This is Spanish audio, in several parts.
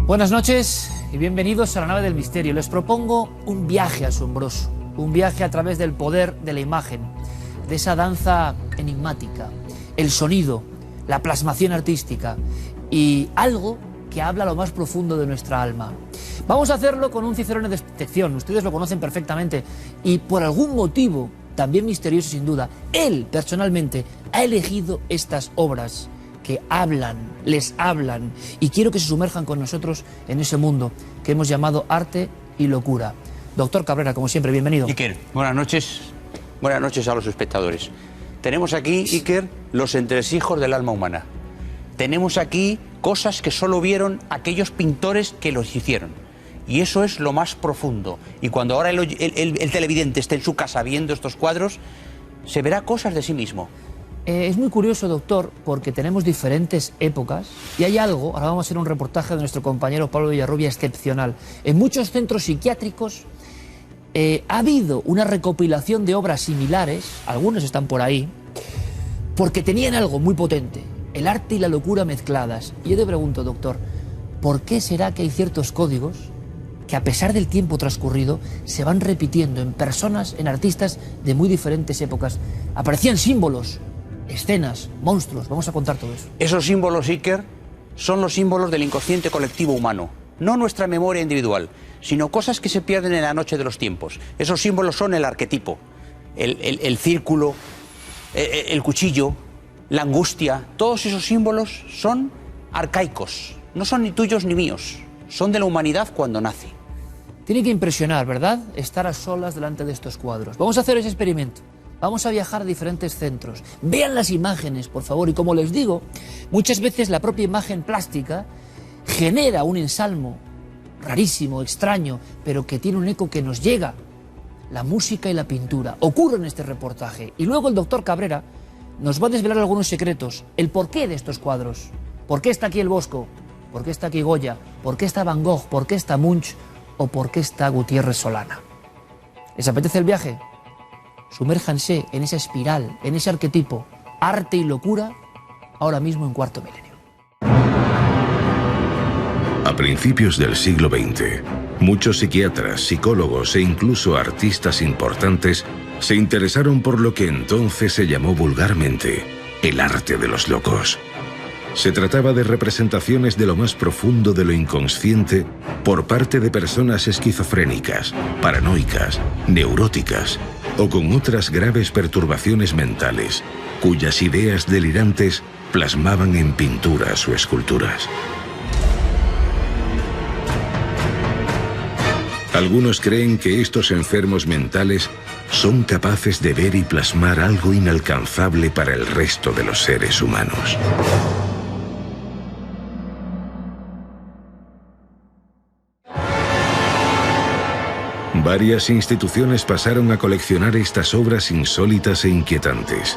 Buenas noches y bienvenidos a la nave del misterio. Les propongo un viaje asombroso, un viaje a través del poder de la imagen, de esa danza enigmática, el sonido, la plasmación artística y algo que habla a lo más profundo de nuestra alma. Vamos a hacerlo con un cicerone de excepción, ustedes lo conocen perfectamente y por algún motivo, también misterioso sin duda, él personalmente ha elegido estas obras que hablan, les hablan, y quiero que se sumerjan con nosotros en ese mundo que hemos llamado arte y locura. Doctor Cabrera, como siempre, bienvenido. Iker, buenas noches a los espectadores. Tenemos aquí, Iker, los entresijos del alma humana. Tenemos aquí cosas que solo vieron aquellos pintores que los hicieron. Y eso es lo más profundo. Y cuando ahora el televidente esté en su casa viendo estos cuadros, se verá cosas de sí mismo. Es muy curioso, doctor, porque tenemos diferentes épocas y hay algo, ahora vamos a hacer un reportaje de nuestro compañero Pablo Villarrubia excepcional. En muchos centros psiquiátricos ha habido una recopilación de obras similares, algunos están por ahí, porque tenían algo muy potente, el arte y la locura mezcladas. Y yo te pregunto, doctor, ¿por qué será que hay ciertos códigos que a pesar del tiempo transcurrido se van repitiendo en personas, en artistas de muy diferentes épocas? Aparecían símbolos, escenas, monstruos, vamos a contar todo eso. Esos símbolos, Iker, son los símbolos del inconsciente colectivo humano, no nuestra memoria individual, sino cosas que se pierden en la noche de los tiempos. Esos símbolos son el arquetipo, el círculo, el cuchillo, la angustia. Todos esos símbolos son arcaicos, no son ni tuyos ni míos, son de la humanidad cuando nace. Tiene que impresionar, ¿verdad?, estar a solas delante de estos cuadros. Vamos a hacer ese experimento. Vamos a viajar a diferentes centros. Vean las imágenes, por favor. Y como les digo, muchas veces la propia imagen plástica genera un ensalmo rarísimo, extraño, pero que tiene un eco que nos llega. La música y la pintura ocurren en este reportaje. Y luego el doctor Cabrera nos va a desvelar algunos secretos. El porqué de estos cuadros. ¿Por qué está aquí el Bosco? ¿Por qué está aquí Goya? ¿Por qué está Van Gogh? ¿Por qué está Munch? ¿O por qué está Gutiérrez Solana? ¿Les apetece el viaje? Sumérjanse en esa espiral, en ese arquetipo, arte y locura, ahora mismo en Cuarto Milenio. A principios del siglo XX, muchos psiquiatras, psicólogos e incluso artistas importantes se interesaron por lo que entonces se llamó vulgarmente el arte de los locos. Se trataba de representaciones de lo más profundo de lo inconsciente por parte de personas esquizofrénicas, paranoicas, neuróticas o con otras graves perturbaciones mentales, cuyas ideas delirantes plasmaban en pinturas o esculturas. Algunos creen que estos enfermos mentales son capaces de ver y plasmar algo inalcanzable para el resto de los seres humanos. Varias instituciones pasaron a coleccionar estas obras insólitas e inquietantes,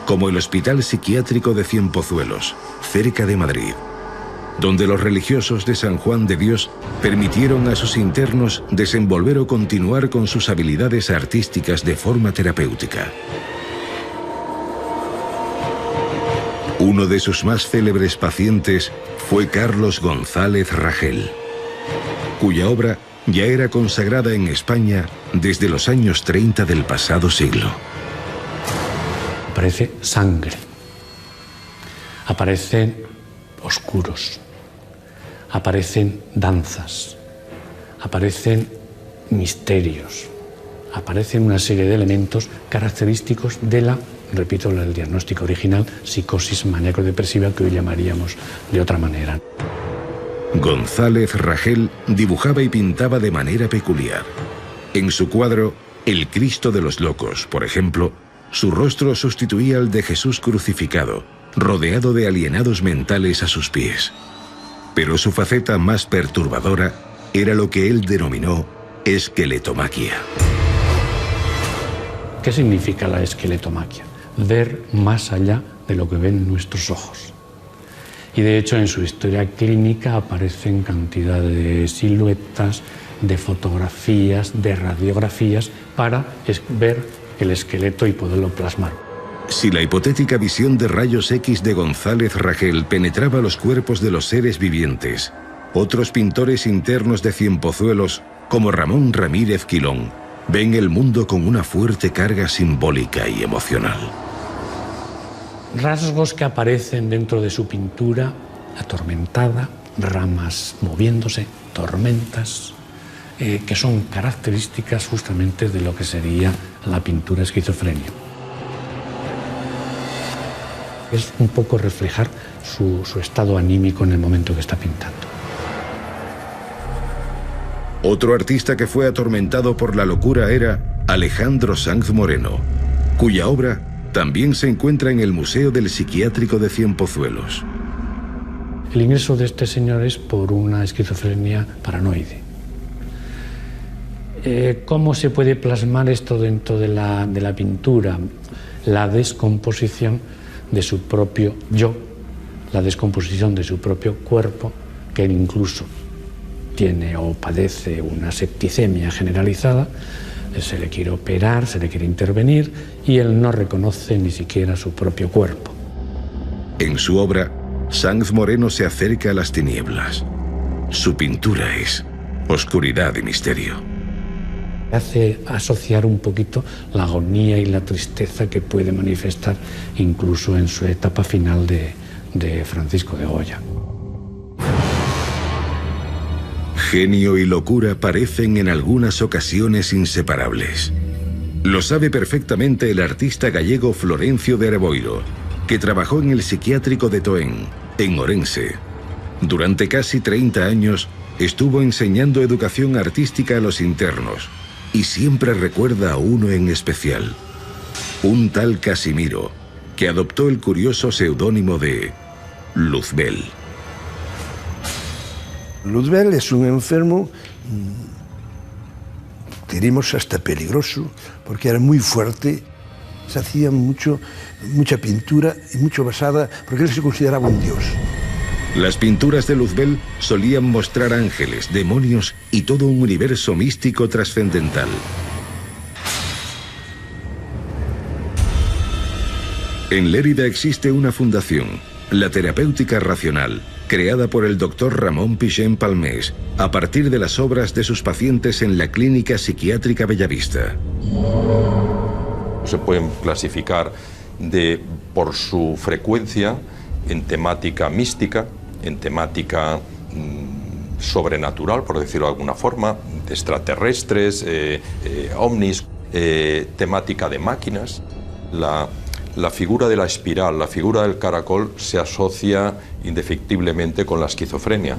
como el Hospital Psiquiátrico de Cienpozuelos, cerca de Madrid, donde los religiosos de San Juan de Dios permitieron a sus internos desenvolver o continuar con sus habilidades artísticas de forma terapéutica. Uno de sus más célebres pacientes fue Carlos González Ragel, cuya obra ya era consagrada en España desde los años 30 del pasado siglo. Aparece sangre, aparecen oscuros, aparecen danzas, aparecen misterios, aparecen una serie de elementos característicos de la, repito, el diagnóstico original, psicosis maníaco-depresiva, que hoy llamaríamos de otra manera. González Ragel dibujaba y pintaba de manera peculiar. En su cuadro El Cristo de los Locos, por ejemplo, su rostro sustituía al de Jesús crucificado, rodeado de alienados mentales a sus pies. Pero su faceta más perturbadora era lo que él denominó esqueletomaquia. ¿Qué significa la esqueletomaquia? Ver más allá de lo que ven nuestros ojos. Y de hecho en su historia clínica aparecen cantidad de siluetas, de fotografías, de radiografías para ver el esqueleto y poderlo plasmar. Si la hipotética visión de rayos X de González Ragel penetraba los cuerpos de los seres vivientes, Otros pintores internos de Cienpozuelos, como Ramón Ramírez Quilón, ven el mundo con una fuerte carga simbólica y emocional. Rasgos que aparecen dentro de su pintura: atormentada, ramas moviéndose, tormentas, que son características justamente de lo que sería la pintura esquizofrenia. Es un poco reflejar su estado anímico en el momento que está pintando. Otro artista que fue atormentado por la locura era Alejandro Sanz Moreno, cuya obra también se encuentra en el Museo del Psiquiátrico de Cienpozuelos. El ingreso de este señor es por una esquizofrenia paranoide. ¿Cómo se puede plasmar esto dentro de la pintura? La descomposición de su propio yo, la descomposición de su propio cuerpo, que él incluso tiene o padece una septicemia generalizada, se le quiere operar, se le quiere intervenir y él no reconoce ni siquiera su propio cuerpo. En su obra, Sanz Moreno se acerca a las tinieblas. Su pintura es oscuridad y misterio. Hace asociar un poquito la agonía y la tristeza que puede manifestar incluso en su etapa final de Francisco de Goya. Genio y locura parecen en algunas ocasiones inseparables. Lo sabe perfectamente el artista gallego Florencio de Areboiro, que trabajó en el psiquiátrico de Toén, en Orense. Durante casi 30 años estuvo enseñando educación artística a los internos y siempre recuerda a uno en especial, un tal Casimiro, que adoptó el curioso seudónimo de Luzbel. Luzbel es un enfermo, diríamos hasta peligroso, porque era muy fuerte. Se hacía mucha pintura y mucho basada, porque él se consideraba un dios. Las pinturas de Luzbel solían mostrar ángeles, demonios y todo un universo místico trascendental. En Lérida existe una fundación, la Terapéutica Racional, creada por el doctor Ramón Pichén Palmés, a partir de las obras de sus pacientes en la Clínica Psiquiátrica Bellavista. Se pueden clasificar por su frecuencia en temática mística, en temática sobrenatural, por decirlo de alguna forma, de extraterrestres, ovnis, temática de máquinas. La figura de la espiral, la figura del caracol se asocia indefectiblemente con la esquizofrenia.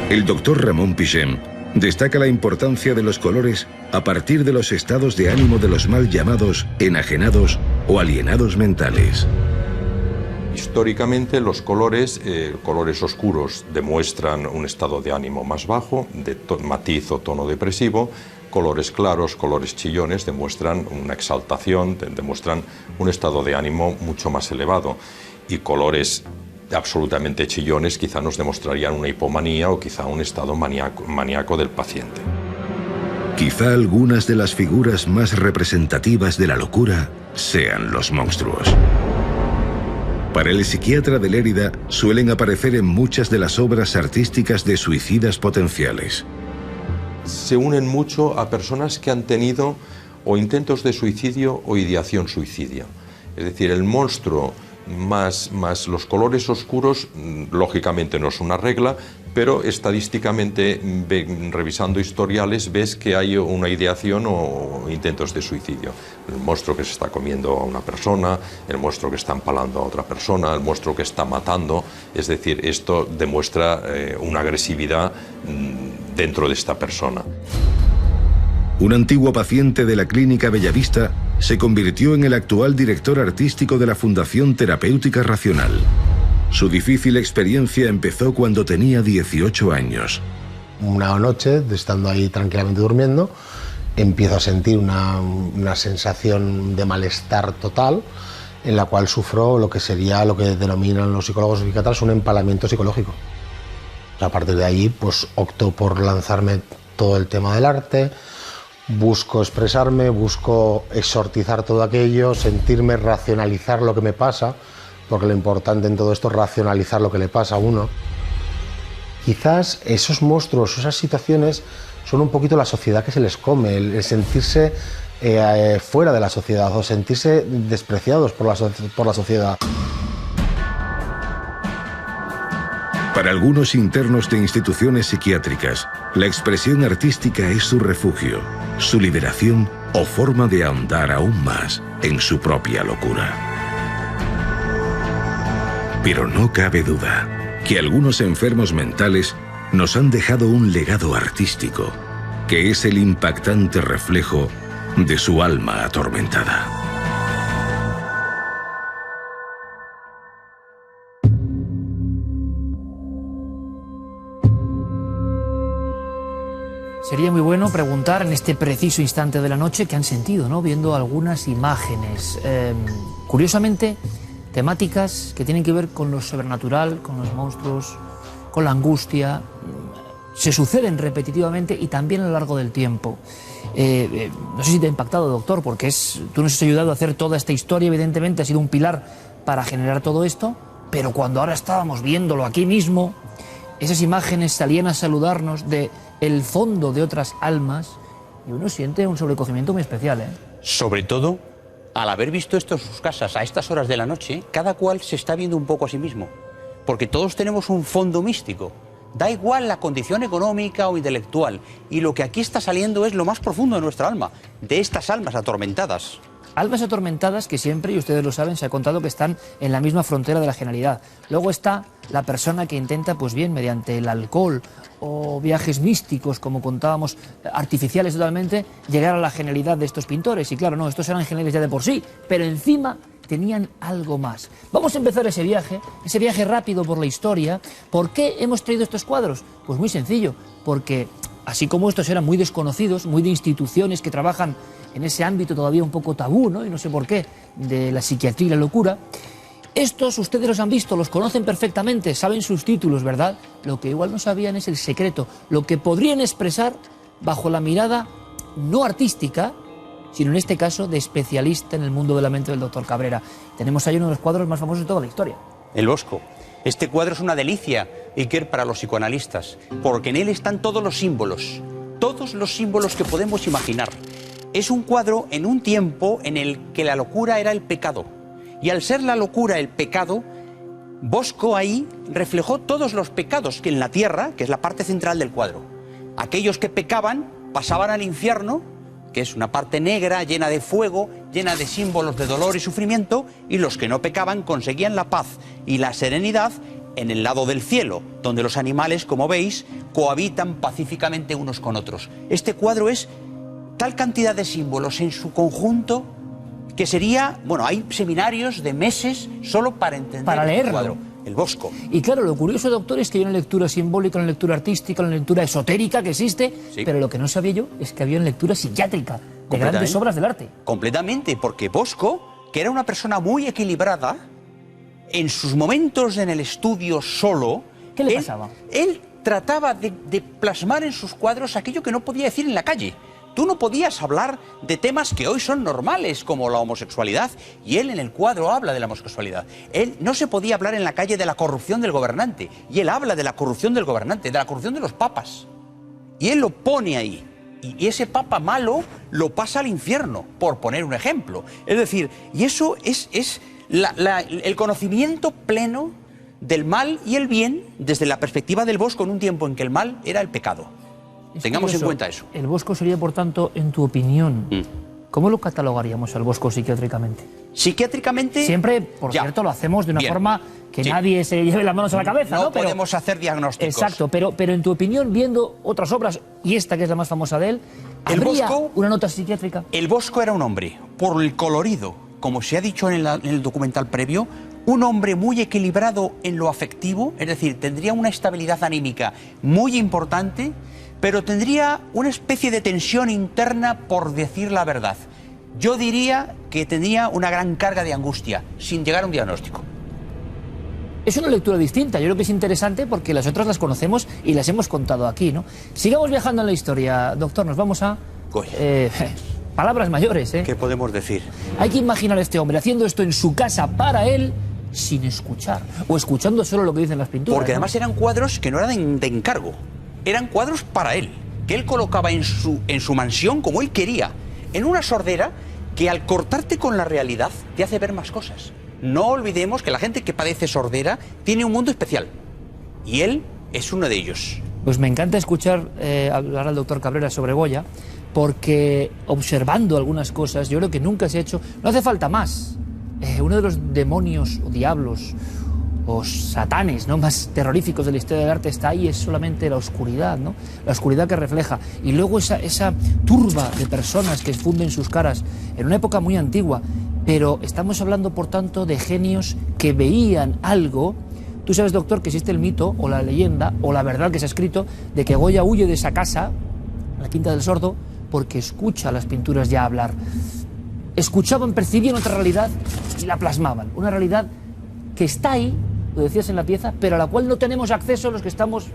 El doctor Ramón Pichén destaca la importancia de los colores a partir de los estados de ánimo de los mal llamados enajenados o alienados mentales. Históricamente los colores oscuros demuestran un estado de ánimo más bajo, de matiz o tono depresivo. Colores claros, colores chillones demuestran una exaltación, demuestran un estado de ánimo mucho más elevado. Y colores absolutamente chillones quizá nos demostrarían una hipomanía o quizá un estado maníaco del paciente. Quizá algunas de las figuras más representativas de la locura sean los monstruos. Para el psiquiatra de Lérida suelen aparecer en muchas de las obras artísticas de suicidas potenciales. Se unen mucho a personas que han tenido o intentos de suicidio o ideación suicidia. Es decir, el monstruo más los colores oscuros, lógicamente no es una regla, pero estadísticamente, revisando historiales, ves que hay una ideación o intentos de suicidio. El monstruo que se está comiendo a una persona, el monstruo que está empalando a otra persona, el monstruo que está matando. Es decir, esto demuestra una agresividad dentro de esta persona. Un antiguo paciente de la Clínica Bellavista se convirtió en el actual director artístico de la Fundación Terapéutica Racional. Su difícil experiencia empezó cuando tenía 18 años. Una noche, estando ahí tranquilamente durmiendo, empiezo a sentir una sensación de malestar total, en la cual sufro lo que sería lo que denominan los psicólogos y psiquiatras un empalamiento psicológico. A partir de ahí, pues opto por lanzarme todo el tema del arte, busco expresarme, busco exorcizar todo aquello, sentirme, racionalizar lo que me pasa, porque lo importante en todo esto es racionalizar lo que le pasa a uno. Quizás esos monstruos, esas situaciones, son un poquito la sociedad que se les come, el sentirse fuera de la sociedad o sentirse despreciados por la sociedad. Para algunos internos de instituciones psiquiátricas, la expresión artística es su refugio, su liberación o forma de ahondar aún más en su propia locura. Pero no cabe duda que algunos enfermos mentales nos han dejado un legado artístico, que es el impactante reflejo de su alma atormentada. Sería muy bueno preguntar en este preciso instante de la noche qué han sentido, ¿no? Viendo algunas imágenes. Curiosamente, temáticas que tienen que ver con lo sobrenatural, con los monstruos, con la angustia, se suceden repetitivamente y también a lo largo del tiempo. No sé si te ha impactado, doctor, porque tú nos has ayudado a hacer toda esta historia, evidentemente ha sido un pilar para generar todo esto, pero cuando ahora estábamos viéndolo aquí mismo, esas imágenes salían a saludarnos de el fondo de otras almas y uno siente un sobrecogimiento muy especial, ¿eh? Sobre todo, al haber visto esto en sus casas a estas horas de la noche, cada cual se está viendo un poco a sí mismo, porque todos tenemos un fondo místico. Da igual la condición económica o intelectual, y lo que aquí está saliendo es lo más profundo de nuestra alma, de estas almas atormentadas. Almas atormentadas que siempre, y ustedes lo saben, se ha contado que están en la misma frontera de la genialidad. Luego está la persona que intenta, pues bien, mediante el alcohol o viajes místicos, como contábamos, artificiales totalmente, llegar a la genialidad de estos pintores. Y claro, no, estos eran geniales ya de por sí, pero encima tenían algo más. Vamos a empezar ese viaje rápido por la historia. ¿Por qué hemos traído estos cuadros? Pues muy sencillo, porque así como estos eran muy desconocidos, muy de instituciones que trabajan en ese ámbito todavía un poco tabú, ¿no? Y no sé por qué, de la psiquiatría y la locura, estos ustedes los han visto, los conocen perfectamente, saben sus títulos, ¿verdad? Lo que igual no sabían es el secreto, lo que podrían expresar bajo la mirada no artística, sino en este caso de especialista en el mundo de la mente del doctor Cabrera. Tenemos ahí uno de los cuadros más famosos de toda la historia. El Bosco. Este cuadro es una delicia, Iker, para los psicoanalistas, porque en él están todos los símbolos que podemos imaginar. Es un cuadro en un tiempo en el que la locura era el pecado. Y al ser la locura el pecado, Bosco ahí reflejó todos los pecados que en la tierra, que es la parte central del cuadro. Aquellos que pecaban pasaban al infierno, que es una parte negra, llena de fuego, llena de símbolos de dolor y sufrimiento, y los que no pecaban conseguían la paz y la serenidad en el lado del cielo, donde los animales, como veis, cohabitan pacíficamente unos con otros. Este cuadro es tal cantidad de símbolos en su conjunto que sería, bueno, hay seminarios de meses solo para entender leerlo. El cuadro, el Bosco. Y claro, lo curioso, doctor, es que hay una lectura simbólica, una lectura artística, una lectura esotérica que existe, sí. Pero lo que no sabía yo es que había una lectura psiquiátrica de grandes obras del arte. Completamente, porque Bosco, que era una persona muy equilibrada, en sus momentos en el estudio solo... ¿Qué le pasaba? Él trataba de plasmar en sus cuadros aquello que no podía decir en la calle. Tú no podías hablar de temas que hoy son normales, como la homosexualidad, y él en el cuadro habla de la homosexualidad. Él no se podía hablar en la calle de la corrupción del gobernante, y él habla de la corrupción del gobernante, de la corrupción de los papas. Y él lo pone ahí, y ese papa malo lo pasa al infierno, por poner un ejemplo. Es decir, y eso es el conocimiento pleno del mal y el bien desde la perspectiva del Bosco en un tiempo en que el mal era el pecado. Tengamos en cuenta eso. El Bosco sería, por tanto, en tu opinión, ¿cómo lo catalogaríamos al Bosco psiquiátricamente? Psiquiátricamente... Siempre, por cierto, lo hacemos de una forma que nadie se lleve las manos a la cabeza, ¿no? Pero podemos hacer diagnósticos. Exacto, pero en tu opinión, viendo otras obras, y esta que es la más famosa de él, ¿habría una nota psiquiátrica? El Bosco era un hombre, por el colorido, como se ha dicho en el documental previo, un hombre muy equilibrado en lo afectivo, es decir, tendría una estabilidad anímica muy importante, pero tendría una especie de tensión interna por decir la verdad. Yo diría que tenía una gran carga de angustia, sin llegar a un diagnóstico. Es una lectura distinta, yo creo que es interesante porque las otras las conocemos y las hemos contado aquí, ¿no? Sigamos viajando en la historia, doctor, nos vamos a... palabras mayores, ¿eh? ¿Qué podemos decir? Hay que imaginar a este hombre haciendo esto en su casa para él, sin escuchar, o escuchando solo lo que dicen las pinturas. Porque ¿no? además eran cuadros que no eran de encargo, eran cuadros para él, que él colocaba en su mansión como él quería, en una sordera que al cortarte con la realidad te hace ver más cosas. No olvidemos que la gente que padece sordera tiene un mundo especial, y él es uno de ellos. Pues me encanta escuchar hablar al doctor Cabrera sobre Goya, porque observando algunas cosas, yo creo que nunca se ha hecho, no hace falta más. Uno de los demonios o diablos o satanes, ¿no?, más terroríficos de la historia del arte está ahí, es solamente la oscuridad, ¿no? La oscuridad que refleja. Y luego esa turba de personas que funden sus caras en una época muy antigua, pero estamos hablando, por tanto, de genios que veían algo. Tú sabes, doctor, que existe el mito o la leyenda o la verdad que se ha escrito de que Goya huye de esa casa, la Quinta del Sordo, porque escucha las pinturas ya hablar. Escuchaban, percibían otra realidad y la plasmaban. Una realidad que está ahí, lo decías en la pieza, pero a la cual no tenemos acceso los que estamos,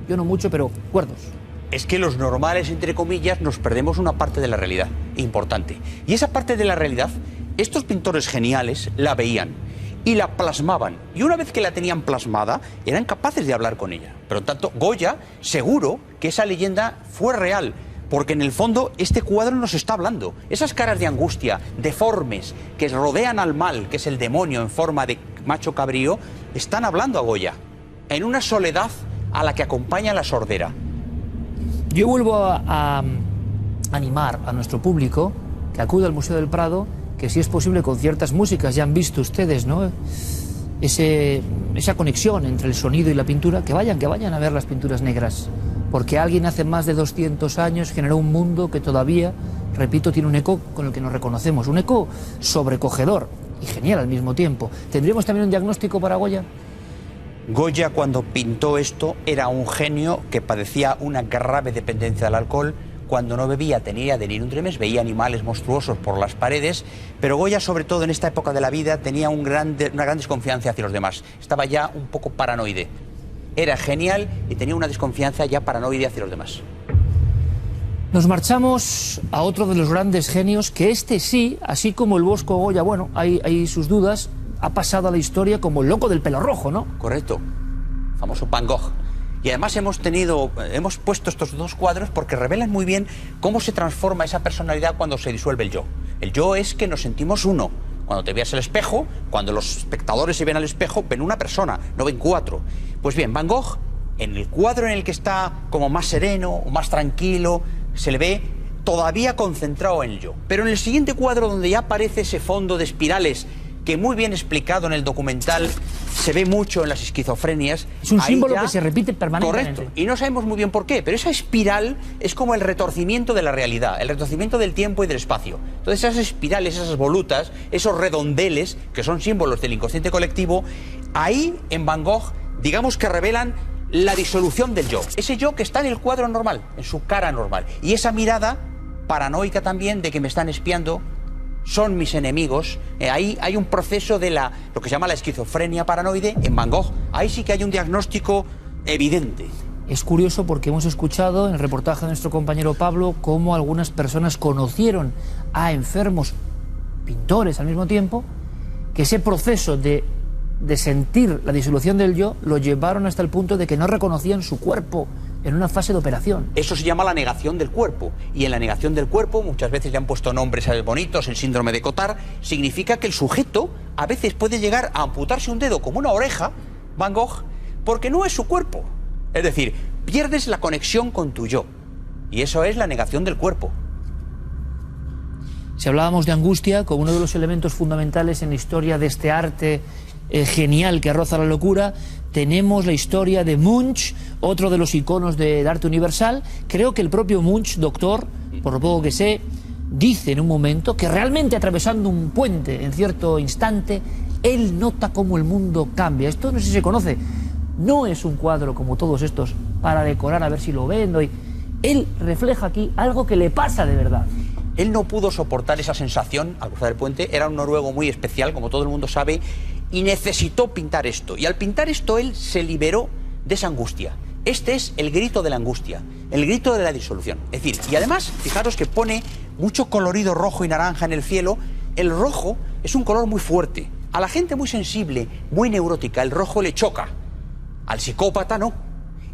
yo no mucho, pero cuerdos. Es que los normales, entre comillas, nos perdemos una parte de la realidad importante. Y esa parte de la realidad, estos pintores geniales la veían y la plasmaban. Y una vez que la tenían plasmada, eran capaces de hablar con ella. Pero tanto, Goya, seguro que esa leyenda fue real, porque en el fondo este cuadro nos está hablando. Esas caras de angustia, deformes, que rodean al mal, que es el demonio en forma de macho cabrío, están hablando a Goya, en una soledad a la que acompaña la sordera. Yo vuelvo a animar a nuestro público que acude al Museo del Prado, que si es posible con ciertas músicas, ya han visto ustedes, ¿no?, esa conexión entre el sonido y la pintura, que vayan a ver las pinturas negras, porque alguien hace más de 200 años generó un mundo que todavía, repito, tiene un eco con el que nos reconocemos, un eco sobrecogedor y genial al mismo tiempo. ¿Tendríamos también un diagnóstico para Goya? Goya, cuando pintó esto, era un genio que padecía una grave dependencia del alcohol. Cuando no bebía tenía delirium tremens, veía animales monstruosos por las paredes, pero Goya, sobre todo en esta época de la vida, tenía una gran desconfianza hacia los demás. Estaba ya un poco paranoide. Era genial y tenía una desconfianza ya paranoide hacia los demás. Nos marchamos a otro de los grandes genios, que este sí, así como el Bosco Goya, bueno, hay sus dudas, ha pasado a la historia como el loco del pelo rojo, ¿no? Correcto, famoso Van Gogh. Y además hemos puesto estos dos cuadros porque revelan muy bien cómo se transforma esa personalidad cuando se disuelve el yo. El yo es que nos sentimos uno. Cuando te veas al espejo, cuando los espectadores se ven al espejo, ven una persona, no ven cuatro. Pues bien, Van Gogh, en el cuadro en el que está como más sereno, más tranquilo, se le ve todavía concentrado en el yo. Pero en el siguiente cuadro, donde ya aparece ese fondo de espirales, que muy bien explicado en el documental, se ve mucho en las esquizofrenias. Es un símbolo que se repite permanentemente. Correcto, y no sabemos muy bien por qué, pero esa espiral es como el retorcimiento de la realidad, el retorcimiento del tiempo y del espacio. Entonces esas espirales, esas volutas, esos redondeles, que son símbolos del inconsciente colectivo, ahí en Van Gogh, digamos que revelan la disolución del yo. Ese yo que está en el cuadro normal, en su cara normal. Y esa mirada paranoica también de que me están espiando, son mis enemigos. Ahí hay un proceso de lo que se llama la esquizofrenia paranoide en Van Gogh. Ahí sí que hay un diagnóstico evidente. Es curioso porque hemos escuchado en el reportaje de nuestro compañero Pablo cómo algunas personas conocieron a enfermos pintores al mismo tiempo, que ese proceso de sentir la disolución del yo lo llevaron hasta el punto de que no reconocían su cuerpo en una fase de operación. Eso se llama la negación del cuerpo. Y en la negación del cuerpo, muchas veces le han puesto nombres bonitos, el síndrome de Cotard, significa que el sujeto a veces puede llegar a amputarse un dedo como una oreja, Van Gogh, porque no es su cuerpo. Es decir, pierdes la conexión con tu yo. Y eso es la negación del cuerpo. Si hablábamos de angustia como uno de los elementos fundamentales en la historia de este arte genial que roza la locura, tenemos la historia de Munch, otro de los iconos del arte universal. Creo que el propio Munch, doctor, por lo poco que sé, dice en un momento que realmente atravesando un puente en cierto instante, él nota cómo el mundo cambia. Esto no sé si se conoce. No es un cuadro como todos estos para decorar a ver si lo vendo. Él refleja aquí algo que le pasa de verdad. Él no pudo soportar esa sensación al cruzar el puente. Era un noruego muy especial, como todo el mundo sabe, y necesitó pintar esto. Y al pintar esto él se liberó de esa angustia. Este es el grito de la angustia, el grito de la disolución. Es decir, y además, fijaros que pone mucho colorido rojo y naranja en el cielo. El rojo es un color muy fuerte, A la gente muy sensible, muy neurótica, el rojo le choca. Al psicópata no,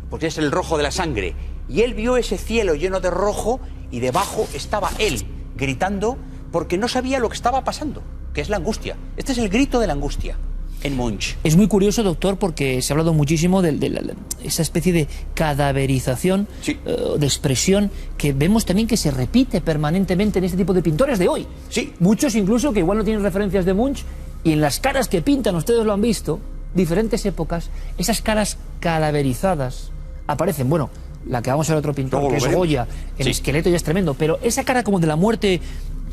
porque es el rojo de la sangre. Y él vio ese cielo lleno de rojo y debajo estaba él gritando porque no sabía lo que estaba pasando, que es la angustia. Este es el grito de la angustia en Munch. Es muy curioso, doctor, porque se ha hablado muchísimo de esa especie de cadaverización, Sí. De expresión que vemos también que se repite permanentemente en este tipo de pintores de hoy. Sí. Muchos incluso que igual no tienen referencias de Munch y en las caras que pintan, ustedes lo han visto, diferentes épocas, esas caras cadaverizadas aparecen, bueno, la que vamos a ver otro pintor, Luego que lo es veremos. Goya, el Sí. esqueleto ya es tremendo, pero esa cara como de la muerte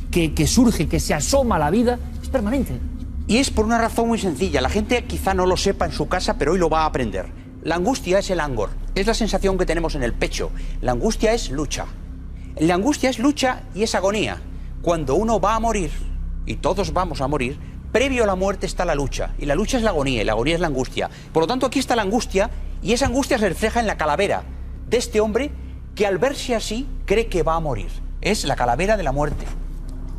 que surge, que se asoma a la vida, es permanente. Y es por una razón muy sencilla. La gente quizá no lo sepa en su casa, pero hoy lo va a aprender. La angustia es el angor, es la sensación que tenemos en el pecho. La angustia es lucha. La angustia es lucha y es agonía. Cuando uno va a morir, y todos vamos a morir, previo a la muerte está la lucha. Y la lucha es la agonía, y la agonía es la angustia. Por lo tanto, aquí está la angustia, y esa angustia se refleja en la calavera de este hombre que al verse así cree que va a morir. Es la calavera de la muerte.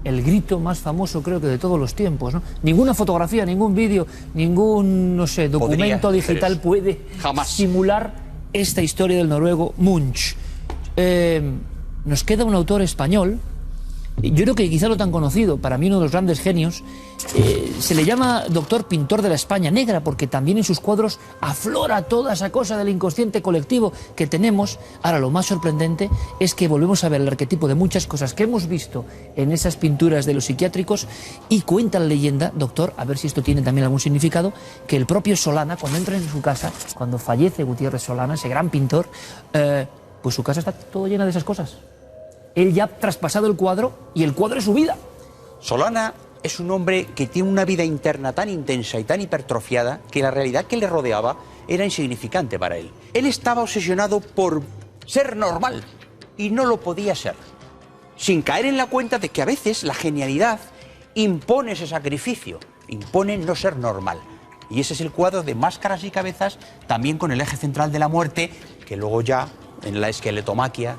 El grito más famoso creo que de todos los tiempos, ¿no? Ninguna fotografía, ningún vídeo, ningún, no sé, documento Podría digital hacer eso. puede Jamás. simular esta historia del noruego Munch. Nos queda un autor español, yo creo que quizá no tan conocido, para mí uno de los grandes genios, se le llama doctor pintor de la España negra, porque también en sus cuadros aflora toda esa cosa del inconsciente colectivo que tenemos. Ahora, lo más sorprendente es que volvemos a ver el arquetipo de muchas cosas que hemos visto en esas pinturas de los psiquiátricos, y cuenta la leyenda, doctor, a ver si esto tiene también algún significado, que el propio Solana, cuando entra en su casa, cuando fallece Gutiérrez Solana, ese gran pintor, pues su casa está todo llena de esas cosas. Él ya ha traspasado el cuadro y el cuadro es su vida. Solana es un hombre que tiene una vida interna tan intensa y tan hipertrofiada que la realidad que le rodeaba era insignificante para él. Él estaba obsesionado por ser normal y no lo podía ser, sin caer en la cuenta de que a veces la genialidad impone ese sacrificio, impone no ser normal. Y ese es el cuadro de Máscaras y Cabezas, también con el eje central de la muerte, que luego ya en la esqueletomaquia,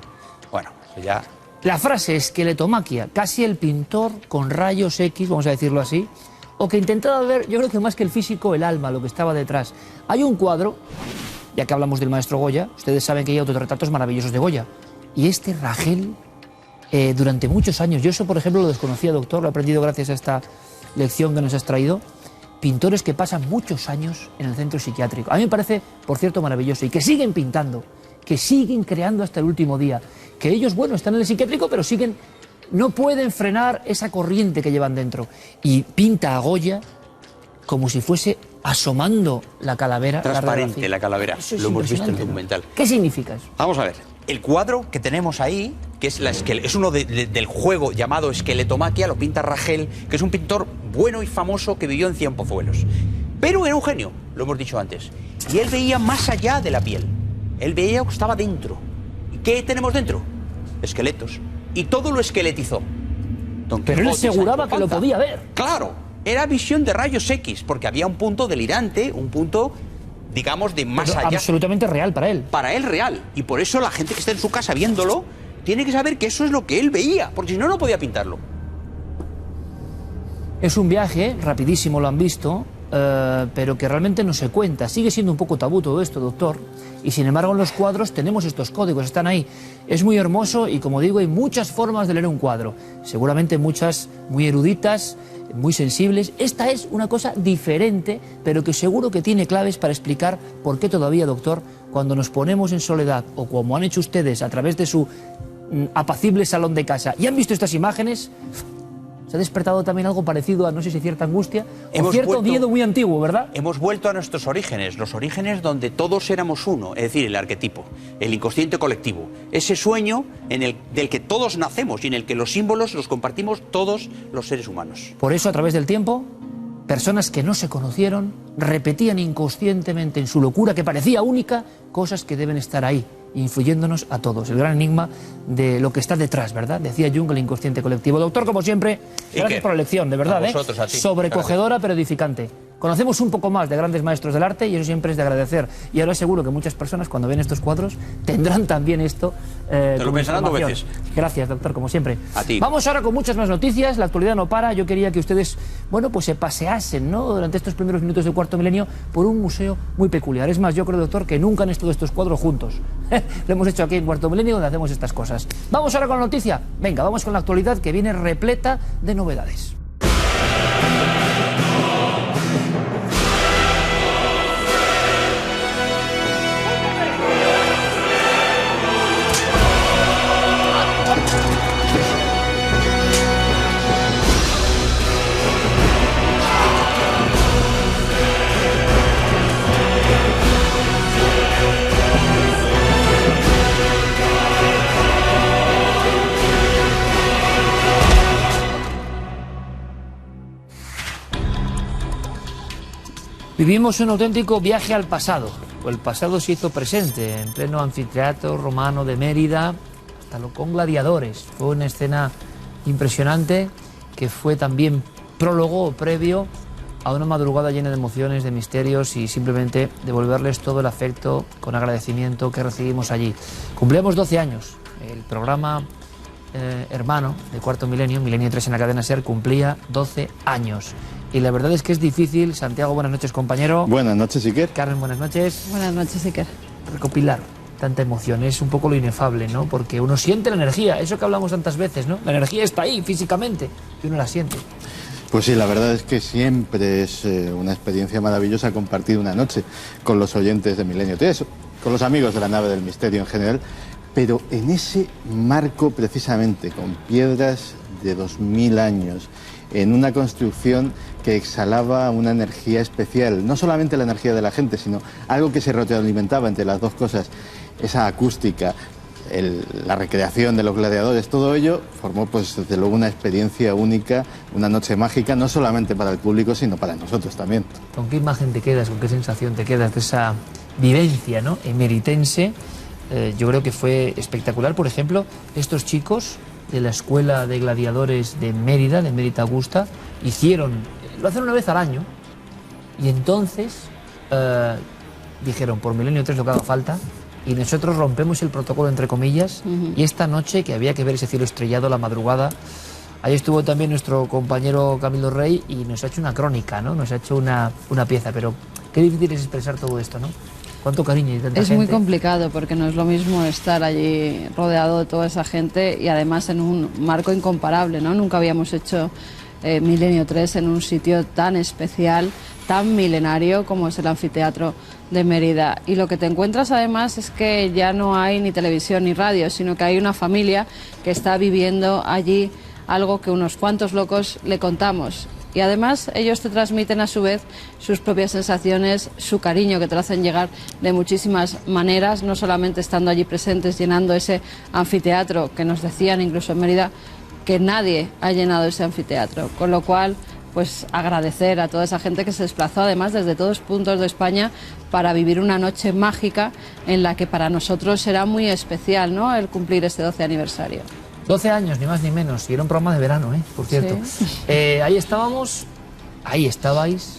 bueno, ya... La frase esqueletomaquia, casi el pintor con rayos X, vamos a decirlo así, o que intentaba ver, yo creo que más que el físico, el alma, lo que estaba detrás. Hay un cuadro, ya que hablamos del maestro Goya, ustedes saben que hay autorretratos maravillosos de Goya, y este Ragel, durante muchos años, yo eso por ejemplo lo desconocía, doctor, lo he aprendido gracias a esta lección que nos has traído, pintores que pasan muchos años en el centro psiquiátrico. A mí me parece, por cierto, maravilloso, y que siguen pintando, que siguen creando hasta el último día, que ellos, bueno, están en el psiquiátrico, pero siguen, no pueden frenar esa corriente que llevan dentro. Y pinta a Goya como si fuese asomando la calavera. Transparente la calavera, Eso es lo hemos visto en el impresionante, ¿no? documental. ¿Qué significa eso? Vamos a ver, el cuadro que tenemos ahí, que es, es uno del juego llamado Esqueletomaquia, lo pinta Ragel, que es un pintor bueno y famoso que vivió en Cienpozuelos. Pero era un genio, lo hemos dicho antes. Y él veía más allá de la piel. Él veía que estaba dentro. ¿Y qué tenemos dentro? Esqueletos. Y todo lo esqueletizó. Don Pero él Quijote, aseguraba Sancho que lo Panza. podía ver. Claro, era visión de rayos X, porque había un punto delirante, un punto, digamos, de más Pero allá. absolutamente real para él. Para él real. Y por eso la gente que está en su casa viéndolo tiene que saber que eso es lo que él veía, porque si no, no podía pintarlo. Es un viaje, rapidísimo lo han visto, pero que realmente no se cuenta. Sigue siendo un poco tabú todo esto, doctor. Y sin embargo en los cuadros tenemos estos códigos, están ahí. Es muy hermoso y, como digo, hay muchas formas de leer un cuadro. Seguramente muchas muy eruditas, muy sensibles. Esta es una cosa diferente, pero que seguro que tiene claves para explicar por qué todavía, doctor, cuando nos ponemos en soledad, o como han hecho ustedes a través de su apacible salón de casa, y han visto estas imágenes, se ha despertado también algo parecido a, no sé si cierta angustia, o cierto miedo muy antiguo, ¿verdad? Hemos vuelto a nuestros orígenes, los orígenes donde todos éramos uno, es decir, el arquetipo, el inconsciente colectivo, ese sueño del que todos nacemos y en el que los símbolos los compartimos todos los seres humanos. Por eso, a través del tiempo, personas que no se conocieron repetían inconscientemente en su locura, que parecía única, cosas que deben estar ahí, influyéndonos a todos. El gran enigma de lo que está detrás, ¿verdad? Decía Jung, el inconsciente colectivo. Doctor, como siempre, gracias por la lección, de verdad, A vosotros, a ti. sobrecogedora pero edificante. Conocemos un poco más de grandes maestros del arte y eso siempre es de agradecer. Y ahora seguro que muchas personas cuando ven estos cuadros tendrán también esto. Te lo pensarán 2 veces. Gracias, doctor, como siempre. A ti. Vamos ahora con muchas más noticias. La actualidad no para. Yo quería que ustedes, bueno, pues se paseasen, ¿no?, durante estos primeros minutos del Cuarto Milenio por un museo muy peculiar. Es más, yo creo, doctor, que nunca han estado estos cuadros juntos. Lo hemos hecho aquí en Cuarto Milenio, donde hacemos estas cosas. Vamos ahora con la noticia. Venga, vamos con la actualidad, que viene repleta de novedades. Vivimos un auténtico viaje al pasado. El pasado se hizo presente en pleno anfiteatro romano de Mérida, hasta con gladiadores. Fue una escena impresionante que fue también prólogo o previo a una madrugada llena de emociones, de misterios y simplemente devolverles todo el afecto con agradecimiento que recibimos allí. Cumplíamos 12 años. El programa hermano de Cuarto Milenio, Milenio 3 en la cadena SER, cumplía 12 años. Y la verdad es que es difícil. Santiago, buenas noches, compañero. Buenas noches, Iker. Carmen, buenas noches. Buenas noches, Iker. Recopilar tanta emoción es un poco lo inefable, ¿no? Porque uno siente la energía, eso que hablamos tantas veces, ¿no? La energía está ahí físicamente y uno la siente. Pues sí, la verdad es que siempre es una experiencia maravillosa compartir una noche con los oyentes de Milenio 3, con los amigos de la nave del misterio en general, pero en ese marco precisamente, con piedras de 2000 años, en una construcción que exhalaba una energía especial, no solamente la energía de la gente, sino algo que se retroalimentaba entre las dos cosas, esa acústica, la recreación de los gladiadores, todo ello formó pues desde luego una experiencia única, una noche mágica, no solamente para el público, sino para nosotros también. ¿Con qué imagen te quedas, con qué sensación te quedas de esa vivencia, ¿no?, emeritense? Yo creo que fue espectacular. Por ejemplo, estos chicos de la Escuela de Gladiadores de Mérida, de Mérida Augusta, lo hacen una vez al año, y entonces dijeron, por Milenio 3 lo que haga falta, y nosotros rompemos el protocolo, entre comillas, y esta noche, que había que ver ese cielo estrellado, la madrugada, ahí estuvo también nuestro compañero Camilo Rey, y nos ha hecho una crónica, ¿no?, nos ha hecho una pieza, pero qué difícil es expresar todo esto, ¿no? Cuánto cariño y tanta gente. Es muy complicado porque no es lo mismo estar allí rodeado de toda esa gente y además en un marco incomparable, ¿no? Nunca habíamos hecho Milenio 3 en un sitio tan especial, tan milenario como es el anfiteatro de Mérida. Y lo que te encuentras además es que ya no hay ni televisión ni radio, sino que hay una familia que está viviendo allí algo que unos cuantos locos le contamos. Y además ellos te transmiten a su vez sus propias sensaciones, su cariño, que te lo hacen llegar de muchísimas maneras, no solamente estando allí presentes, llenando ese anfiteatro, que nos decían incluso en Mérida que nadie ha llenado ese anfiteatro. Con lo cual, pues agradecer a toda esa gente que se desplazó además desde todos puntos de España para vivir una noche mágica en la que para nosotros será muy especial, ¿no?, el cumplir este 12 aniversario. 12 años, ni más ni menos, y era un programa de verano, por cierto. Sí. Ahí estábamos, ahí estabais,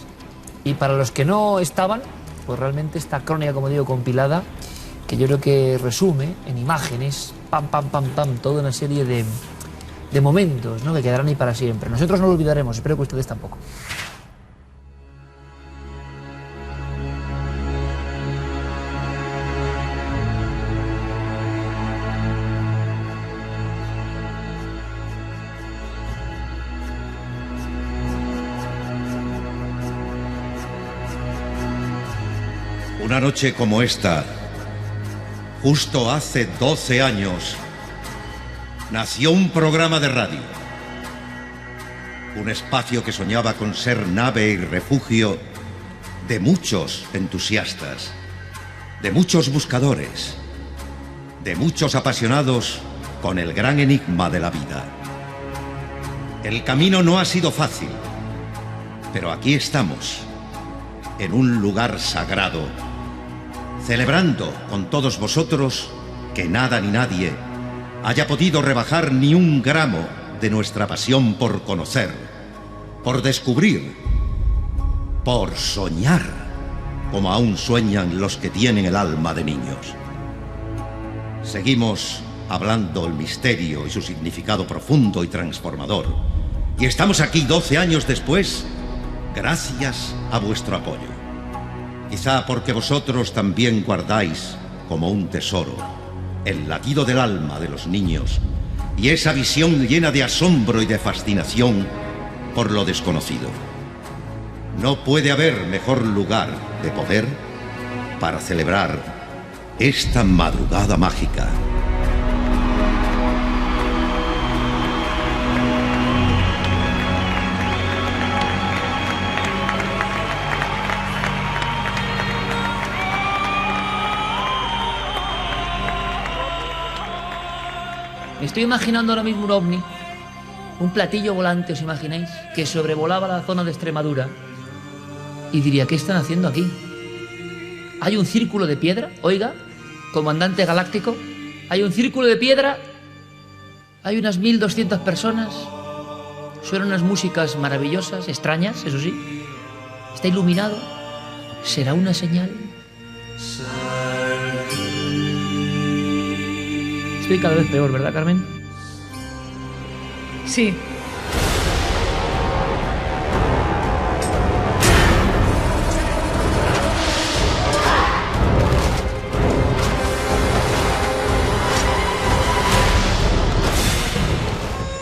y para los que no estaban, pues realmente esta crónica, como digo, compilada, que yo creo que resume en imágenes, pam, pam, pam, pam, toda una serie de momentos, ¿no?, que quedarán ahí para siempre. Nosotros no lo olvidaremos, espero que ustedes tampoco. Una noche como esta, justo hace 12 años, nació un programa de radio. Un espacio que soñaba con ser nave y refugio de muchos entusiastas, de muchos buscadores, de muchos apasionados con el gran enigma de la vida. El camino no ha sido fácil, pero aquí estamos, en un lugar sagrado, celebrando con todos vosotros que nada ni nadie haya podido rebajar ni un gramo de nuestra pasión por conocer, por descubrir por soñar, como aún sueñan los que tienen el alma de niños. Seguimos hablando el misterio y su significado profundo y transformador. Y estamos aquí 12 años después, gracias a vuestro apoyo. Quizá porque vosotros también guardáis como un tesoro el latido del alma de los niños y esa visión llena de asombro y de fascinación por lo desconocido. No puede haber mejor lugar de poder para celebrar esta madrugada mágica. Me estoy imaginando ahora mismo un ovni, un platillo volante, ¿os imagináis? Que sobrevolaba la zona de Extremadura y diría, ¿qué están haciendo aquí? Hay un círculo de piedra, oiga, comandante galáctico, hay un círculo de piedra, hay unas 1200 personas, suenan unas músicas maravillosas, extrañas, eso sí, está iluminado, ¿será una señal? Estoy cada vez peor, ¿verdad, Carmen? Sí.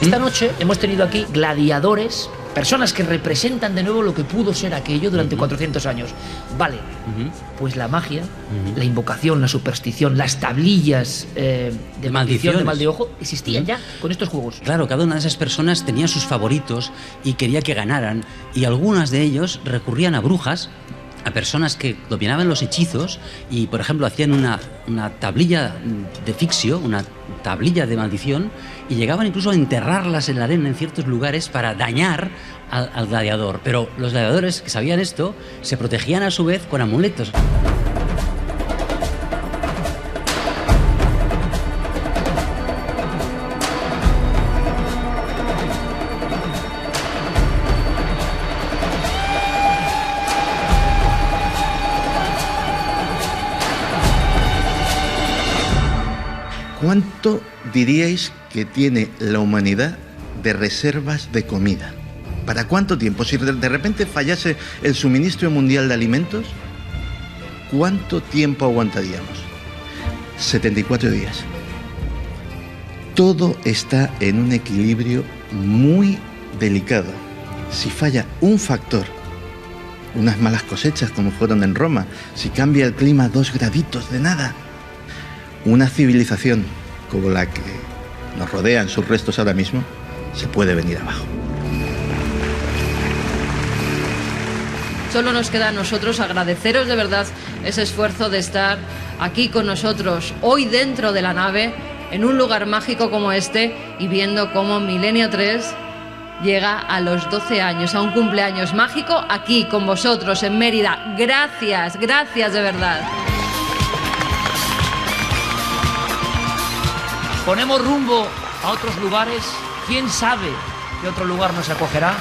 Esta noche hemos tenido aquí gladiadores, personas que representan de nuevo lo que pudo ser aquello durante 400 años. Vale, pues la magia, la invocación, la superstición, las tablillas de maldición, de mal de ojo, existían ya con estos juegos. Claro, cada una de esas personas tenía sus favoritos y quería que ganaran, y algunas de ellos recurrían a brujas, a personas que dominaban los hechizos y, por ejemplo, hacían una tablilla de ficción, una tablilla de maldición, y llegaban incluso a enterrarlas en la arena en ciertos lugares para dañar al gladiador. Pero los gladiadores que sabían esto se protegían a su vez con amuletos. ¿Cuánto diríais que tiene la humanidad de reservas de comida? ¿Para cuánto tiempo? Si de repente fallase el suministro mundial de alimentos, ¿cuánto tiempo aguantaríamos? 74 días. Todo está en un equilibrio muy delicado. Si falla un factor, unas malas cosechas como fueron en Roma, si cambia el clima 2 graditos de nada, una civilización como la que nos rodea en sus restos ahora mismo se puede venir abajo. Solo nos queda a nosotros agradeceros de verdad ese esfuerzo de estar aquí con nosotros hoy dentro de la nave, en un lugar mágico como este, y viendo cómo Milenio 3 llega a los 12 años, a un cumpleaños mágico aquí con vosotros en Mérida. Gracias, gracias de verdad. Ponemos rumbo a otros lugares, quién sabe qué otro lugar nos acogerá,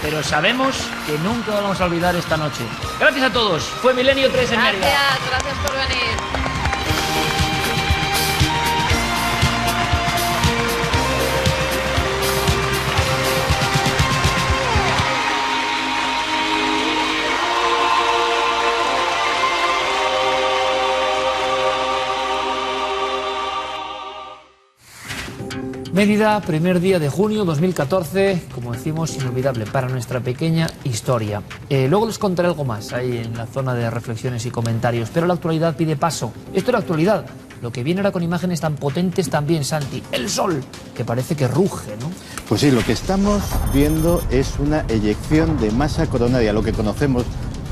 pero sabemos que nunca vamos a olvidar esta noche. Gracias a todos, fue Milenio 3 en Mérida. Gracias por venir. Mérida, primer día de junio 2014, como decimos, inolvidable para nuestra pequeña historia. Luego les contaré algo más ahí en la zona de reflexiones y comentarios, pero la actualidad pide paso. Esto es la actualidad. Lo que viene ahora con imágenes tan potentes también, Santi. El sol, que parece que ruge, ¿no? Pues sí, lo que estamos viendo es una eyección de masa coronaria, lo que conocemos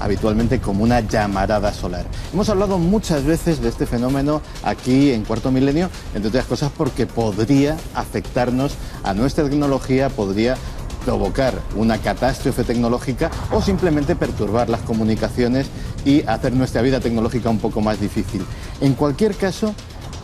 habitualmente como una llamarada solar. Hemos hablado muchas veces de este fenómeno aquí en Cuarto Milenio, entre otras cosas porque podría afectarnos a nuestra tecnología, podría provocar una catástrofe tecnológica o simplemente perturbar las comunicaciones y hacer nuestra vida tecnológica un poco más difícil. En cualquier caso,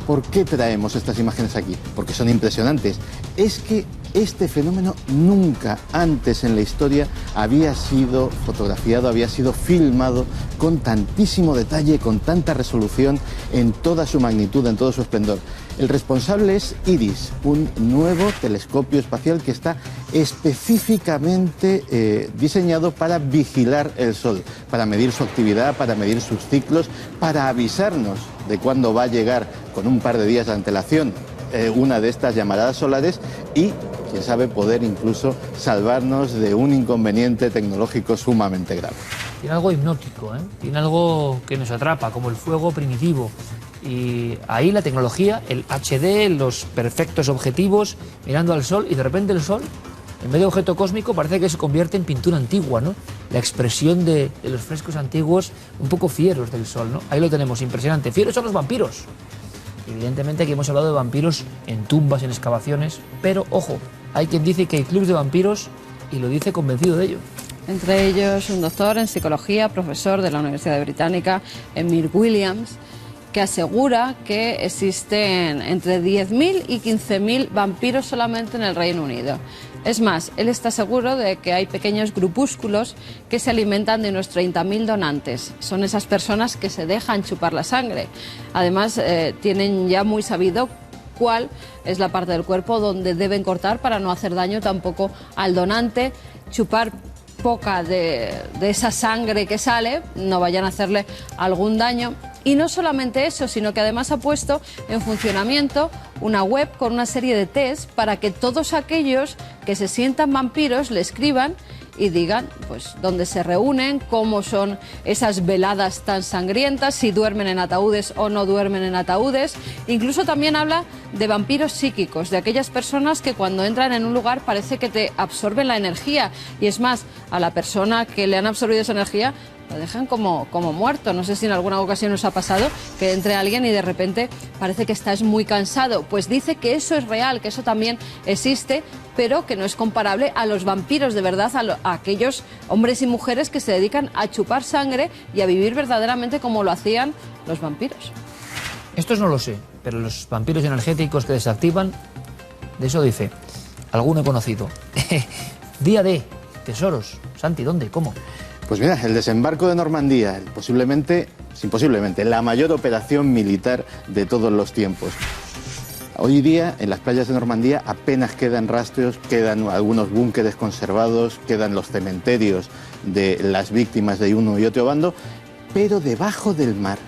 ¿por qué traemos estas imágenes aquí? Porque son impresionantes. Es que este fenómeno nunca antes en la historia había sido fotografiado, había sido filmado con tantísimo detalle, con tanta resolución, en toda su magnitud, en todo su esplendor. El responsable es IRIS, un nuevo telescopio espacial que está específicamente diseñado para vigilar el Sol, para medir su actividad, para medir sus ciclos, para avisarnos de cuándo va a llegar con un par de días de antelación una de estas llamaradas solares y, quién sabe, poder incluso salvarnos de un inconveniente tecnológico sumamente grave. Tiene algo hipnótico, ¿eh? Tiene algo que nos atrapa, como el fuego primitivo. Y ahí la tecnología, el HD, los perfectos objetivos, mirando al Sol, y de repente el Sol, en vez de objeto cósmico, parece que se convierte en pintura antigua, ¿no? La expresión de los frescos antiguos, un poco fieros del Sol, ¿no? Ahí lo tenemos, impresionante. Fieros son los vampiros. Evidentemente aquí hemos hablado de vampiros en tumbas, en excavaciones, pero ojo, hay quien dice que hay clubs de vampiros y lo dice convencido de ello. Entre ellos un doctor en psicología, profesor de la Universidad Británica, Emil Williams, que asegura que existen entre 10.000 y 15.000 vampiros solamente en el Reino Unido. Es más, él está seguro de que hay pequeños grupúsculos que se alimentan de unos 30.000 donantes. Son esas personas que se dejan chupar la sangre. Además, tienen ya muy sabido cuál es la parte del cuerpo donde deben cortar para no hacer daño tampoco al donante, chupar poca de esa sangre que sale, no vayan a hacerle algún daño. Y no solamente eso, sino que además ha puesto en funcionamiento una web con una serie de test para que todos aquellos que se sientan vampiros le escriban y digan pues dónde se reúnen, cómo son esas veladas tan sangrientas, si duermen en ataúdes o no duermen en ataúdes. Incluso también habla de vampiros psíquicos, de aquellas personas que cuando entran en un lugar parece que te absorben la energía. Y es más, a la persona que le han absorbido esa energía lo dejan como muerto. No sé si en alguna ocasión os ha pasado que entre alguien y de repente parece que estás muy cansado. Pues dice que eso es real, que eso también existe, pero que no es comparable a los vampiros de verdad, a aquellos hombres y mujeres que se dedican a chupar sangre y a vivir verdaderamente como lo hacían los vampiros. Estos no lo sé, pero los vampiros energéticos que desactivan, de eso dice, alguno he conocido. Día D, tesoros. Santi, ¿dónde? ¿Cómo? Pues mira, el desembarco de Normandía, posiblemente, la mayor operación militar de todos los tiempos. Hoy día, en las playas de Normandía apenas quedan rastros, quedan algunos búnkeres conservados, quedan los cementerios de las víctimas de uno y otro bando, pero debajo del mar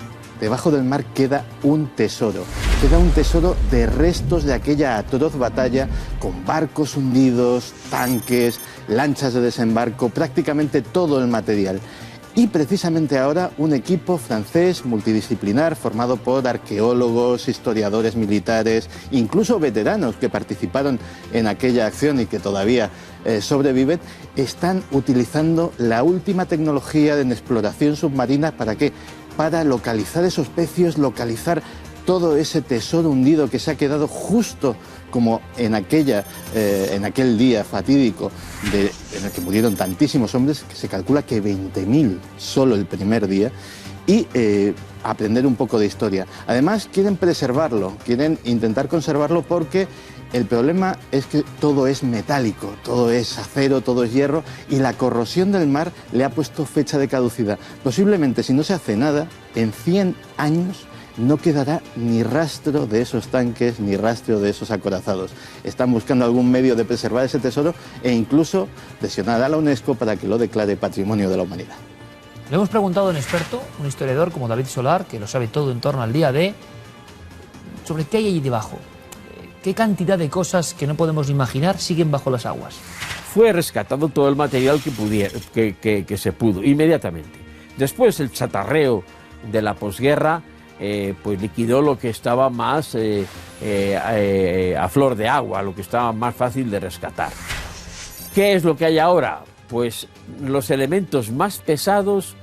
queda un tesoro de restos de aquella atroz batalla, con barcos hundidos, tanques, lanchas de desembarco, prácticamente todo el material. Y precisamente ahora un equipo francés multidisciplinar formado por arqueólogos, historiadores militares, incluso veteranos que participaron en aquella acción y que todavía sobreviven, están utilizando la última tecnología en exploración submarina. ¿Para qué? Para localizar esos pecios, localizar todo ese tesoro hundido que se ha quedado justo como en aquel día fatídico en el que murieron tantísimos hombres, que se calcula que 20.000 solo el primer día, y aprender un poco de historia. Además, quieren preservarlo, quieren intentar conservarlo, porque el problema es que todo es metálico, todo es acero, todo es hierro, y la corrosión del mar le ha puesto fecha de caducidad. Posiblemente, si no se hace nada, en 100 años no quedará ni rastro de esos tanques, ni rastro de esos acorazados. Están buscando algún medio de preservar ese tesoro e incluso presionar a la UNESCO para que lo declare Patrimonio de la Humanidad. Le hemos preguntado a un experto, un historiador como David Solar, que lo sabe todo en torno al día D, sobre qué hay allí debajo. ¿Qué cantidad de cosas que no podemos imaginar siguen bajo las aguas? Fue rescatado todo el material que se pudo, inmediatamente. Después el chatarreo de la posguerra pues liquidó lo que estaba más a flor de agua, lo que estaba más fácil de rescatar. ¿Qué es lo que hay ahora? Pues los elementos más pesados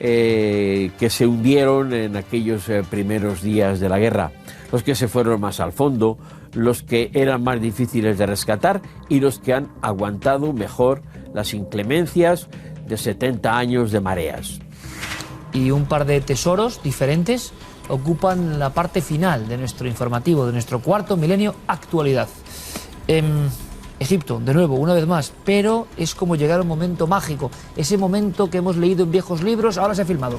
que se hundieron en aquellos primeros días de la guerra, los que se fueron más al fondo, los que eran más difíciles de rescatar y los que han aguantado mejor las inclemencias de 70 años de mareas. Y un par de tesoros diferentes ocupan la parte final de nuestro informativo, de nuestro cuarto milenio actualidad. Egipto, de nuevo, una vez más, pero es como llegar a un momento mágico. Ese momento que hemos leído en viejos libros, ahora se ha filmado.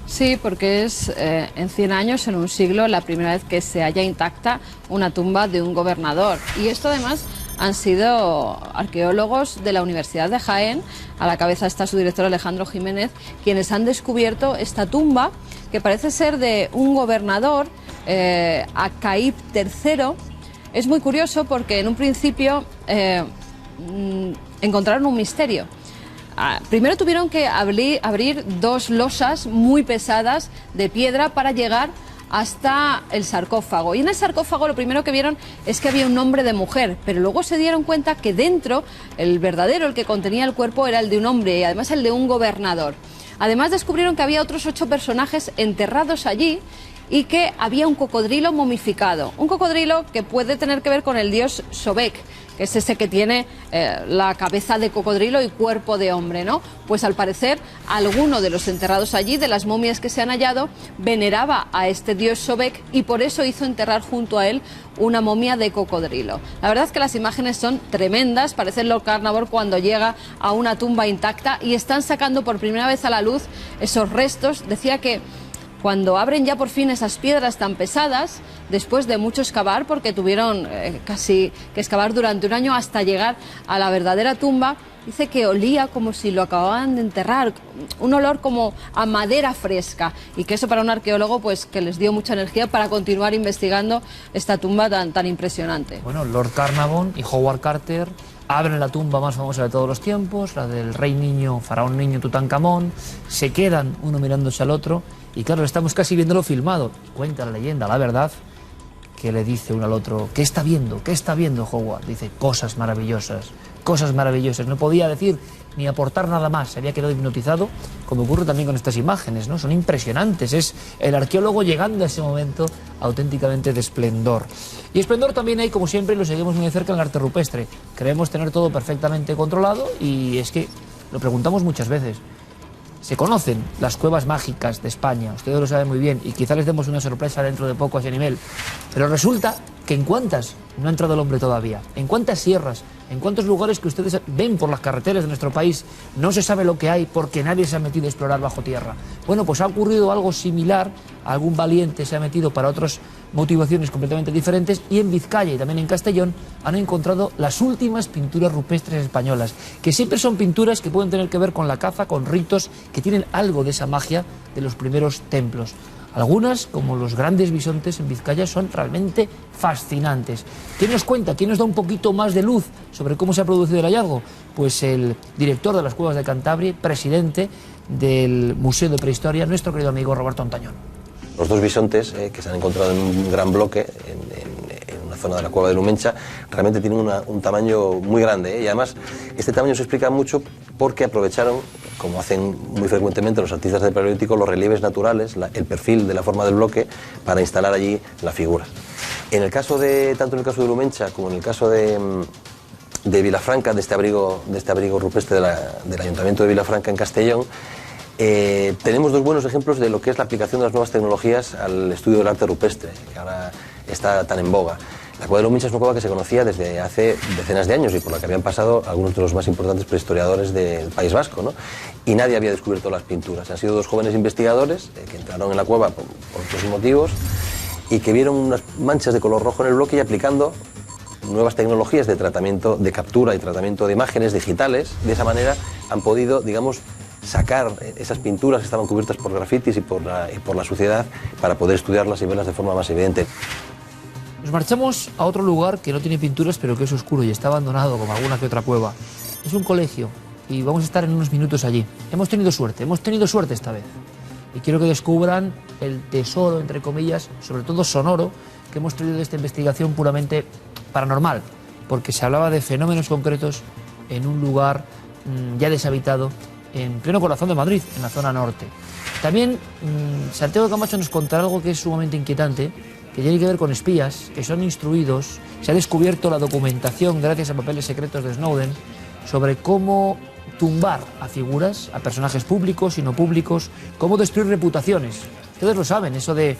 Sí, porque es en 100 años, en un siglo, la primera vez que se halla intacta una tumba de un gobernador. Y esto además han sido arqueólogos de la Universidad de Jaén, a la cabeza está su director Alejandro Jiménez, quienes han descubierto esta tumba que parece ser de un gobernador, Acaib III. Es muy curioso porque en un principio encontraron un misterio. Primero tuvieron que abrir 2 losas muy pesadas de piedra para llegar hasta el sarcófago. Y en el sarcófago lo primero que vieron es que había un nombre de mujer, pero luego se dieron cuenta que dentro, el verdadero, el que contenía el cuerpo, era el de un hombre y además el de un gobernador. Además descubrieron que había otros 8 personajes enterrados allí y que había un cocodrilo momificado. Un cocodrilo que puede tener que ver con el dios Sobek, que es ese que tiene la cabeza de cocodrilo y cuerpo de hombre, ¿no? Pues al parecer, alguno de los enterrados allí, de las momias que se han hallado, veneraba a este dios Sobek y por eso hizo enterrar junto a él una momia de cocodrilo. La verdad es que las imágenes son tremendas, parece el Lord Carnarvon cuando llega a una tumba intacta y están sacando por primera vez a la luz esos restos. Decía que cuando abren ya por fin esas piedras tan pesadas, después de mucho excavar, porque tuvieron casi que excavar durante un año hasta llegar a la verdadera tumba, dice que olía como si lo acababan de enterrar, un olor como a madera fresca, y que eso para un arqueólogo pues que les dio mucha energía para continuar investigando esta tumba tan impresionante. Bueno, Lord Carnarvon y Howard Carter abren la tumba más famosa de todos los tiempos, la del rey niño, faraón niño Tutankamón, se quedan uno mirándose al otro. Y claro, estamos casi viéndolo filmado. Cuenta la leyenda, la verdad, que le dice uno al otro, ¿qué está viendo? ¿Qué está viendo Howard? Dice, cosas maravillosas, cosas maravillosas. No podía decir ni aportar nada más, se había quedado hipnotizado, como ocurre también con estas imágenes, ¿no? Son impresionantes, es el arqueólogo llegando a ese momento auténticamente de esplendor. Y esplendor también hay, como siempre, y lo seguimos muy de cerca en el arte rupestre. Creemos tener todo perfectamente controlado y es que lo preguntamos muchas veces. Se conocen las cuevas mágicas de España, ustedes lo saben muy bien, y quizá les demos una sorpresa dentro de poco a ese nivel. Pero resulta que en cuántas no ha entrado el hombre todavía, en cuántas sierras, en cuántos lugares que ustedes ven por las carreteras de nuestro país no se sabe lo que hay porque nadie se ha metido a explorar bajo tierra. Bueno, pues ha ocurrido algo similar, algún valiente se ha metido para otras motivaciones completamente diferentes y en Vizcaya y también en Castellón han encontrado las últimas pinturas rupestres españolas, que siempre son pinturas que pueden tener que ver con la caza, con ritos que tienen algo de esa magia de los primeros templos. Algunas, como los grandes bisontes en Vizcaya, son realmente fascinantes. ¿Quién nos cuenta? ¿Quién nos da un poquito más de luz sobre cómo se ha producido el hallazgo? Pues el director de las Cuevas de Cantabria, presidente del Museo de Prehistoria, nuestro querido amigo Roberto Antañón. Los 2 bisontes que se han encontrado en un gran bloque en una zona de la cueva de Lumencha realmente tienen un tamaño muy grande, y además este tamaño se explica mucho porque aprovecharon, como hacen muy frecuentemente los artistas del Paleolítico, los relieves naturales, el perfil de la forma del bloque para instalar allí la figura. Tanto en el caso de Lumencha como en el caso de Vilafranca, de este abrigo rupestre del Ayuntamiento de Vilafranca en Castellón, tenemos 2 buenos ejemplos de lo que es la aplicación de las nuevas tecnologías al estudio del arte rupestre, que ahora está tan en boga. La cueva de Lumencha es una cueva que se conocía desde hace decenas de años y por la que habían pasado algunos de los más importantes prehistoriadores del País Vasco, ¿no? Y nadie había descubierto las pinturas. Han sido 2 jóvenes investigadores que entraron en la cueva por otros motivos y que vieron unas manchas de color rojo en el bloque, y aplicando nuevas tecnologías de tratamiento, de captura y tratamiento de imágenes digitales, de esa manera han podido, digamos, sacar esas pinturas que estaban cubiertas por grafitis y por la suciedad para poder estudiarlas y verlas de forma más evidente. Nos marchamos a otro lugar que no tiene pinturas pero que es oscuro y está abandonado como alguna que otra cueva. Es un colegio y vamos a estar en unos minutos allí. Hemos tenido suerte esta vez. Y quiero que descubran el tesoro, entre comillas, sobre todo sonoro, que hemos traído de esta investigación puramente paranormal, porque se hablaba de fenómenos concretos en un lugar ya deshabitado, en pleno corazón de Madrid, en la zona norte. También Santiago Camacho nos contará algo que es sumamente inquietante, que tiene que ver con espías que son instruidos. Se ha descubierto la documentación, gracias a papeles secretos de Snowden, sobre cómo tumbar a figuras, a personajes públicos y no públicos, cómo destruir reputaciones. Ustedes lo saben, eso de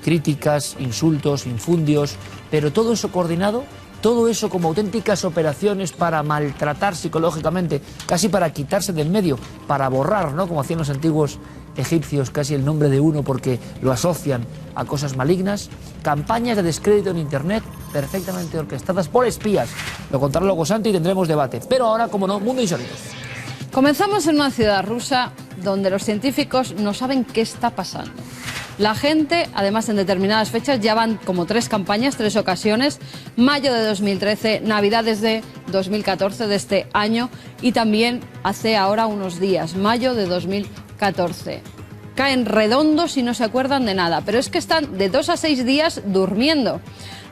críticas, insultos, infundios, pero todo eso coordinado todo eso como auténticas operaciones para maltratar psicológicamente, casi para quitarse del medio, para borrar, ¿no?, como hacían los antiguos egipcios, casi el nombre de uno porque lo asocian a cosas malignas. Campañas de descrédito en Internet perfectamente orquestadas por espías. Lo contará luego Santi y tendremos debate. Pero ahora, como no, Mundo Insólito. Comenzamos en una ciudad rusa donde los científicos no saben qué está pasando. La gente, además en determinadas fechas, ya van como 3 campañas, 3 ocasiones. Mayo de 2013, Navidades de 2014, de este año, y también hace ahora unos días, mayo de 2014. Caen redondos y no se acuerdan de nada, pero es que están de 2 a 6 días durmiendo.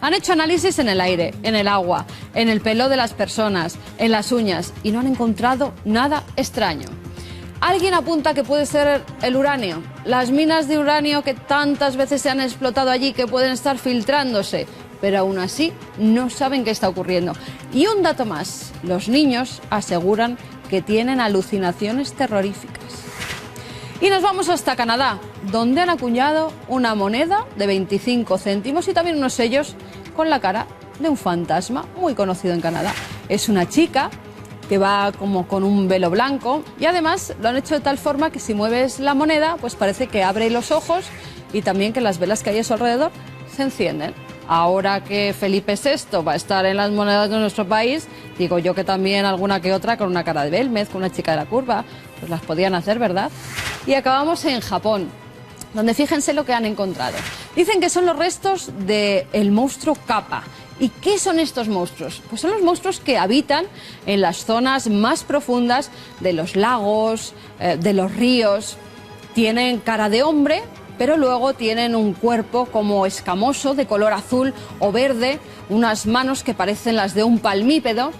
Han hecho análisis en el aire, en el agua, en el pelo de las personas, en las uñas, y no han encontrado nada extraño. Alguien apunta que puede ser el uranio, las minas de uranio que tantas veces se han explotado allí, que pueden estar filtrándose, pero aún así no saben qué está ocurriendo. Y un dato más, los niños aseguran que tienen alucinaciones terroríficas. Y nos vamos hasta Canadá, donde han acuñado una moneda de 25 céntimos y también unos sellos con la cara de un fantasma muy conocido en Canadá. Es una chica que va como con un velo blanco y además lo han hecho de tal forma que si mueves la moneda pues parece que abre los ojos y también que las velas que hay a su alrededor se encienden. Ahora que Felipe VI va a estar en las monedas de nuestro país, digo yo que también alguna que otra con una cara de Belmez, con una chica de la curva, pues las podían hacer, ¿verdad? Y acabamos en Japón, donde fíjense lo que han encontrado. Dicen que son los restos del monstruo Kappa. ¿Y qué son estos monstruos? Pues son los monstruos que habitan en las zonas más profundas de los lagos, de los ríos. Tienen cara de hombre, pero luego tienen un cuerpo como escamoso, de color azul o verde, unas manos que parecen las de un palmípedo.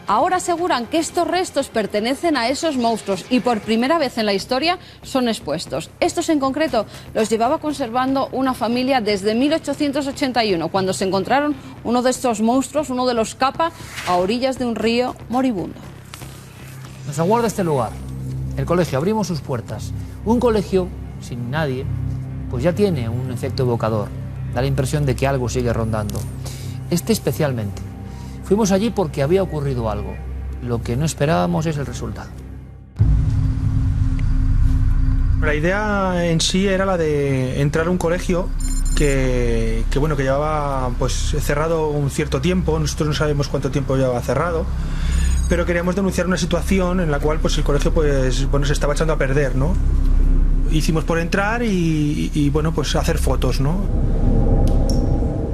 Ahora aseguran que estos restos pertenecen a esos monstruos y por primera vez en la historia son expuestos. Estos en concreto los llevaba conservando una familia desde 1881, cuando se encontraron uno de estos monstruos, uno de los Kappa, a orillas de un río moribundo. Nos aguarda este lugar, el colegio. Abrimos sus puertas. Un colegio sin nadie, pues ya tiene un efecto evocador. Da la impresión de que algo sigue rondando. Este especialmente. Fuimos allí porque había ocurrido algo. Lo que no esperábamos es el resultado. La idea en sí era la de entrar a un colegio que llevaba pues cerrado un cierto tiempo. Nosotros no sabemos cuánto tiempo llevaba cerrado, pero queríamos denunciar una situación en la cual pues el colegio se estaba echando a perder, ¿no? Hicimos por entrar y pues hacer fotos, ¿no?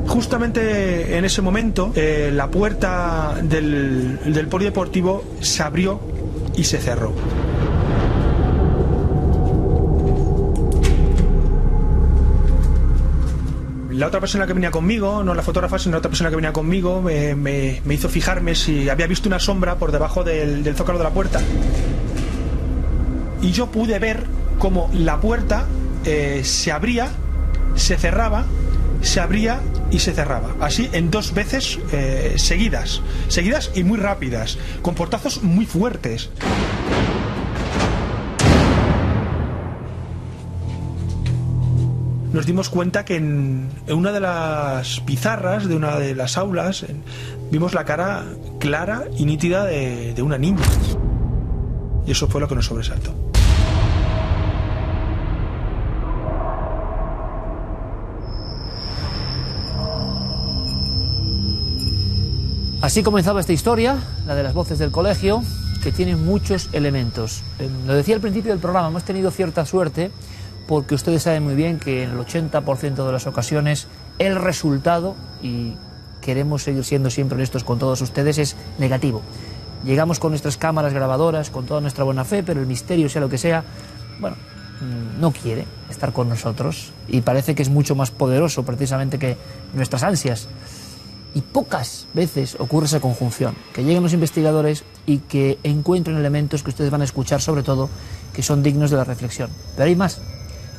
Justamente en ese momento la puerta del polideportivo se abrió y se cerró. La otra persona que venía conmigo, no la fotógrafa, sino la otra persona que venía conmigo, me hizo fijarme si había visto una sombra por debajo del zócalo de la puerta. Y yo pude ver cómo la puerta se abría, se cerraba, se abría y se cerraba, así en 2 veces seguidas y muy rápidas, con portazos muy fuertes. Nos dimos cuenta que en una de las pizarras de una de las aulas vimos la cara clara y nítida de una niña, y eso fue lo que nos sobresaltó. Así comenzaba esta historia, la de las voces del colegio, que tiene muchos elementos. Lo decía al principio del programa, hemos tenido cierta suerte porque ustedes saben muy bien que en el 80% de las ocasiones el resultado, y queremos seguir siendo siempre honestos con todos ustedes, es negativo. Llegamos con nuestras cámaras grabadoras, con toda nuestra buena fe, pero el misterio, sea lo que sea, no quiere estar con nosotros y parece que es mucho más poderoso precisamente que nuestras ansias. Y pocas veces ocurre esa conjunción, que lleguen los investigadores y que encuentren elementos que ustedes van a escuchar, sobre todo, que son dignos de la reflexión. Pero hay más.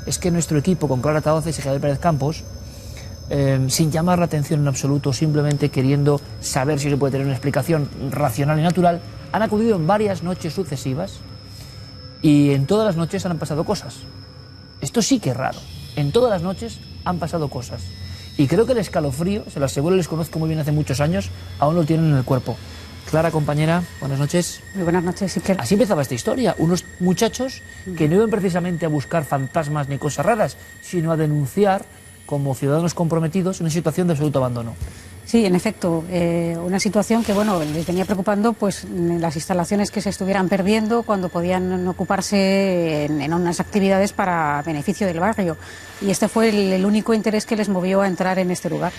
Es que nuestro equipo, con Clara Tahoces y Javier Pérez Campos, sin llamar la atención en absoluto, simplemente queriendo saber si se puede tener una explicación racional y natural, han acudido en varias noches sucesivas y en todas las noches han pasado cosas. Esto sí que es raro. En todas las noches han pasado cosas. Y creo que el escalofrío, se lo aseguro, les conozco muy bien hace muchos años, aún lo tienen en el cuerpo. Clara, compañera, buenas noches. Muy buenas noches, Iker. Así empezaba esta historia. Unos muchachos que no iban precisamente a buscar fantasmas ni cosas raras, sino a denunciar como ciudadanos comprometidos una situación de absoluto abandono. Sí, en efecto, una situación que bueno, les venía preocupando, pues las instalaciones que se estuvieran perdiendo cuando podían ocuparse en unas actividades para beneficio del barrio. Y este fue el único interés que les movió a entrar en este lugar.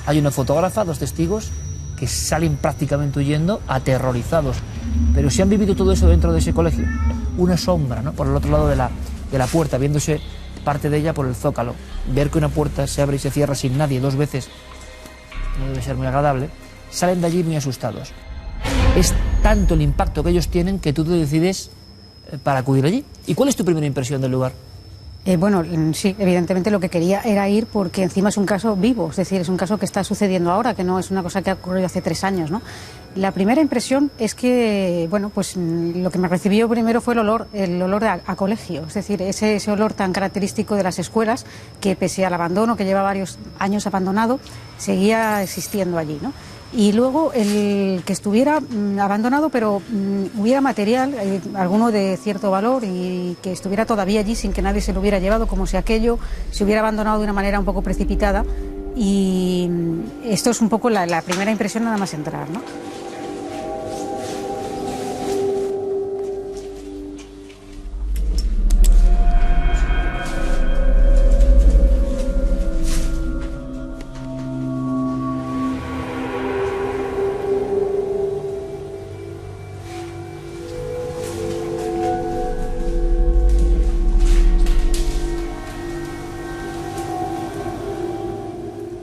Hay una fotógrafa, 2 testigos, que salen prácticamente huyendo, aterrorizados. Pero si han vivido todo eso dentro de ese colegio, una sombra, ¿no?, por el otro lado de la puerta, viéndose parte de ella por el zócalo. Ver que una puerta se abre y se cierra sin nadie 2 veces no debe ser muy agradable. Salen de allí muy asustados. Es tanto el impacto que ellos tienen que tú te decides para acudir allí. ¿Y cuál es tu primera impresión del lugar? Bueno, sí, evidentemente lo que quería era ir porque encima es un caso vivo, es decir, es un caso que está sucediendo ahora, que no es una cosa que ha ocurrido hace 3 años, ¿no? La primera impresión es que, bueno, pues lo que me recibió primero fue el olor a colegio, es decir, ese olor tan característico de las escuelas que pese al abandono, que lleva varios años abandonado, seguía existiendo allí, ¿no? Y luego el que estuviera abandonado, pero hubiera material, alguno de cierto valor, y que estuviera todavía allí sin que nadie se lo hubiera llevado, como si aquello se hubiera abandonado de una manera un poco precipitada. Y esto es un poco la primera impresión nada más entrar, ¿no?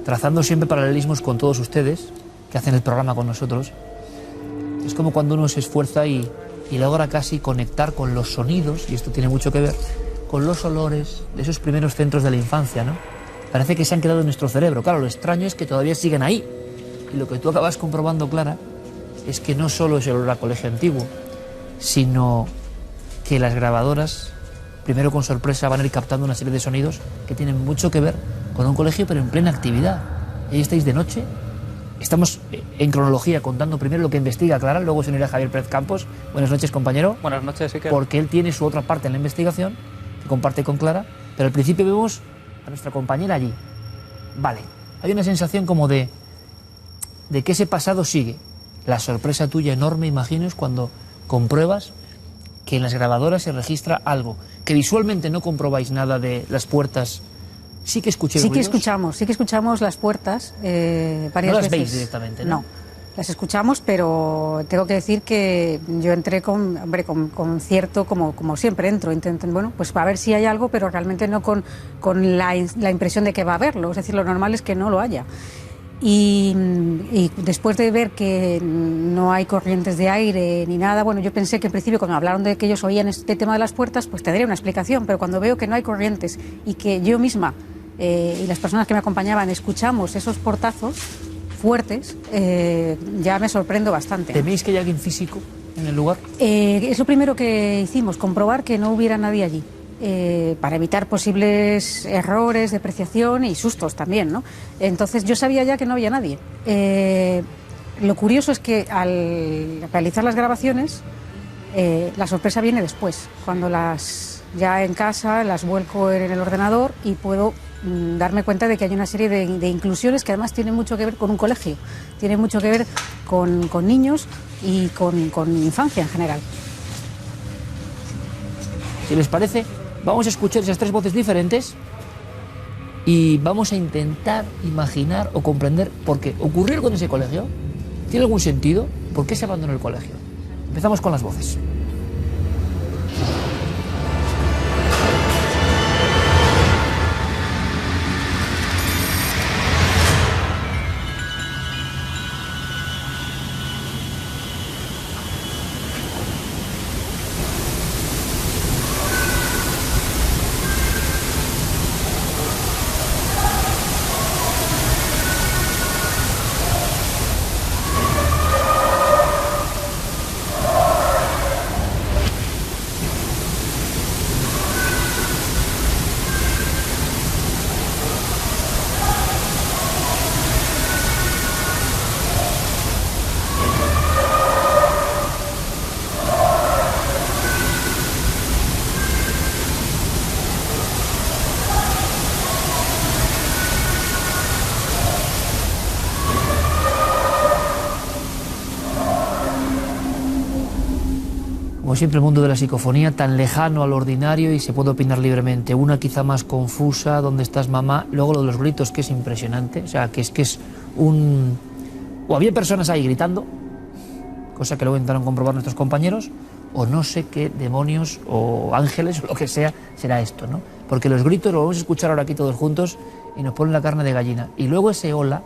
Trazando siempre paralelismos con todos ustedes, que hacen el programa con nosotros, es como cuando uno se esfuerza y logra casi conectar con los sonidos, y esto tiene mucho que ver, con los olores de esos primeros centros de la infancia, ¿no? Parece que se han quedado en nuestro cerebro. Claro, lo extraño es que todavía siguen ahí. Y lo que tú acabas comprobando, Clara, es que no solo es el olor a colegio antiguo, sino que las grabadoras, primero con sorpresa, van a ir captando una serie de sonidos que tienen mucho que ver con un colegio, pero en plena actividad. Ahí estáis de noche. Estamos en cronología contando primero lo que investiga Clara, luego se unirá Javier Pérez Campos. Buenas noches, compañero. Buenas noches, Iker. Porque él tiene su otra parte en la investigación, que comparte con Clara, pero al principio vemos a nuestra compañera allí. Vale, hay una sensación como de que ese pasado sigue. La sorpresa tuya enorme, imagino, es cuando compruebas que en las grabadoras se registra algo, que visualmente no comprobáis nada de las puertas. Sí que escuchéis ruidos. Sí que escuchamos las puertas varias veces. No las veis directamente, ¿no? No, las escuchamos, pero tengo que decir que yo entré con cierto, como siempre entro, intento, bueno, pues a ver si hay algo, pero realmente no con la impresión de que va a haberlo, es decir, lo normal es que no lo haya. Y después de ver que no hay corrientes de aire ni nada, bueno, yo pensé que en principio cuando hablaron de que ellos oían este tema de las puertas, pues tendría una explicación, pero cuando veo que no hay corrientes y que yo misma y las personas que me acompañaban escuchamos esos portazos fuertes, ya me sorprendo bastante. ¿Teméis que haya alguien físico en el lugar? Es lo primero que hicimos, comprobar que no hubiera nadie allí. Para evitar posibles errores de apreciación y sustos también, ¿no? Entonces yo sabía ya que no había nadie. Lo curioso es que al realizar las grabaciones, la sorpresa viene después, cuando ya en casa las vuelco en el ordenador y puedo darme cuenta de que hay una serie de inclusiones que además tienen mucho que ver con un colegio, tienen mucho que ver con niños y con infancia en general. Si les parece, vamos a escuchar esas 3 voces diferentes y vamos a intentar imaginar o comprender por qué ocurrió con ese colegio. ¿Tiene algún sentido? ¿Por qué se abandonó el colegio? Empezamos con las voces. Como siempre, el mundo de la psicofonía, tan lejano al ordinario y se puede opinar libremente. Una quizá más confusa, ¿dónde estás, mamá? Luego lo de los gritos, que es impresionante. O sea, que es un... O había personas ahí gritando, cosa que luego intentaron comprobar nuestros compañeros, o no sé qué demonios o ángeles o lo que sea será esto, ¿no? Porque los gritos los vamos a escuchar ahora aquí todos juntos y nos ponen la carne de gallina. Y luego ese hola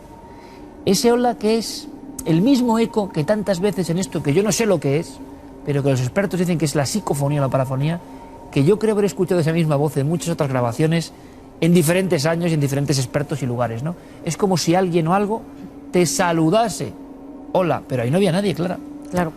que es el mismo eco que tantas veces en esto, que yo no sé lo que es, pero que los expertos dicen que es la psicofonía o la parafonía, que yo creo haber escuchado esa misma voz en muchas otras grabaciones en diferentes años y en diferentes expertos y lugares, ¿no? Es como si alguien o algo te saludase. Hola, pero ahí no había nadie, Clara. Claro.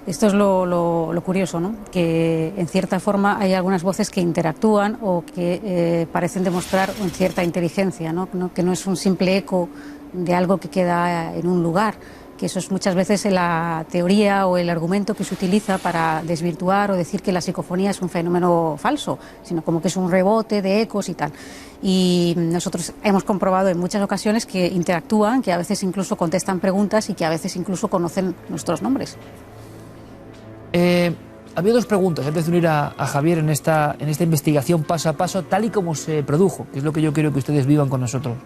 Esto es lo curioso, ¿no? Que en cierta forma hay algunas voces que interactúan o que parecen demostrar cierta inteligencia, ¿no? Que no es un simple eco de algo que queda en un lugar, que eso es muchas veces la teoría o el argumento que se utiliza para desvirtuar o decir que la psicofonía es un fenómeno falso, sino como que es un rebote de ecos y tal. Y nosotros hemos comprobado en muchas ocasiones que interactúan, que a veces incluso contestan preguntas y que a veces incluso conocen nuestros nombres. Había dos preguntas antes de unir a Javier en esta investigación paso a paso, tal y como se produjo, que es lo que yo quiero que ustedes vivan con nosotros.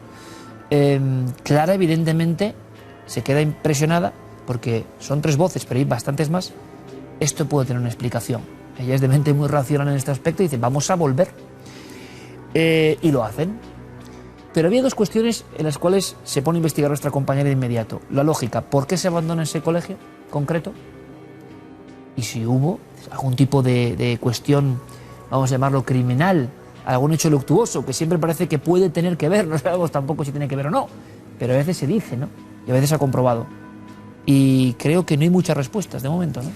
Clara, evidentemente, se queda impresionada porque son 3 voces, pero hay bastantes más. Esto puede tener una explicación. Ella es de mente muy racional en este aspecto y dice, vamos a volver. Y lo hacen. Pero había 2 cuestiones en las cuales se pone a investigar nuestra compañera de inmediato. La lógica, ¿por qué se abandona ese colegio concreto? Y si hubo algún tipo de cuestión, vamos a llamarlo criminal, algún hecho luctuoso, que siempre parece que puede tener que ver, no sabemos tampoco si tiene que ver o no, pero a veces se dice, ¿no? Y a veces se ha comprobado. Y creo que no hay muchas respuestas de momento, ¿no?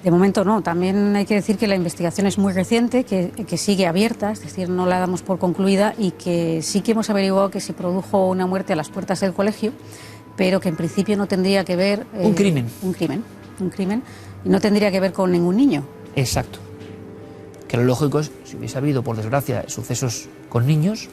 De momento no. También hay que decir que la investigación es muy reciente, que sigue abierta, es decir, no la damos por concluida y que sí que hemos averiguado que se produjo una muerte a las puertas del colegio, pero que en principio no tendría que ver... Un crimen. Un crimen. Y no tendría que ver con ningún niño. Exacto. Que lo lógico es, si hubiese habido, por desgracia, sucesos con niños,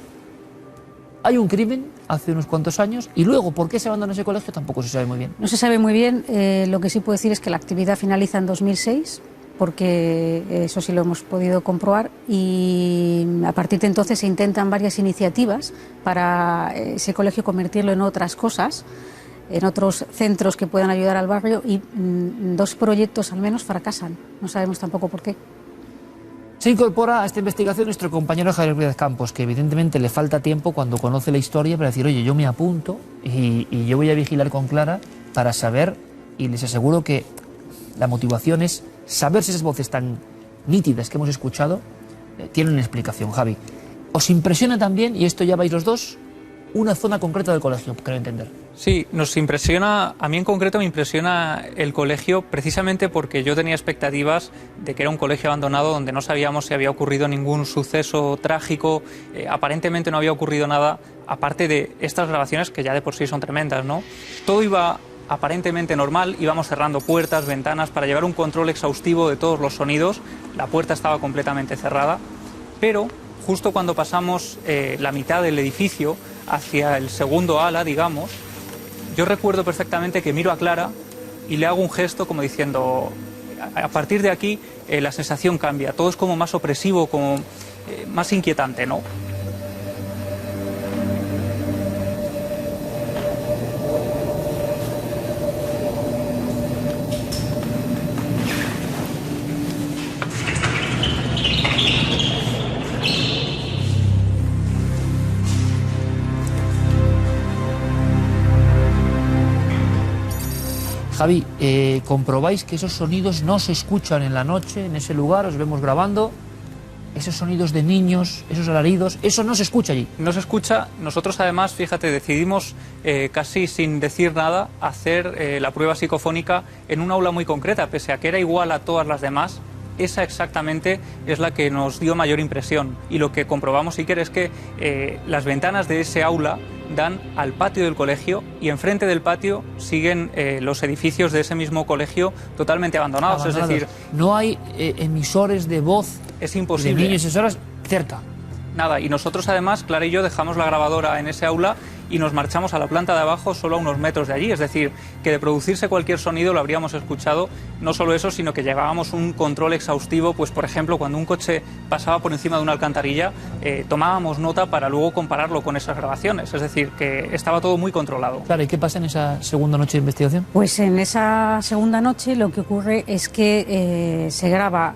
hay un crimen hace unos cuantos años y luego, ¿por qué se abandona ese colegio? Tampoco se sabe muy bien. No se sabe muy bien. Lo que sí puedo decir es que la actividad finaliza en 2006, porque eso sí lo hemos podido comprobar, y a partir de entonces se intentan varias iniciativas para ese colegio convertirlo en otras cosas, en otros centros que puedan ayudar al barrio, y 2 proyectos al menos fracasan. No sabemos tampoco por qué. Se incorpora a esta investigación nuestro compañero Javier Pérez Campos, que evidentemente le falta tiempo cuando conoce la historia para decir, oye, yo me apunto y yo voy a vigilar con Clara para saber, y les aseguro que la motivación es saber si esas voces tan nítidas que hemos escuchado tienen una explicación. Javi, ¿os impresiona también, y esto ya vais los dos, una zona concreta del colegio, creo entender? Sí, nos impresiona, a mí en concreto me impresiona el colegio precisamente porque yo tenía expectativas de que era un colegio abandonado donde no sabíamos si había ocurrido ningún suceso trágico, aparentemente no había ocurrido nada, aparte de estas grabaciones que ya de por sí son tremendas, ¿no? Todo iba aparentemente normal, íbamos cerrando puertas, ventanas para llevar un control exhaustivo de todos los sonidos, la puerta estaba completamente cerrada, pero justo cuando pasamos la mitad del edificio hacia el segundo ala, digamos, yo recuerdo perfectamente que miro a Clara y le hago un gesto como diciendo, a partir de aquí la sensación cambia, todo es como más opresivo, como más inquietante, ¿no? Javi, comprobáis que esos sonidos no se escuchan en la noche, en ese lugar, os vemos grabando, esos sonidos de niños, esos alaridos, eso no se escucha allí. No se escucha, nosotros además, fíjate, decidimos casi sin decir nada hacer la prueba psicofónica en un aula muy concreta, pese a que era igual a todas las demás. Esa exactamente es la que nos dio mayor impresión, y lo que comprobamos, Iker, es que las ventanas de ese aula dan al patio del colegio y enfrente del patio siguen los edificios de ese mismo colegio totalmente abandonados. Es decir, no hay emisores de voz, es imposible, de niños y horas cerca. Nada, y nosotros además, Clara y yo, dejamos la grabadora en ese aula y nos marchamos a la planta de abajo solo a unos metros de allí. Es decir, que de producirse cualquier sonido lo habríamos escuchado. No solo eso, sino que llevábamos un control exhaustivo, pues por ejemplo, cuando un coche pasaba por encima de una alcantarilla, tomábamos nota para luego compararlo con esas grabaciones. Es decir, que estaba todo muy controlado. Claro, ¿y qué pasa en esa segunda noche de investigación? Pues en esa segunda noche lo que ocurre es que se graba,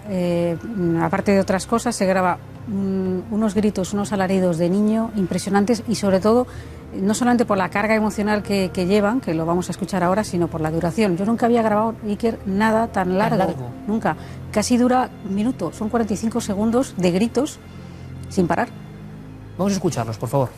aparte de otras cosas, se graba unos gritos, unos alaridos de niño impresionantes y sobre todo, no solamente por la carga emocional que llevan, que lo vamos a escuchar ahora, sino por la duración. Yo nunca había grabado, Iker, nada tan largo. Nunca. Casi dura un minuto, son 45 segundos de gritos sin parar. Vamos a escucharlos, por favor.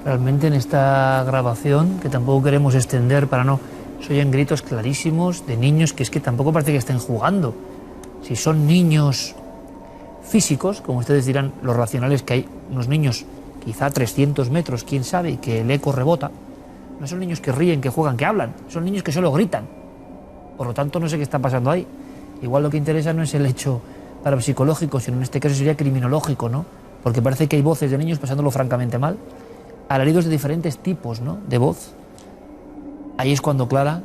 Realmente en esta grabación, que tampoco queremos extender para no... Se oyen gritos clarísimos de niños que es que tampoco parece que estén jugando. Si son niños físicos, como ustedes dirán, lo racional es que hay unos niños quizá a 300 metros, quién sabe, y que el eco rebota. No son niños que ríen, que juegan, que hablan. Son niños que solo gritan. Por lo tanto, no sé qué está pasando ahí. Igual lo que interesa no es el hecho parapsicológico, sino en este caso sería criminológico, ¿no? Porque parece que hay voces de niños pasándolo francamente mal. Alaridos de diferentes tipos, ¿no?, de voz. Ahí es cuando Clara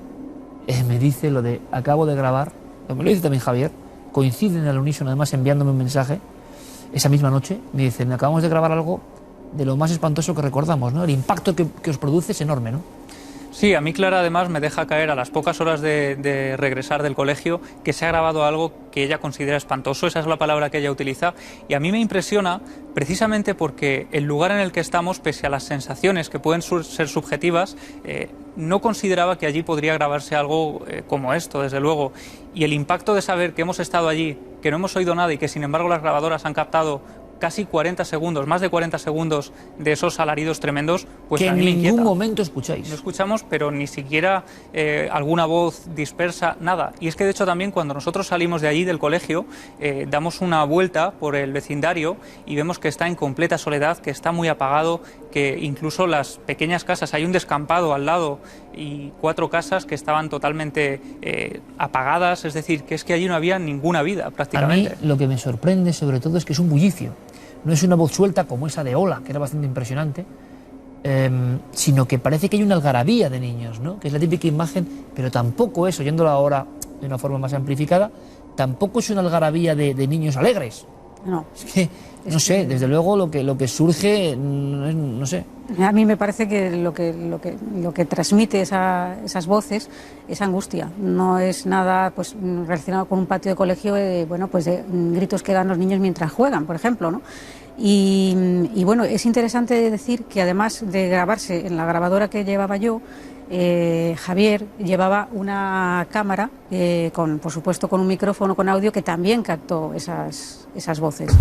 me dice lo de acabo de grabar, me lo dice también Javier, coinciden al unísono además enviándome un mensaje esa misma noche, me dicen acabamos de grabar algo de lo más espantoso que recordamos, ¿no? El impacto que os produce es enorme, ¿no? Sí, a mí Clara además me deja caer a las pocas horas de regresar del colegio que se ha grabado algo que ella considera espantoso, esa es la palabra que ella utiliza, y a mí me impresiona precisamente porque el lugar en el que estamos, pese a las sensaciones que pueden ser subjetivas, no consideraba que allí podría grabarse algo como esto, desde luego, y el impacto de saber que hemos estado allí, que no hemos oído nada y que sin embargo las grabadoras han captado casi 40 segundos, más de 40 segundos de esos alaridos tremendos, pues que a mí me inquieta. En ningún momento escucháis. No escuchamos, pero ni siquiera alguna voz dispersa, nada. Y es que de hecho también cuando nosotros salimos de allí, del colegio, damos una vuelta por el vecindario y vemos que está en completa soledad, que está muy apagado, que incluso las pequeñas casas, hay un descampado al lado y 4 casas que estaban totalmente apagadas, es decir, que es que allí no había ninguna vida prácticamente. A mí lo que me sorprende sobre todo es que es un bullicio. No es una voz suelta como esa de Ola, que era bastante impresionante, sino que parece que hay una algarabía de niños, ¿no? Que es la típica imagen, pero tampoco es, oyéndolo ahora de una forma más amplificada, tampoco es una algarabía de niños alegres. No. Es que, no sé, desde luego lo que surge, no sé. A mí me parece que lo que transmite esas voces es angustia. No es nada pues relacionado con un patio de colegio, bueno, pues de gritos que dan los niños mientras juegan, por ejemplo, ¿no? Y bueno, es interesante decir que además de grabarse en la grabadora que llevaba yo, Javier llevaba una cámara, por supuesto con un micrófono con audio que también captó esas voces.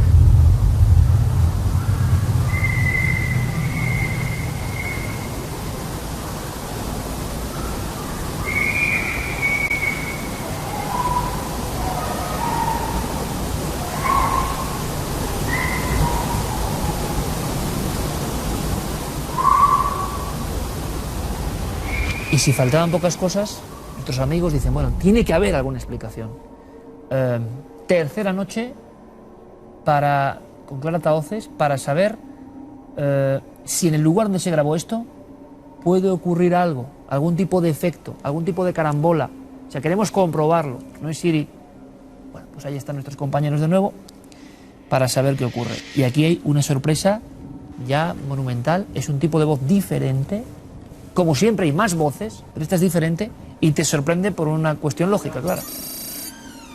Y si faltaban pocas cosas, nuestros amigos dicen, bueno, tiene que haber alguna explicación. Tercera noche con Clara Tahoces para saber si en el lugar donde se grabó esto puede ocurrir algo, algún tipo de efecto, algún tipo de carambola. O sea, queremos comprobarlo, no es ir y... Bueno, pues ahí están nuestros compañeros de nuevo para saber qué ocurre. Y aquí hay una sorpresa ya monumental, es un tipo de voz diferente. Como siempre hay más voces, pero esta es diferente y te sorprende por una cuestión lógica, claro.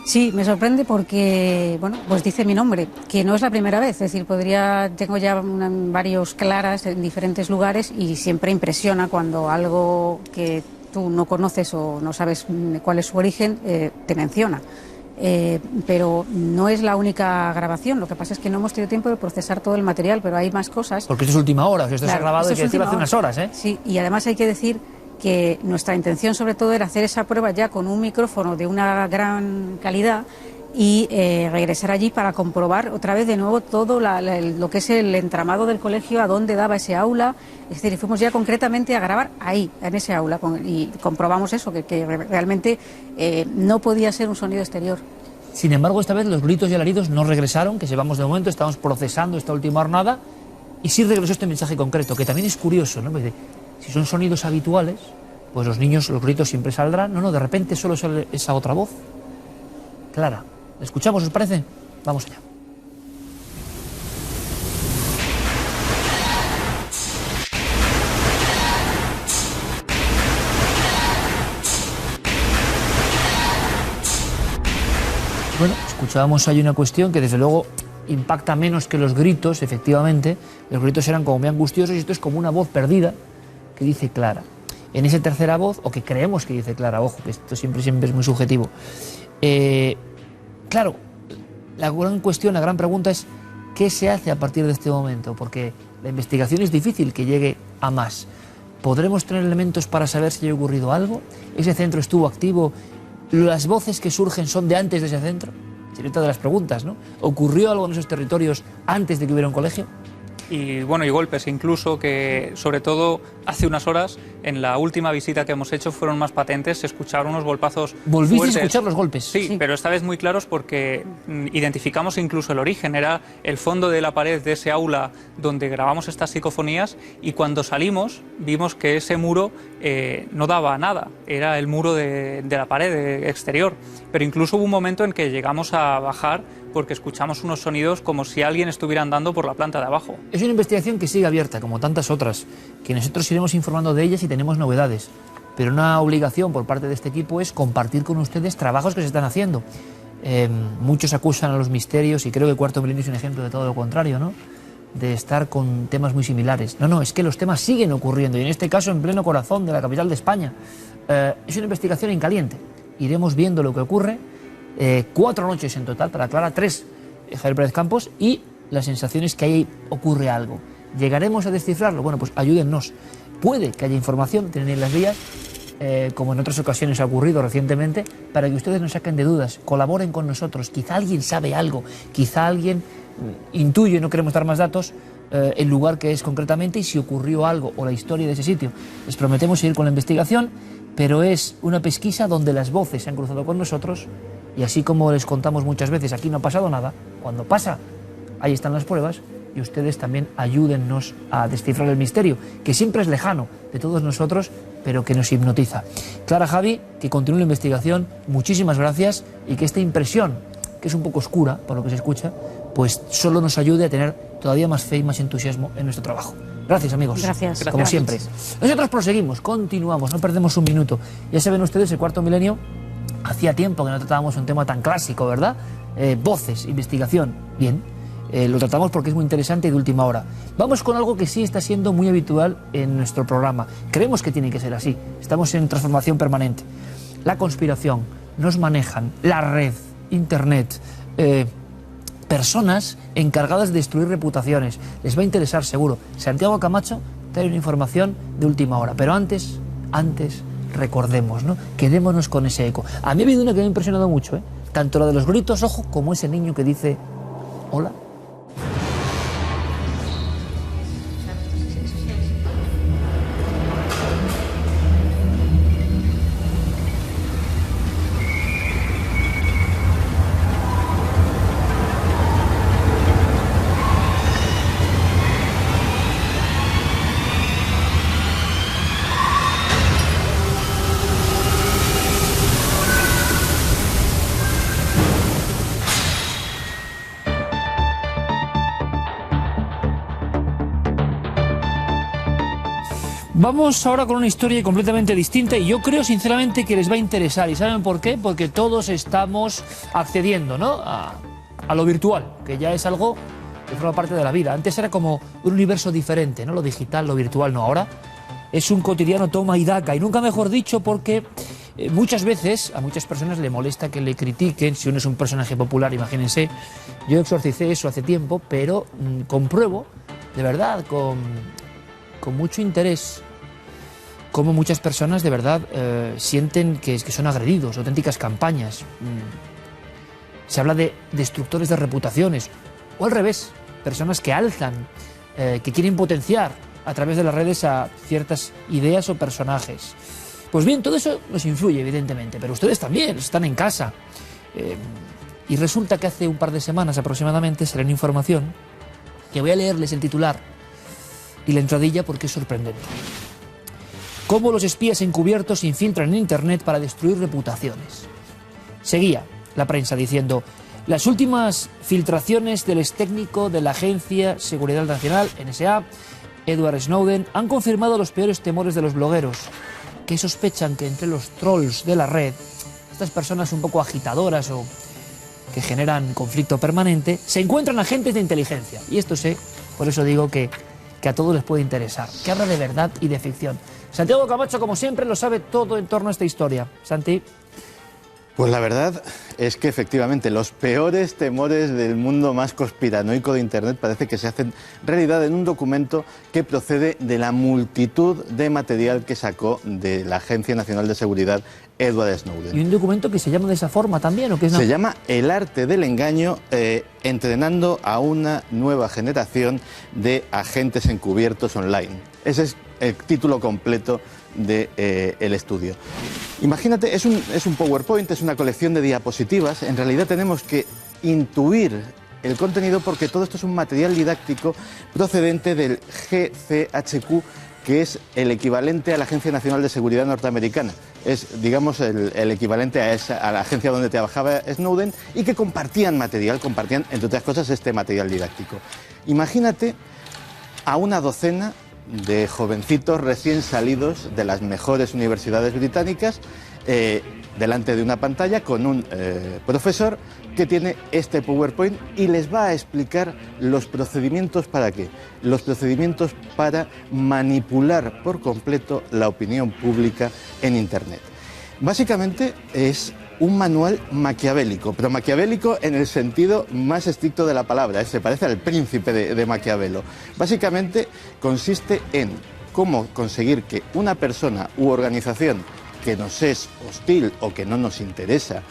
Sí, me sorprende porque, bueno, pues dice mi nombre, que no es la primera vez, es decir, tengo ya varios Claras en diferentes lugares y siempre impresiona cuando algo que tú no conoces o no sabes cuál es su origen, te menciona. Pero no es la única grabación, lo que pasa es que no hemos tenido tiempo de procesar todo el material, pero hay más cosas. Porque esto es última hora, esto se ha grabado y que decirlo hace unas horas, ¿eh? Sí, y además hay que decir que nuestra intención sobre todo era hacer esa prueba ya con un micrófono de una gran calidad y regresar allí para comprobar otra vez de nuevo todo lo que es el entramado del colegio, a dónde daba ese aula. Es decir, fuimos ya concretamente a grabar ahí, en ese aula, y comprobamos eso, que realmente no podía ser un sonido exterior. Sin embargo, esta vez los gritos y alaridos no regresaron, que sepamos de momento, estamos procesando esta última jornada, y sí regresó este mensaje concreto, que también es curioso, ¿no? Si son sonidos habituales, pues los niños, los gritos siempre saldrán. No, de repente solo sale esa otra voz. Clara, ¿la escuchamos, os parece? Vamos allá. Bueno, escuchábamos ahí una cuestión que desde luego impacta menos que los gritos, efectivamente. Los gritos eran como muy angustiosos y esto es como una voz perdida que dice Clara. En esa tercera voz, o que creemos que dice Clara, ojo, que esto siempre es muy subjetivo. Claro, la gran cuestión, la gran pregunta es ¿qué se hace a partir de este momento? Porque la investigación es difícil que llegue a más. ¿Podremos tener elementos para saber si ha ocurrido algo? ¿Ese centro estuvo activo? ¿Las voces que surgen son de antes de ese centro? Sería otra de las preguntas, ¿no? ¿Ocurrió algo en esos territorios antes de que hubiera un colegio? Y bueno, y golpes incluso que, sobre todo hace unas horas, en la última visita que hemos hecho fueron más patentes, se escucharon unos golpazos ¿Volviste fuertes. a escuchar los golpes? Sí, pero esta vez muy claros porque identificamos incluso el origen, era el fondo de la pared de ese aula donde grabamos estas psicofonías y cuando salimos vimos que ese muro no daba a nada, era el muro de la pared exterior, pero incluso hubo un momento en que llegamos a bajar porque escuchamos unos sonidos como si alguien estuviera andando por la planta de abajo. Es una investigación que sigue abierta, como tantas otras, que nosotros iremos informando de ellas y tenemos novedades. Pero una obligación por parte de este equipo es compartir con ustedes trabajos que se están haciendo. Muchos acusan a los misterios y creo que Cuarto Milenio es un ejemplo de todo lo contrario, ¿no? De estar con temas muy similares. No, es que los temas siguen ocurriendo y en este caso en pleno corazón de la capital de España. Es una investigación en caliente. Iremos viendo lo que ocurre. 4 noches en total para Clara, 3 Javier Pérez Campos, y la sensación es que ahí ocurre algo. ¿Llegaremos a descifrarlo? Bueno, pues ayúdennos. Puede que haya información, tienen las vías, como en otras ocasiones ha ocurrido recientemente, para que ustedes nos saquen de dudas, colaboren con nosotros. Quizá alguien sabe algo, quizá alguien intuye, no queremos dar más datos, el lugar que es concretamente y si ocurrió algo o la historia de ese sitio. Les prometemos seguir con la investigación, pero es una pesquisa donde las voces se han cruzado con nosotros. Y así como les contamos muchas veces, aquí no ha pasado nada, cuando pasa, ahí están las pruebas y ustedes también ayúdennos a descifrar el misterio, que siempre es lejano de todos nosotros, pero que nos hipnotiza. Clara, Javi, que continúe la investigación, muchísimas gracias y que esta impresión, que es un poco oscura por lo que se escucha, pues solo nos ayude a tener todavía más fe y más entusiasmo en nuestro trabajo. Gracias, amigos. Gracias. Como siempre. Nosotros proseguimos, continuamos, no perdemos un minuto. Ya saben ustedes, el Cuarto Milenio, hacía tiempo que no tratábamos un tema tan clásico, ¿verdad? Voces, investigación, bien. Lo tratamos porque es muy interesante y de última hora. Vamos con algo que sí está siendo muy habitual en nuestro programa. Creemos que tiene que ser así. Estamos en transformación permanente. La conspiración, nos manejan, la red, internet, personas encargadas de destruir reputaciones. Les va a interesar seguro. Santiago Camacho trae una información de última hora. Pero antes, recordemos, ¿no? Quedémonos con ese eco. A mí ha habido una que me ha impresionado mucho, ¿eh? Tanto la de los gritos, ojo, como ese niño que dice hola. Vamos ahora con una historia completamente distinta y yo creo sinceramente que les va a interesar. ¿Y saben por qué? Porque todos estamos accediendo, ¿no? a lo virtual, que ya es algo que forma parte de la vida. Antes era como un universo diferente, ¿no? Lo digital, lo virtual, no. Ahora es un cotidiano toma y daca, y nunca mejor dicho, porque muchas veces a muchas personas le molesta que le critiquen si uno es un personaje popular. Imagínense, yo exorcicé eso hace tiempo, pero compruebo, de verdad, con mucho interés, cómo muchas personas de verdad sienten que son agredidos, auténticas campañas. Se habla de destructores de reputaciones, o al revés, personas que alzan, que quieren potenciar a través de las redes a ciertas ideas o personajes. Pues bien, todo eso nos influye, evidentemente, pero ustedes también están en casa. Y resulta que hace un par de semanas aproximadamente salió una información que voy a leerles el titular y la entradilla porque es sorprendente. Cómo los espías encubiertos se infiltran en Internet para destruir reputaciones. Seguía la prensa diciendo: las últimas filtraciones del extécnico de la Agencia Seguridad Nacional, NSA, Edward Snowden, han confirmado los peores temores de los blogueros, que sospechan que entre los trolls de la red, estas personas un poco agitadoras o que generan conflicto permanente, se encuentran agentes de inteligencia. Y esto sé, por eso digo que a todos les puede interesar, que habla de verdad y de ficción. Santiago Camacho, como siempre, lo sabe todo en torno a esta historia. Santi. Pues la verdad es que efectivamente los peores temores del mundo más conspiranoico de Internet parece que se hacen realidad en un documento que procede de la multitud de material que sacó de la Agencia Nacional de Seguridad Edward Snowden. ¿Y un documento que se llama de esa forma también? ¿O qué es Se llama El arte del engaño, entrenando a una nueva generación de agentes encubiertos online. Ese es el título completo del estudio. Imagínate, es un PowerPoint, es una colección de diapositivas. En realidad tenemos que intuir el contenido porque todo esto es un material didáctico procedente del GCHQ, que es el equivalente a la Agencia Nacional de Seguridad norteamericana. Es, digamos, el equivalente a la agencia donde trabajaba Snowden, y que compartían material, compartían, entre otras cosas, este material didáctico. Imagínate a una docena de jovencitos recién salidos de las mejores universidades británicas delante de una pantalla con un profesor que tiene este PowerPoint y les va a explicar los procedimientos para qué. Los procedimientos para manipular por completo la opinión pública en Internet. Básicamente es un manual maquiavélico, pero maquiavélico en el sentido más estricto de la palabra, se parece al príncipe de Maquiavelo. Básicamente consiste en cómo conseguir que una persona u organización que nos es hostil o que no nos interesa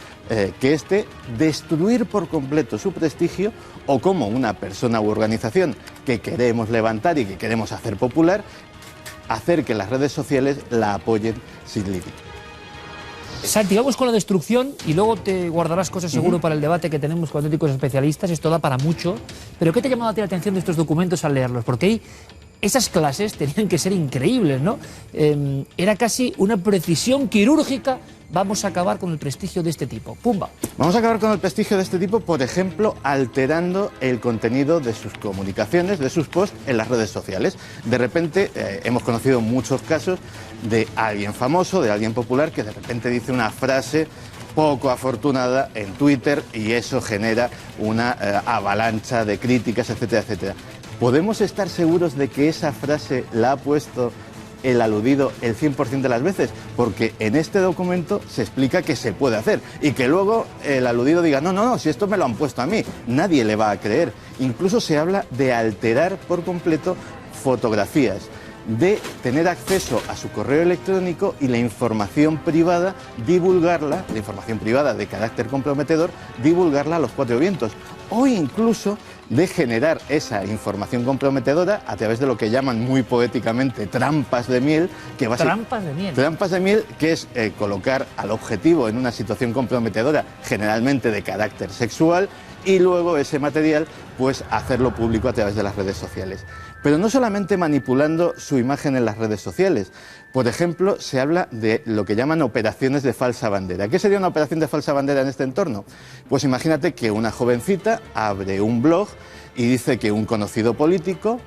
que esté, destruir por completo su prestigio, o cómo una persona u organización que queremos levantar y que queremos hacer popular, hacer que las redes sociales la apoyen sin límite. Santi, vamos con la destrucción y luego te guardarás cosas seguro para el debate que tenemos con auténticos especialistas. Esto da para mucho. Pero ¿qué te ha llamado a ti la atención de estos documentos al leerlos? Porque ahí esas clases tenían que ser increíbles, ¿no? Era casi una precisión quirúrgica. Vamos a acabar con el prestigio de este tipo. ¡Pumba! Vamos a acabar con el prestigio de este tipo, por ejemplo, alterando el contenido de sus comunicaciones, de sus posts en las redes sociales. De repente, hemos conocido muchos casos de alguien famoso, de alguien popular, que de repente dice una frase poco afortunada en Twitter y eso genera una avalancha de críticas, etcétera, etcétera. ¿Podemos estar seguros de que esa frase la ha puesto el aludido el 100% de las veces? Porque en este documento se explica que se puede hacer y que luego el aludido diga no, si esto me lo han puesto a mí, nadie le va a creer. Incluso se habla de alterar por completo fotografías, de tener acceso a su correo electrónico y la información privada, divulgarla, la información privada de carácter comprometedor, divulgarla a los cuatro vientos, o incluso de generar esa información comprometedora a través de lo que llaman muy poéticamente trampas de miel. Trampas de miel. Trampas de miel, que es colocar al objetivo en una situación comprometedora, generalmente de carácter sexual, y luego ese material, pues hacerlo público a través de las redes sociales. Pero no solamente manipulando su imagen en las redes sociales. Por ejemplo, se habla de lo que llaman operaciones de falsa bandera. ¿Qué sería una operación de falsa bandera en este entorno? Pues imagínate que una jovencita abre un blog y dice que un conocido político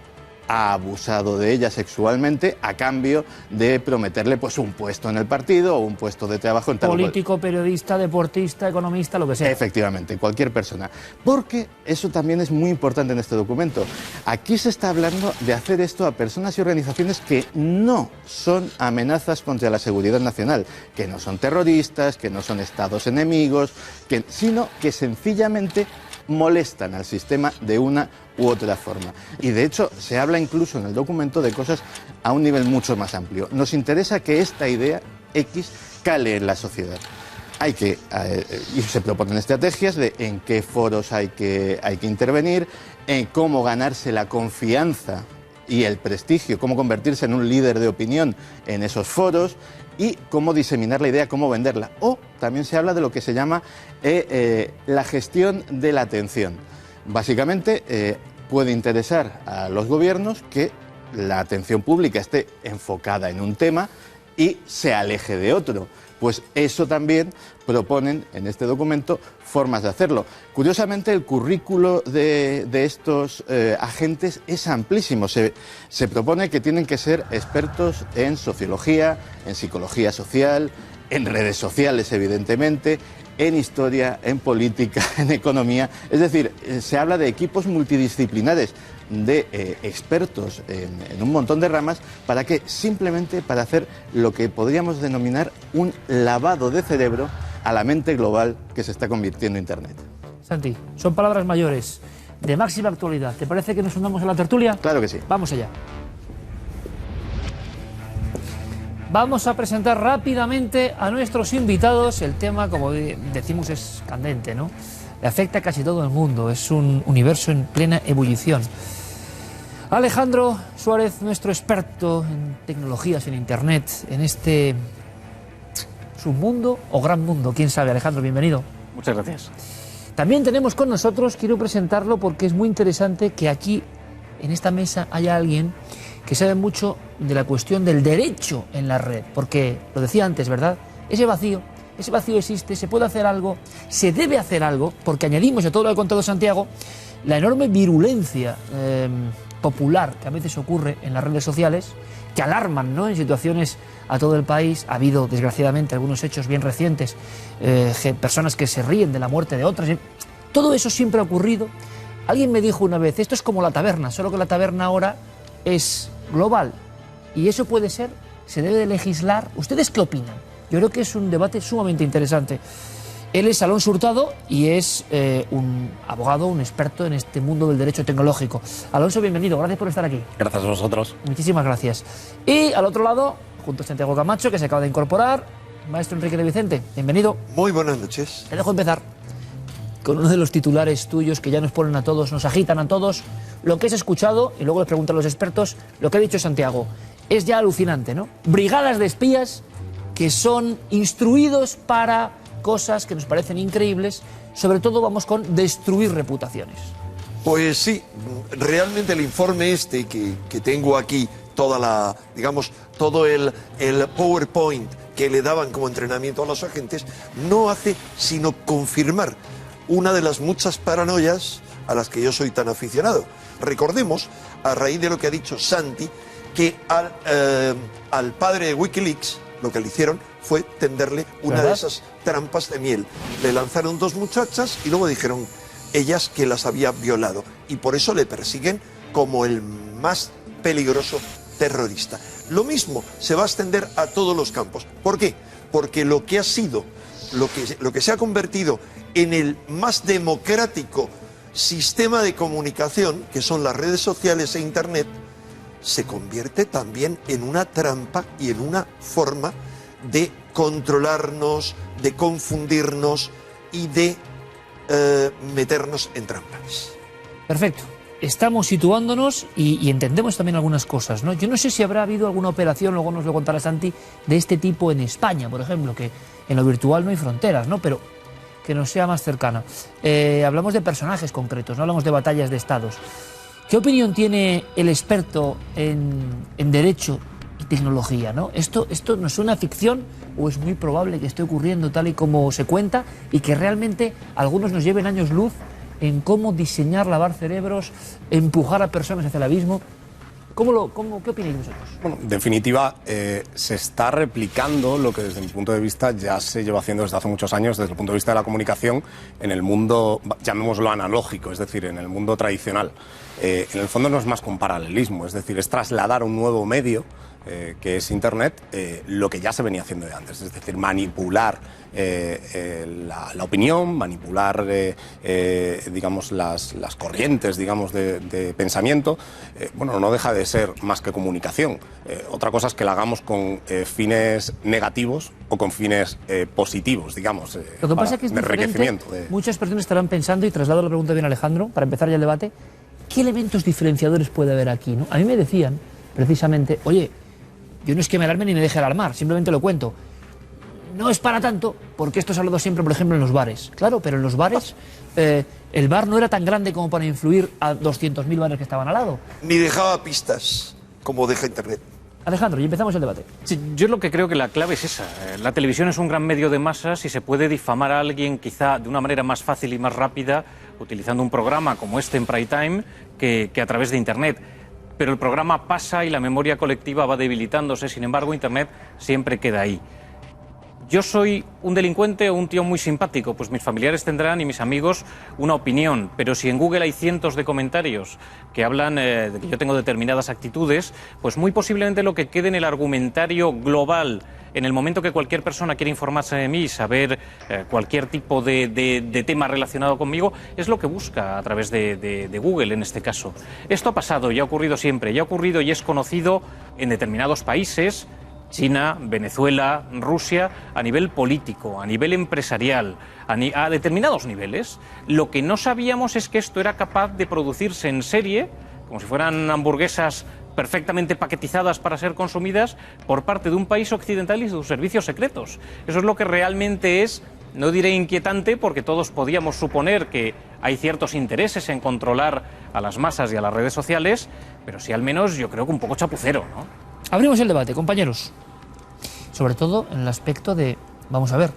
ha abusado de ella sexualmente a cambio de prometerle pues un puesto en el partido o un puesto de trabajo en tal político, periodista, deportista, economista, lo que sea. Efectivamente, cualquier persona. Porque eso también es muy importante en este documento. Aquí se está hablando de hacer esto a personas y organizaciones que no son amenazas contra la seguridad nacional, que no son terroristas, que no son estados enemigos, sino que sencillamente molestan al sistema de una u otra forma. Y de hecho se habla incluso en el documento de cosas a un nivel mucho más amplio. Nos interesa que esta idea X cale en la sociedad. Y se proponen estrategias de en qué foros hay que intervenir, en cómo ganarse la confianza y el prestigio, cómo convertirse en un líder de opinión en esos foros y cómo diseminar la idea, cómo venderla. O también se habla de lo que se llama la gestión de la atención. Básicamente puede interesar a los gobiernos que la atención pública esté enfocada en un tema y se aleje de otro. Pues eso también proponen en este documento formas de hacerlo. Curiosamente, el currículo de estos agentes es amplísimo. Se propone que tienen que ser expertos en sociología, en psicología social, en redes sociales, evidentemente, en historia, en política, en economía. Es decir, se habla de equipos multidisciplinares, de expertos en un montón de ramas, para hacer lo que podríamos denominar un lavado de cerebro a la mente global que se está convirtiendo en Internet. Santi, son palabras mayores, de máxima actualidad. ¿Te parece que nos unamos a la tertulia? Claro que sí. Vamos allá. Vamos a presentar rápidamente a nuestros invitados. El tema, como decimos, es candente, ¿no? Le afecta a casi todo el mundo. Es un universo en plena ebullición. Alejandro Suárez, nuestro experto en tecnologías, en Internet, en este submundo o gran mundo. ¿Quién sabe? Alejandro, bienvenido. Muchas gracias. También tenemos con nosotros, quiero presentarlo porque es muy interesante que aquí, en esta mesa, haya alguien que sabe mucho de la cuestión del derecho en la red, porque lo decía antes, ¿verdad? Ese vacío existe, se puede hacer algo, se debe hacer algo, porque añadimos a todo lo que ha contado Santiago, la enorme virulencia popular que a veces ocurre en las redes sociales, que alarman, ¿no?, en situaciones a todo el país. Ha habido, desgraciadamente, algunos hechos bien recientes, personas que se ríen de la muerte de otras. Todo eso siempre ha ocurrido. Alguien me dijo una vez, esto es como la taberna, solo que la taberna ahora es global. Y eso puede ser, se debe de legislar. ¿Ustedes qué opinan? Yo creo que es un debate sumamente interesante. Él es Alonso Hurtado y es un abogado, un experto en este mundo del derecho tecnológico. Alonso, bienvenido, gracias por estar aquí. Gracias a vosotros. Muchísimas gracias. Y al otro lado, junto a Santiago Camacho, que se acaba de incorporar, maestro Enrique de Vicente, bienvenido. Muy buenas noches. Te dejo empezar con uno de los titulares tuyos que ya nos ponen a todos, nos agitan a todos. Lo que has escuchado, y luego les pregunto a los expertos, lo que ha dicho Santiago, es ya alucinante, ¿no? Brigadas de espías que son instruidos para cosas que nos parecen increíbles, sobre todo vamos con destruir reputaciones. Pues sí, realmente el informe este que tengo aquí, todo el PowerPoint que le daban como entrenamiento a los agentes, no hace sino confirmar una de las muchas paranoias a las que yo soy tan aficionado. Recordemos, a raíz de lo que ha dicho Santi, que al padre de Wikileaks lo que le hicieron fue tenderle una de esas trampas de miel. Le lanzaron dos muchachas y luego dijeron ellas que las había violado. Y por eso le persiguen como el más peligroso terrorista. Lo mismo se va a extender a todos los campos. ¿Por qué? Porque lo que ha sido, lo que se ha convertido en el más democrático sistema de comunicación, que son las redes sociales e Internet, se convierte también en una trampa y en una forma de controlarnos, de confundirnos y de meternos en trampas. Perfecto. Estamos situándonos y entendemos también algunas cosas, ¿no? Yo no sé si habrá habido alguna operación, luego nos lo contará Santi, de este tipo en España, por ejemplo, que en lo virtual no hay fronteras, ¿no? Pero que nos sea más cercana. Hablamos de personajes concretos, no hablamos de batallas de estados. ¿Qué opinión tiene el experto en derecho y tecnología, ¿no? ¿Esto nos suena a ficción o es muy probable que esté ocurriendo tal y como se cuenta y que realmente algunos nos lleven años luz en cómo diseñar, lavar cerebros, empujar a personas hacia el abismo? ¿Qué opináis vosotros? Bueno, en definitiva, se está replicando lo que desde mi punto de vista ya se lleva haciendo desde hace muchos años, desde el punto de vista de la comunicación, en el mundo, llamémoslo analógico, es decir, en el mundo tradicional. En el fondo no es más que un paralelismo, es decir, es trasladar a un nuevo medio, que es Internet, lo que ya se venía haciendo de antes, es decir, manipular la opinión, manipular digamos las corrientes, digamos, de pensamiento. Bueno, no deja de ser más que comunicación. Otra cosa es que la hagamos con fines negativos o con fines positivos, digamos, lo que pasa es que es de diferente. enriquecimiento. Muchas personas estarán pensando, y traslado la pregunta bien a Alejandro, para empezar ya el debate, ¿qué elementos diferenciadores puede haber aquí, ¿no? A mí me decían, precisamente, oye, yo no es que me alarme ni me deje alarmar, simplemente lo cuento. No es para tanto, porque esto se ha hablado siempre, por ejemplo, en los bares. Claro, pero en los bares el bar no era tan grande como para influir a 200.000 bares que estaban al lado. Ni dejaba pistas, como deja Internet. Alejandro, y empezamos el debate. Sí, yo lo que creo que la clave es esa. La televisión es un gran medio de masas y se puede difamar a alguien quizá de una manera más fácil y más rápida utilizando un programa como este en Prime Time que a través de Internet. Pero el programa pasa y la memoria colectiva va debilitándose, sin embargo Internet siempre queda ahí. Yo soy un delincuente o un tío muy simpático, pues mis familiares tendrán y mis amigos una opinión, pero si en Google hay cientos de comentarios que hablan de que yo tengo determinadas actitudes, pues muy posiblemente lo que quede en el argumentario global, en el momento que cualquier persona quiere informarse de mí y saber cualquier tipo de tema relacionado conmigo, es lo que busca a través de Google en este caso. Esto ha pasado y ha ocurrido siempre, y ha ocurrido y es conocido en determinados países, China, Venezuela, Rusia, a nivel político, a nivel empresarial, a determinados niveles. Lo que no sabíamos es que esto era capaz de producirse en serie, como si fueran hamburguesas perfectamente paquetizadas para ser consumidas por parte de un país occidental y sus servicios secretos. Eso es lo que realmente es, no diré inquietante, porque todos podíamos suponer que hay ciertos intereses en controlar a las masas y a las redes sociales, pero sí al menos yo creo que un poco chapucero, ¿no? Abrimos el debate, compañeros. Sobre todo en el aspecto de, vamos a ver,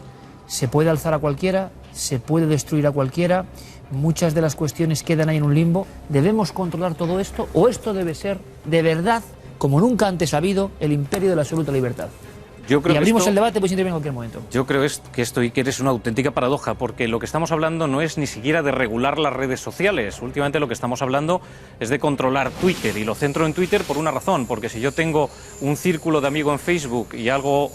se puede alzar a cualquiera, se puede destruir a cualquiera, muchas de las cuestiones quedan ahí en un limbo. ¿Debemos controlar todo esto o esto debe ser, de verdad, como nunca antes ha habido, el imperio de la absoluta libertad? Yo creo y abrimos que esto, el debate, pues intervenir en cualquier momento. Yo creo que esto, Iker, es una auténtica paradoja, porque lo que estamos hablando no es ni siquiera de regular las redes sociales. Últimamente lo que estamos hablando es de controlar Twitter, y lo centro en Twitter por una razón, porque si yo tengo un círculo de amigos en Facebook y hago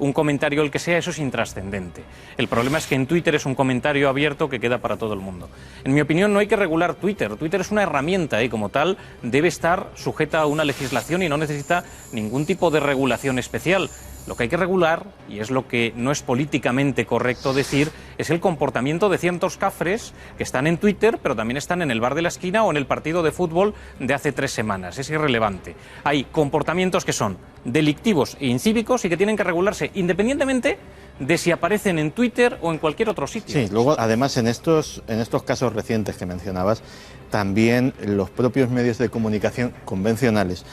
un comentario, el que sea, eso es intrascendente. El problema es que en Twitter es un comentario abierto que queda para todo el mundo. En mi opinión, no hay que regular Twitter. Twitter es una herramienta y como tal debe estar sujeta a una legislación y no necesita ningún tipo de regulación especial. Lo que hay que regular, y es lo que no es políticamente correcto decir, es el comportamiento de ciertos cafres que están en Twitter, pero también están en el bar de la esquina o en el partido de fútbol de hace 3 semanas. Es irrelevante. Hay comportamientos que son delictivos e incívicos y que tienen que regularse independientemente de si aparecen en Twitter o en cualquier otro sitio. Sí, luego además en estos casos recientes que mencionabas, también los propios medios de comunicación convencionales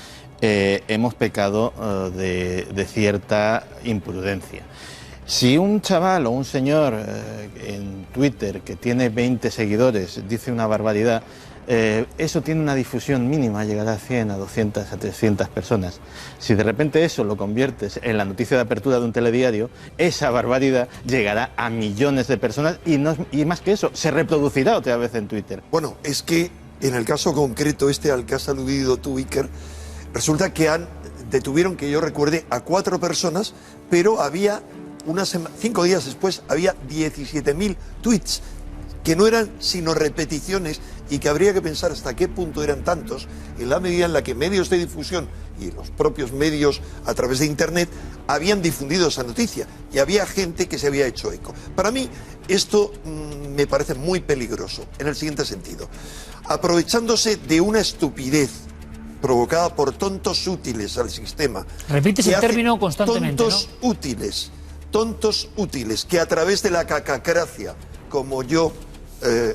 hemos pecado de cierta imprudencia. Si un chaval o un señor en Twitter que tiene 20 seguidores dice una barbaridad, eso tiene una difusión mínima, llegará a 100, a 200, a 300 personas. Si de repente eso lo conviertes en la noticia de apertura de un telediario, esa barbaridad llegará a millones de personas y más que eso, se reproducirá otra vez en Twitter. Bueno, es que en el caso concreto al que has aludido tú, Iker, resulta que detuvieron, que yo recuerde, a 4 personas, pero había 5 días después había 17.000 tweets que no eran sino repeticiones y que habría que pensar hasta qué punto eran tantos en la medida en la que medios de difusión y los propios medios a través de Internet habían difundido esa noticia y había gente que se había hecho eco. Para mí esto me parece muy peligroso en el siguiente sentido. Aprovechándose de una estupidez provocada por tontos útiles al sistema. Repites el término constantemente, tontos útiles, que a través de la cacacracia, como yo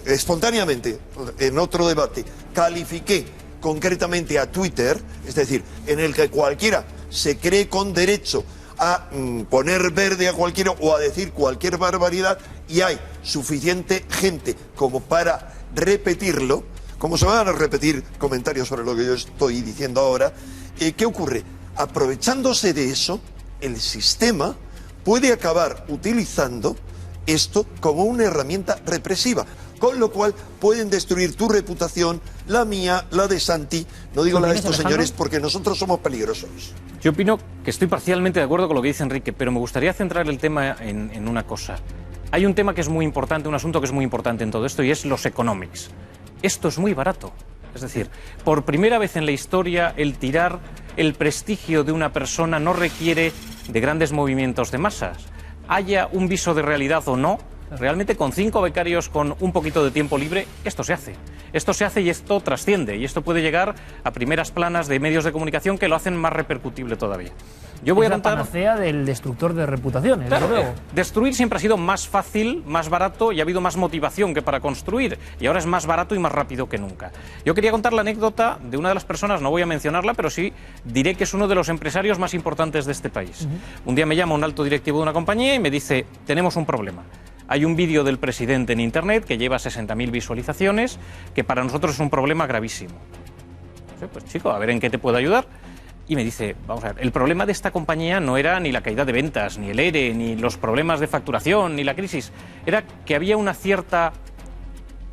espontáneamente en otro debate califiqué concretamente a Twitter, es decir, en el que cualquiera se cree con derecho a poner verde a cualquiera o a decir cualquier barbaridad, y hay suficiente gente como para repetirlo, como se van a repetir comentarios sobre lo que yo estoy diciendo ahora, ¿qué ocurre? Aprovechándose de eso, el sistema puede acabar utilizando esto como una herramienta represiva, con lo cual pueden destruir tu reputación, la mía, la de Santi, no digo la de estos señores, porque nosotros somos peligrosos. Yo opino que estoy parcialmente de acuerdo con lo que dice Enrique, pero me gustaría centrar el tema en una cosa. Hay un tema que es muy importante, un asunto que es muy importante en todo esto, y es los economics. Esto es muy barato. Es decir, por primera vez en la historia, el tirar el prestigio de una persona no requiere de grandes movimientos de masas. Haya un viso de realidad o no, realmente con 5 becarios con un poquito de tiempo libre, esto se hace. Esto se hace y esto trasciende, y esto puede llegar a primeras planas de medios de comunicación que lo hacen más repercutible todavía. Yo voy a contar... la panacea del destructor de reputaciones, claro, desde luego. Destruir siempre ha sido más fácil, más barato, y ha habido más motivación que para construir, y ahora es más barato y más rápido que nunca. Yo quería contar la anécdota de una de las personas, no voy a mencionarla, pero sí diré que es uno de los empresarios más importantes de este país. Un día me llama un alto directivo de una compañía y me dice: tenemos un problema. Hay un vídeo del presidente en Internet que lleva 60.000 visualizaciones, que para nosotros es un problema gravísimo. Pues chico, a ver en qué te puedo ayudar. Y me dice, vamos a ver, el problema de esta compañía no era ni la caída de ventas, ni el ERE, ni los problemas de facturación, ni la crisis. Era que había una cierta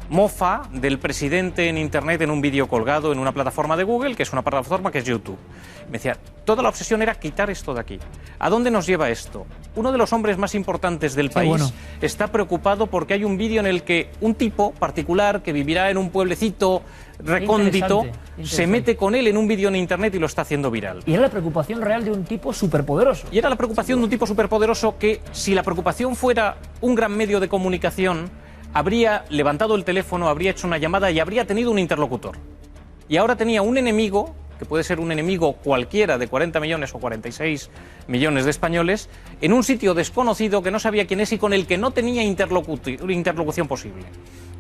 mofa del presidente en Internet en un vídeo colgado en una plataforma de Google, que es una plataforma que es YouTube. Me decía, toda la obsesión era quitar esto de aquí. ¿A dónde nos lleva esto? Uno de los hombres más importantes del país está preocupado porque hay un vídeo en el que un tipo particular que vivirá en un pueblecito recóndito se mete con él en un vídeo en Internet y lo está haciendo viral. Y era la preocupación real de un tipo superpoderoso. Y era la preocupación de un tipo superpoderoso que, si la preocupación fuera un gran medio de comunicación, habría levantado el teléfono, habría hecho una llamada y habría tenido un interlocutor. Y ahora tenía un enemigo, que puede ser un enemigo cualquiera de 40 millones o 46 millones de españoles, en un sitio desconocido que no sabía quién es y con el que no tenía interlocución posible.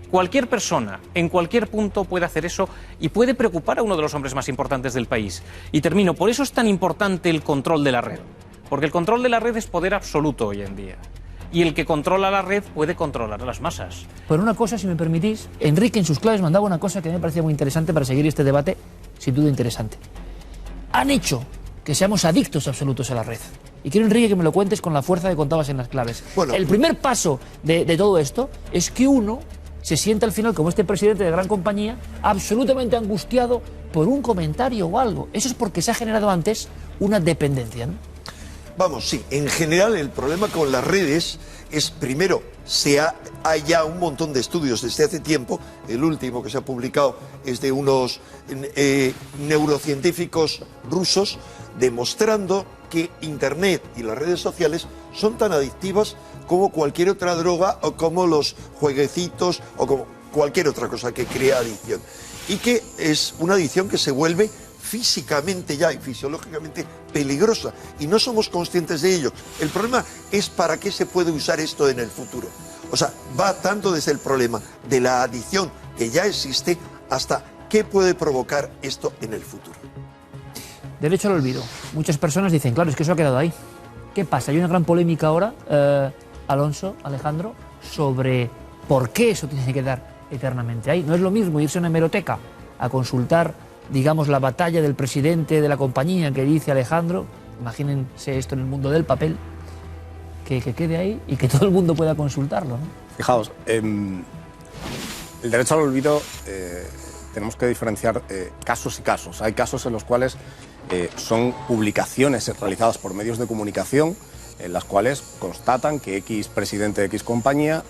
Cualquier persona, en cualquier punto, puede hacer eso y puede preocupar a uno de los hombres más importantes del país. Y termino, por eso es tan importante el control de la red. Porque el control de la red es poder absoluto hoy en día. Y el que controla la red puede controlar a las masas. Por una cosa, si me permitís, Enrique en sus claves mandaba una cosa que me parecía muy interesante para seguir este debate, sin duda interesante. Han hecho que seamos adictos absolutos a la red. Y quiero, Enrique, que me lo cuentes con la fuerza que contabas en las claves. Bueno, el primer paso de todo esto es que uno se sienta al final, como este presidente de gran compañía, absolutamente angustiado por un comentario o algo. Eso es porque se ha generado antes una dependencia, ¿no? Vamos, sí, en general el problema con las redes es, primero, hay ya un montón de estudios desde hace tiempo. El último que se ha publicado es de unos neurocientíficos rusos, demostrando que Internet y las redes sociales son tan adictivas como cualquier otra droga o como los jueguecitos o como cualquier otra cosa que crea adicción. Y que es una adicción que se vuelve físicamente ya y fisiológicamente peligrosa, y no somos conscientes de ello. El problema es para qué se puede usar esto en el futuro. O sea, va tanto desde el problema de la adicción que ya existe hasta qué puede provocar esto en el futuro. Derecho al olvido. Muchas personas dicen, claro, es que eso ha quedado ahí. ¿Qué pasa? Hay una gran polémica ahora, Alonso, Alejandro, sobre por qué eso tiene que quedar eternamente ahí. No es lo mismo irse a una hemeroteca a consultar, digamos, la batalla del presidente de la compañía que dice Alejandro, imagínense esto en el mundo del papel, que quede ahí y que todo el mundo pueda consultarlo, ¿no? Fijaos, el derecho al olvido tenemos que diferenciar casos y casos. Hay casos en los cuales son publicaciones realizadas por medios de comunicación en las cuales constatan que X presidente de X compañía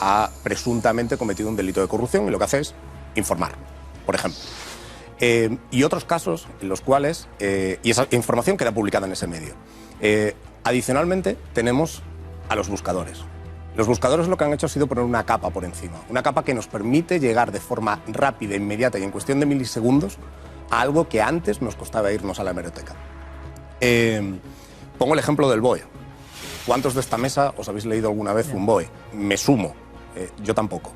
ha presuntamente cometido un delito de corrupción y lo que hace es informar, por ejemplo. Y otros casos en los cuales, y esa información queda publicada en ese medio. Adicionalmente, tenemos a los buscadores. Los buscadores lo que han hecho ha sido poner una capa por encima, una capa que nos permite llegar de forma rápida, inmediata y en cuestión de milisegundos a algo que antes nos costaba irnos a la hemeroteca. Pongo el ejemplo del BOE. ¿Cuántos de esta mesa os habéis leído alguna vez un BOE? Me sumo, yo tampoco,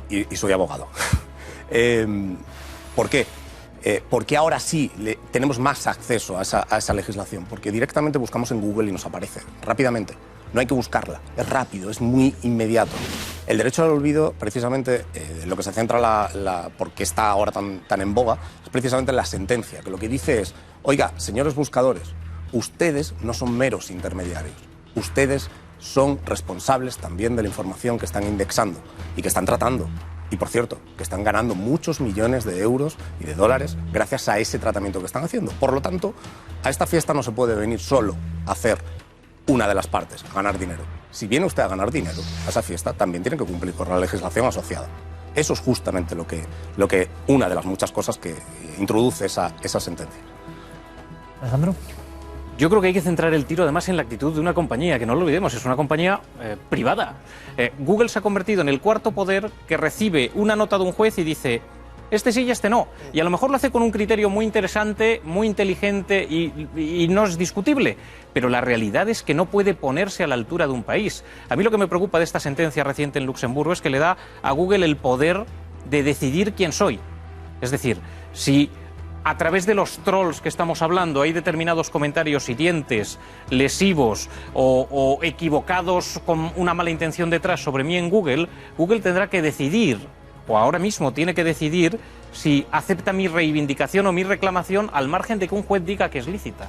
y soy abogado. ¿Por qué? Porque ahora sí tenemos más acceso a esa legislación, porque directamente buscamos en Google y nos aparece rápidamente. no hay que buscarla, es rápido, es muy inmediato. El derecho al olvido, precisamente, lo que se centra porque está ahora tan en boga, es precisamente la sentencia, que lo que dice es, oiga, señores buscadores, ustedes no son meros intermediarios, ustedes son responsables también de la información que están indexando y que están tratando. Y, por cierto, que están ganando muchos millones de euros y de dólares gracias a ese tratamiento que están haciendo. Por lo tanto, a esta fiesta no se puede venir solo a hacer una de las partes, a ganar dinero. Si viene usted a ganar dinero a esa fiesta, también tiene que cumplir con la legislación asociada. Eso es justamente lo que una de las muchas cosas que introduce esa sentencia. Alejandro. Yo creo que hay que centrar el tiro además en la actitud de una compañía, que no lo olvidemos, es una compañía privada. Google se ha convertido en el cuarto poder que recibe una nota de un juez y dice, este sí y este no. Y a lo mejor lo hace con un criterio muy interesante, muy inteligente y no es discutible. Pero la realidad es que no puede ponerse a la altura de un país. A mí lo que me preocupa de esta sentencia reciente en Luxemburgo es que le da a Google el poder de decidir quién soy. Es decir, si a través de los trolls que estamos hablando hay determinados comentarios hirientes, lesivos o equivocados con una mala intención detrás sobre mí en Google, Google tendrá que decidir, o ahora mismo tiene que decidir, si acepta mi reivindicación o mi reclamación al margen de que un juez diga que es lícita.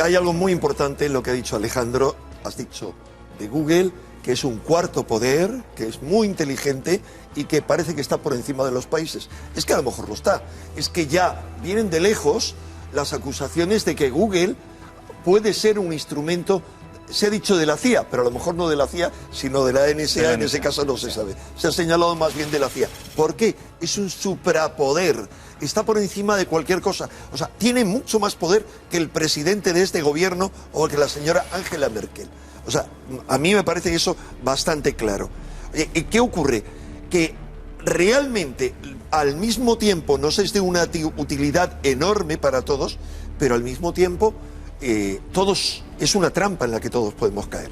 Hay algo muy importante en lo que ha dicho Alejandro, has dicho de Google, que es un cuarto poder, que es muy inteligente y que parece que está por encima de los países. Es que a lo mejor lo está. Es que ya vienen de lejos las acusaciones de que Google puede ser un instrumento, se ha dicho de la CIA, pero a lo mejor no de la CIA, sino de la NSA, en ese caso no se sabe. Se ha señalado más bien de la CIA. ¿Por qué? Es un suprapoder. Está por encima de cualquier cosa. O sea, tiene mucho más poder que el presidente de este gobierno o que la señora Angela Merkel. O sea, a mí me parece eso bastante claro. ¿Y qué ocurre? Que realmente al mismo tiempo nos es de una utilidad enorme para todos, pero al mismo tiempo todos es una trampa en la que todos podemos caer.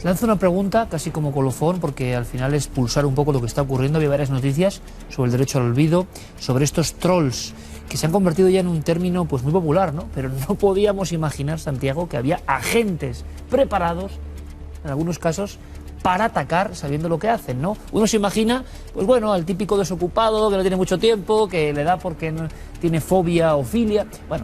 Lanzo una pregunta casi como colofón, porque al final es pulsar un poco lo que está ocurriendo. Había varias noticias sobre el derecho al olvido, sobre estos trolls que se han convertido ya en un término pues muy popular, ¿no? Pero no podíamos imaginar, Santiago, que había agentes preparados, en algunos casos, para atacar sabiendo lo que hacen, ¿no? Uno se imagina, pues bueno, al típico desocupado que no tiene mucho tiempo, que le da porque no tiene fobia o filia. Bueno,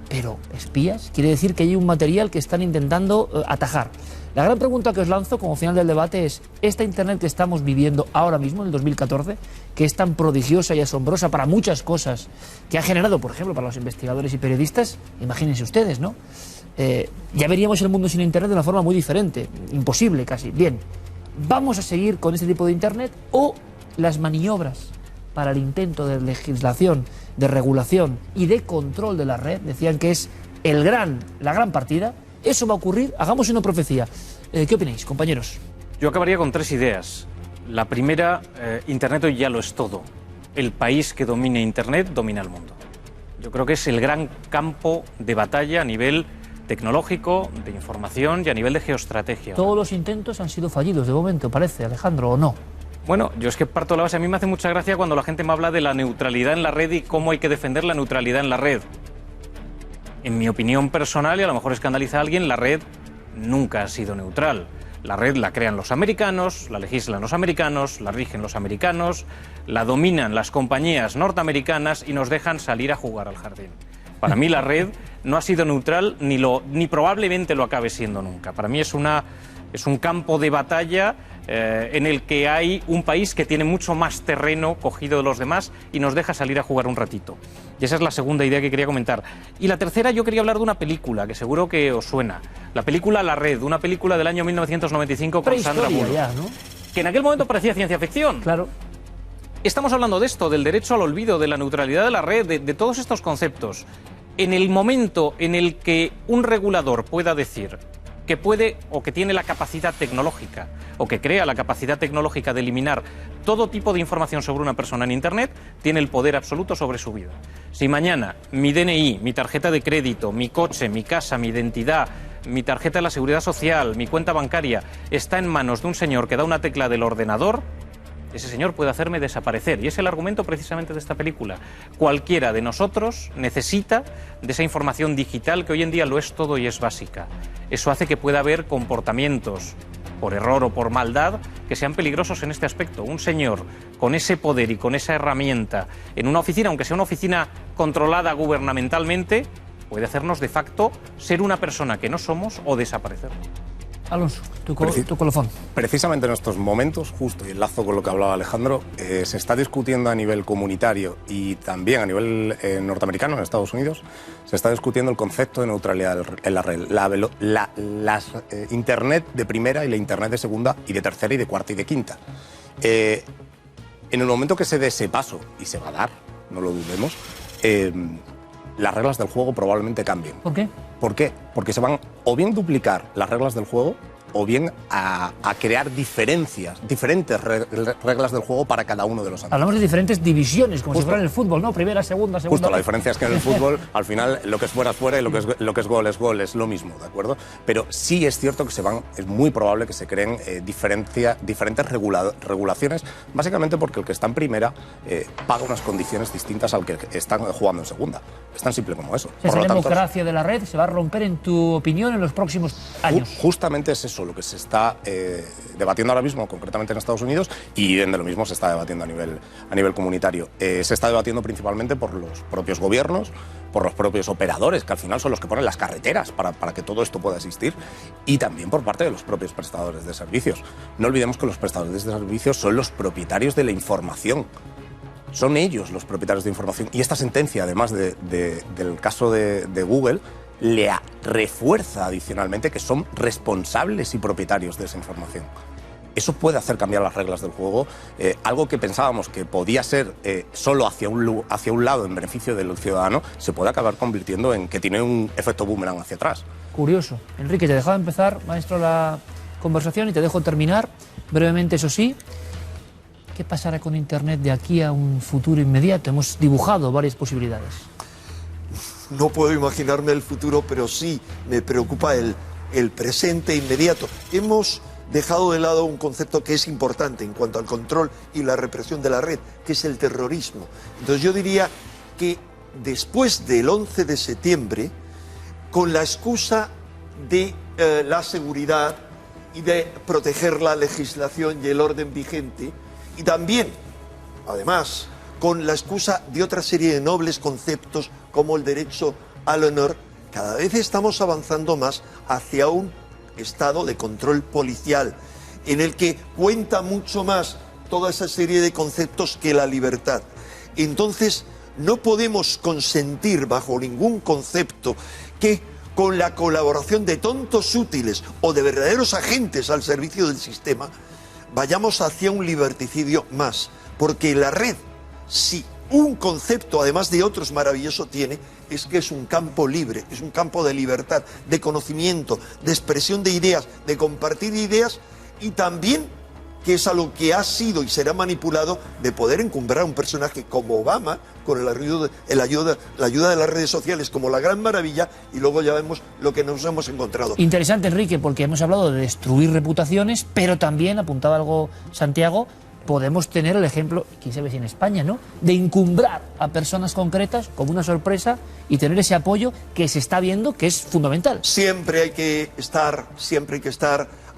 pero espías quiere decir que hay un material que están intentando atajar. La gran pregunta que os lanzo como final del debate es, ¿esta Internet que estamos viviendo ahora mismo, en el 2014, que es tan prodigiosa y asombrosa para muchas cosas, que ha generado, por ejemplo, para los investigadores y periodistas, imagínense ustedes, ¿no? Ya veríamos el mundo sin Internet de una forma muy diferente, imposible casi. Bien, ¿vamos a seguir con este tipo de Internet o las maniobras para el intento de legislación, de regulación y de control de la red, decían que es la gran partida? ¿Eso va a ocurrir? Hagamos una profecía. ¿Qué opináis, compañeros? Yo acabaría con tres ideas. La primera, Internet hoy ya lo es todo. El país que domine Internet domina el mundo. Yo creo que es el gran campo de batalla a nivel tecnológico, de información y a nivel de geoestrategia. Todos los intentos han sido fallidos de momento, parece, Alejandro, ¿o no? Bueno, yo es que parto de la base. A mí me hace mucha gracia cuando la gente me habla de la neutralidad en la red y cómo hay que defender la neutralidad en la red. En mi opinión personal, y a lo mejor escandaliza a alguien, la red nunca ha sido neutral. La red la crean los americanos, la legislan los americanos, la rigen los americanos, la dominan las compañías norteamericanas y nos dejan salir a jugar al jardín. Para mí la red no ha sido neutral ni probablemente lo acabe siendo nunca. Para mí es un campo de batalla en el que hay un país que tiene mucho más terreno cogido de los demás y nos deja salir a jugar un ratito. Y esa es la segunda idea que quería comentar. Y la tercera, yo quería hablar de una película que seguro que os suena. La película La Red, una película del año 1995 con Sandra Bullock, ya, ¿no? que en aquel momento parecía ciencia ficción. Claro. Estamos hablando de esto, del derecho al olvido, de la neutralidad de la red, de todos estos conceptos. En el momento en el que un regulador pueda decir que puede o que tiene la capacidad tecnológica o que crea la capacidad tecnológica de eliminar todo tipo de información sobre una persona en Internet, tiene el poder absoluto sobre su vida. Si mañana mi DNI, mi tarjeta de crédito, mi coche, mi casa, mi identidad, mi tarjeta de la Seguridad Social, mi cuenta bancaria está en manos de un señor que da una tecla del ordenador, ese señor puede hacerme desaparecer. Y es el argumento precisamente de esta película. Cualquiera de nosotros necesita de esa información digital que hoy en día lo es todo y es básica. Eso hace que pueda haber comportamientos por error o por maldad, que sean peligrosos en este aspecto. Un señor con ese poder y con esa herramienta en una oficina, aunque sea una oficina controlada gubernamentalmente, puede hacernos de facto ser una persona que no somos o desaparecer. Alonso, tu colofón. Precisamente en estos momentos, justo y enlazo con lo que hablaba Alejandro, se está discutiendo a nivel comunitario y también a nivel norteamericano, en Estados Unidos, se está discutiendo el concepto de neutralidad en la red. La Internet de primera y la Internet de segunda y de tercera y de cuarta y de quinta. En el momento que se dé ese paso, y se va a dar, no lo dudemos, las reglas del juego probablemente cambien. ¿Por qué? ¿Por qué? Porque se van o bien duplicar las reglas del juego o bien a crear diferentes reglas del juego para cada uno de los ámbitos. Hablamos de diferentes divisiones, como si fuera en el fútbol, ¿no? Primera, segunda. Justo, la diferencia es que en el fútbol, al final, lo que es fuera es fuera y lo que es gol, es lo mismo, ¿de acuerdo? Pero sí es cierto que es muy probable que se creen diferentes regulaciones, básicamente porque el que está en primera paga unas condiciones distintas al que está jugando en segunda. Es tan simple como eso. Esa democracia de la red se va a romper, en tu opinión, en los próximos años. Justamente es eso lo que se está debatiendo ahora mismo, concretamente en Estados Unidos, y de lo mismo se está debatiendo a nivel comunitario. Se está debatiendo principalmente por los propios gobiernos, por los propios operadores, que al final son los que ponen las carreteras para que todo esto pueda existir, y también por parte de los propios prestadores de servicios. No olvidemos que los prestadores de servicios son los propietarios de la información. Son ellos los propietarios de información. Y esta sentencia, además del caso de Google, le refuerza adicionalmente que son responsables y propietarios de esa información. Eso puede hacer cambiar las reglas del juego. Algo que pensábamos que podía ser solo hacia un lado en beneficio del ciudadano, se puede acabar convirtiendo en que tiene un efecto boomerang hacia atrás. Curioso. Enrique, te dejaba empezar, maestro, la conversación y te dejo terminar brevemente, eso sí. ¿Qué pasará con Internet de aquí a un futuro inmediato? Hemos dibujado varias posibilidades. No puedo imaginarme el futuro, pero sí me preocupa el presente inmediato. Hemos dejado de lado un concepto que es importante en cuanto al control y la represión de la red, que es el terrorismo. Entonces yo diría que después del 11 de septiembre, con la excusa de la seguridad y de proteger la legislación y el orden vigente, y también, además, con la excusa de otra serie de nobles conceptos como el derecho al honor, cada vez estamos avanzando más hacia un estado de control policial, en el que cuenta mucho más toda esa serie de conceptos que la libertad. Entonces, no podemos consentir bajo ningún concepto que con la colaboración de tontos útiles o de verdaderos agentes al servicio del sistema, vayamos hacia un liberticidio más, porque la red, si un concepto, además de otros maravilloso tiene, es que es un campo libre, es un campo de libertad, de conocimiento, de expresión de ideas, de compartir ideas, y también que es a lo que ha sido y será manipulado de poder encumbrar a un personaje como Obama con la ayuda de las redes sociales como la gran maravilla, y luego ya vemos lo que nos hemos encontrado. Interesante, Enrique, porque hemos hablado de destruir reputaciones, pero también, apuntaba algo Santiago, podemos tener el ejemplo, quién sabe si en España, ¿no?, de encumbrar a personas concretas como una sorpresa y tener ese apoyo que se está viendo que es fundamental. Siempre hay que estar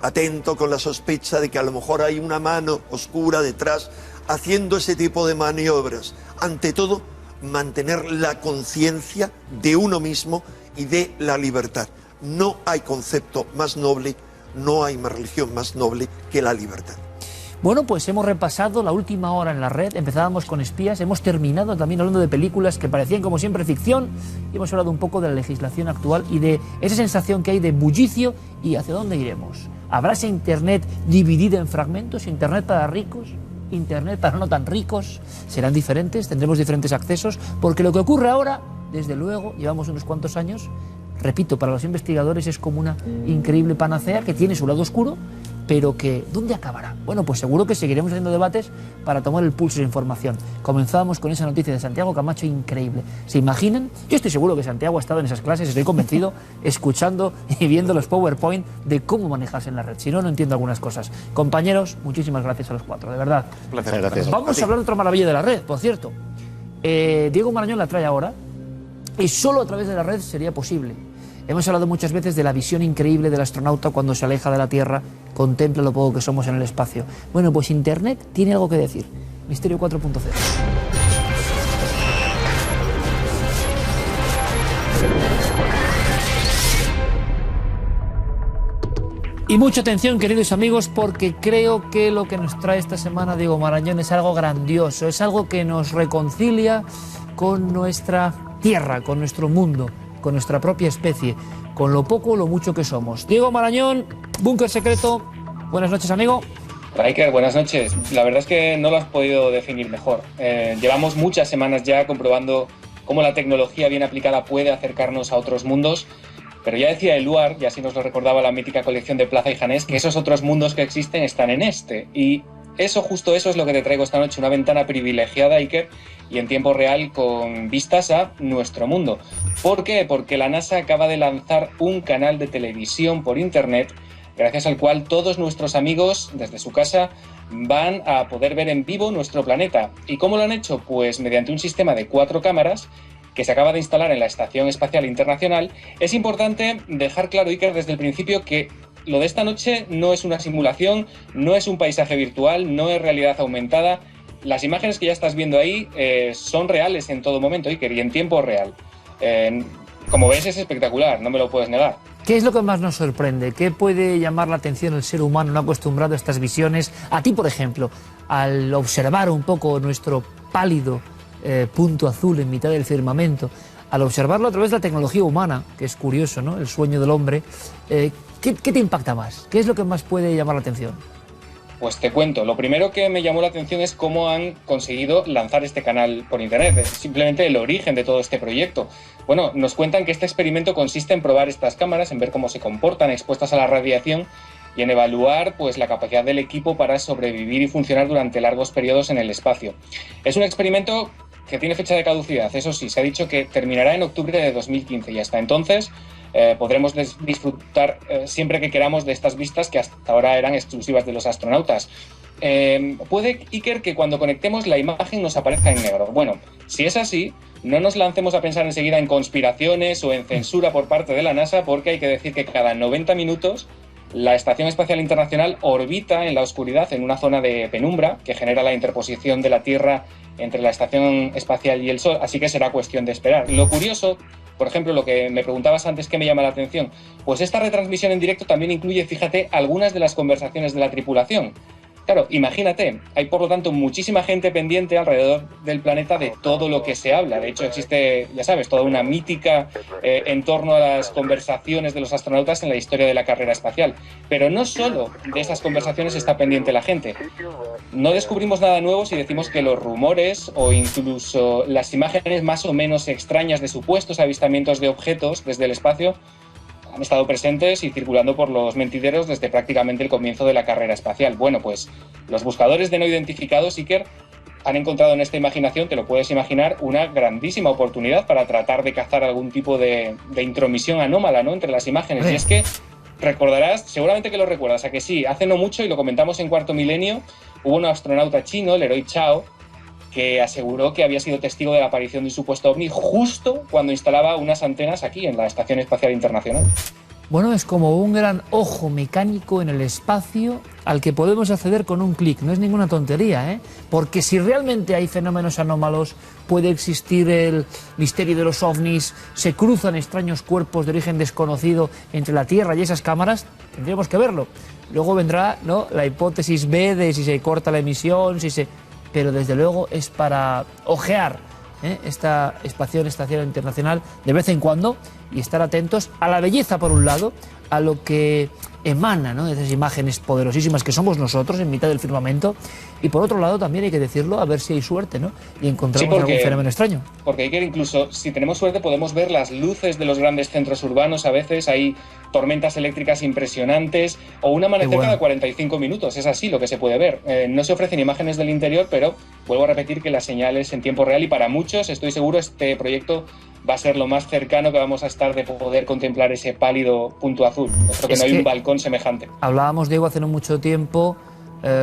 atento con la sospecha de que a lo mejor hay una mano oscura detrás haciendo ese tipo de maniobras. Ante todo, mantener la conciencia de uno mismo y de la libertad. No hay concepto más noble, no hay más religión más noble que la libertad. Bueno, pues hemos repasado la última hora en la red, empezábamos con espías, hemos terminado también hablando de películas que parecían como siempre ficción, y hemos hablado un poco de la legislación actual y de esa sensación que hay de bullicio y hacia dónde iremos. ¿Habrá ese Internet dividido en fragmentos? ¿Internet para ricos? ¿Internet para no tan ricos? ¿Serán diferentes? ¿Tendremos diferentes accesos? Porque lo que ocurre ahora, desde luego, llevamos unos cuantos años, repito, para los investigadores es como una increíble panacea que tiene su lado oscuro, pero que ¿dónde acabará? Bueno, pues seguro que seguiremos haciendo debates para tomar el pulso de información. Comenzábamos con esa noticia de Santiago Camacho increíble. ¿Se imaginan? Yo estoy seguro que Santiago ha estado en esas clases, estoy convencido, escuchando y viendo los PowerPoint de cómo manejarse en la red. Si no, no entiendo algunas cosas. Compañeros, muchísimas gracias a los cuatro, de verdad. Placer, gracias. Vamos a hablar de otra maravilla de la red, por cierto. Diego Marañón la trae ahora y solo a través de la red sería posible. Hemos hablado muchas veces de la visión increíble del astronauta cuando se aleja de la Tierra, contempla lo poco que somos en el espacio. Bueno, pues Internet tiene algo que decir. Misterio 4.0. Y mucha atención, queridos amigos, porque creo que lo que nos trae esta semana Diego Marañón es algo grandioso, es algo que nos reconcilia con nuestra tierra, con nuestro mundo, con nuestra propia especie, con lo poco o lo mucho que somos. Diego Marañón, Búnker Secreto, buenas noches, amigo. Riker, buenas noches. La verdad es que no lo has podido definir mejor. Llevamos muchas semanas ya comprobando cómo la tecnología bien aplicada puede acercarnos a otros mundos. Pero ya decía Eluard, y así nos lo recordaba la mítica colección de Plaza y Janés, que esos otros mundos que existen están en este. Y justo eso es lo que te traigo esta noche, una ventana privilegiada, Iker, y en tiempo real con vistas a nuestro mundo. ¿Por qué? Porque la NASA acaba de lanzar un canal de televisión por internet, gracias al cual todos nuestros amigos, desde su casa, van a poder ver en vivo nuestro planeta. ¿Y cómo lo han hecho? Pues mediante un sistema de 4 cámaras que se acaba de instalar en la Estación Espacial Internacional. Es importante dejar claro, Iker, desde el principio que lo de esta noche no es una simulación, no es un paisaje virtual, no es realidad aumentada. Las imágenes que ya estás viendo ahí son reales en todo momento, Iker, y en tiempo real. Como ves, es espectacular, no me lo puedes negar. ¿Qué es lo que más nos sorprende? ¿Qué puede llamar la atención el ser humano no acostumbrado a estas visiones? A ti, por ejemplo, al observar un poco nuestro pálido punto azul en mitad del firmamento, al observarlo a través de la tecnología humana, que es curioso, ¿no? El sueño del hombre, ¿qué te impacta más? ¿Qué es lo que más puede llamar la atención? Pues te cuento, lo primero que me llamó la atención es cómo han conseguido lanzar este canal por internet, es simplemente el origen de todo este proyecto. Bueno, nos cuentan que este experimento consiste en probar estas cámaras, en ver cómo se comportan expuestas a la radiación y en evaluar pues, la capacidad del equipo para sobrevivir y funcionar durante largos periodos en el espacio. Es un experimento que tiene fecha de caducidad, eso sí, se ha dicho que terminará en octubre de 2015 y hasta entonces podremos disfrutar siempre que queramos de estas vistas que hasta ahora eran exclusivas de los astronautas. Puede, Iker, que cuando conectemos la imagen nos aparezca en negro. Bueno, si es así, no nos lancemos a pensar enseguida en conspiraciones o en censura por parte de la NASA, porque hay que decir que cada 90 minutos la Estación Espacial Internacional orbita en la oscuridad en una zona de penumbra que genera la interposición de la Tierra entre la Estación Espacial y el Sol, así que será cuestión de esperar. Lo curioso, por ejemplo, lo que me preguntabas antes, ¿qué me llama la atención? Pues esta retransmisión en directo también incluye, fíjate, algunas de las conversaciones de la tripulación. Claro, imagínate, hay por lo tanto muchísima gente pendiente alrededor del planeta de todo lo que se habla. De hecho, existe, ya sabes, toda una mítica en torno a las conversaciones de los astronautas en la historia de la carrera espacial. Pero no solo de esas conversaciones está pendiente la gente. No descubrimos nada nuevo si decimos que los rumores o incluso las imágenes más o menos extrañas de supuestos avistamientos de objetos desde el espacio han estado presentes y circulando por los mentideros desde prácticamente el comienzo de la carrera espacial. Bueno, pues los buscadores de no identificados, Iker, han encontrado en esta imaginación, te lo puedes imaginar, una grandísima oportunidad para tratar de cazar algún tipo de intromisión anómala, ¿no?, entre las imágenes. Y es que recordarás, seguramente que lo recuerdas, a que sí, hace no mucho, y lo comentamos en Cuarto Milenio, hubo un astronauta chino, Leroy Chao, que aseguró que había sido testigo de la aparición de un supuesto ovni justo cuando instalaba unas antenas aquí en la Estación Espacial Internacional. Bueno, es como un gran ojo mecánico en el espacio al que podemos acceder con un clic. No es ninguna tontería, ¿eh? Porque si realmente hay fenómenos anómalos, puede existir el misterio de los ovnis, se cruzan extraños cuerpos de origen desconocido entre la Tierra y esas cámaras, tendríamos que verlo. Luego vendrá, ¿no?, la hipótesis B de si se corta la emisión, pero desde luego es para ojear esta Estación Internacional de vez en cuando y estar atentos a la belleza, por un lado, a lo que emana, ¿no?, de esas imágenes poderosísimas que somos nosotros en mitad del firmamento, y por otro lado también hay que decirlo, a ver si hay suerte, ¿no?, y encontramos algún fenómeno extraño. Porque hay que, incluso si tenemos suerte, podemos ver las luces de los grandes centros urbanos. A veces hay tormentas eléctricas impresionantes o un amanecer cada 45 minutos, es así lo que se puede ver. No se ofrecen imágenes del interior, pero vuelvo a repetir que la señal es en tiempo real y para muchos, estoy seguro, este proyecto va a ser lo más cercano que vamos a estar de poder contemplar ese pálido punto azul. Creo que no hay un balcón semejante. Hablábamos, Diego, hace no mucho tiempo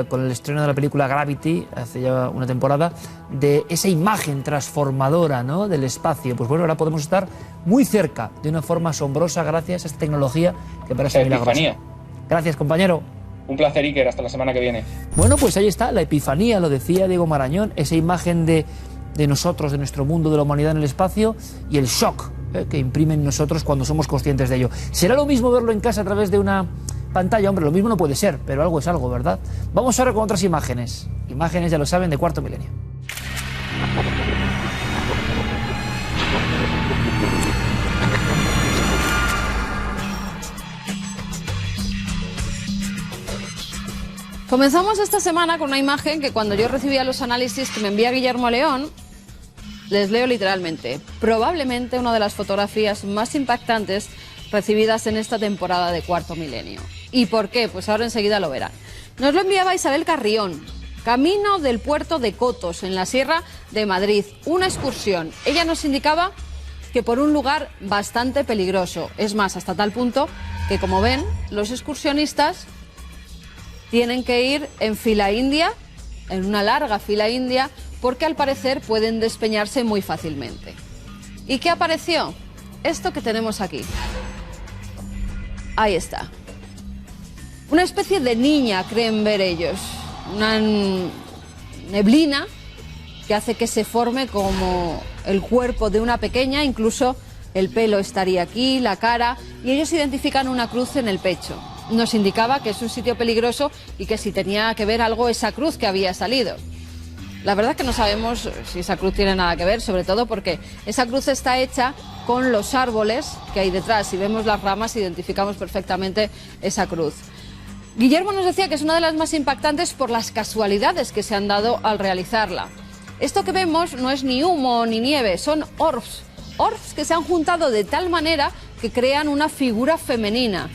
con el estreno de la película Gravity, hace ya una temporada, de esa imagen transformadora, ¿no?, del espacio. Pues bueno, ahora podemos estar muy cerca, de una forma asombrosa, gracias a esta tecnología que parece milagrosa. Gracias, compañero. Un placer, Iker, hasta la semana que viene. Bueno, pues ahí está, la epifanía, lo decía Diego Marañón, esa imagen de nosotros, de nuestro mundo, de la humanidad en el espacio, y el shock que imprime en nosotros cuando somos conscientes de ello. ¿Será lo mismo verlo en casa a través de una pantalla? Hombre, lo mismo no puede ser, pero algo es algo, ¿verdad? Vamos ahora con otras imágenes. Imágenes, ya lo saben, de Cuarto Milenio. Comenzamos esta semana con una imagen que cuando yo recibía los análisis que me envía Guillermo León, les leo literalmente: probablemente una de las fotografías más impactantes recibidas en esta temporada de Cuarto Milenio. ¿Y por qué? Pues ahora enseguida lo verán. Nos lo enviaba Isabel Carrión, camino del puerto de Cotos, en la Sierra de Madrid, una excursión. Ella nos indicaba que por un lugar bastante peligroso. Es más, hasta tal punto que, como ven, los excursionistas tienen que ir en fila india, en una larga fila india, porque al parecer pueden despeñarse muy fácilmente. ¿Y qué apareció? Esto que tenemos aquí. Ahí está. Una especie de niña, creen ver ellos. Una neblina que hace que se forme como el cuerpo de una pequeña, incluso el pelo estaría aquí, la cara, y ellos identifican una cruz en el pecho. Nos indicaba que es un sitio peligroso y que si tenía que ver algo esa cruz que había salido. La verdad es que no sabemos si esa cruz tiene nada que ver, sobre todo porque esa cruz está hecha con los árboles que hay detrás. Si vemos las ramas, identificamos perfectamente esa cruz. Guillermo nos decía que es una de las más impactantes por las casualidades que se han dado al realizarla. Esto que vemos no es ni humo ni nieve, son orbs. Orbs que se han juntado de tal manera que crean una figura femenina.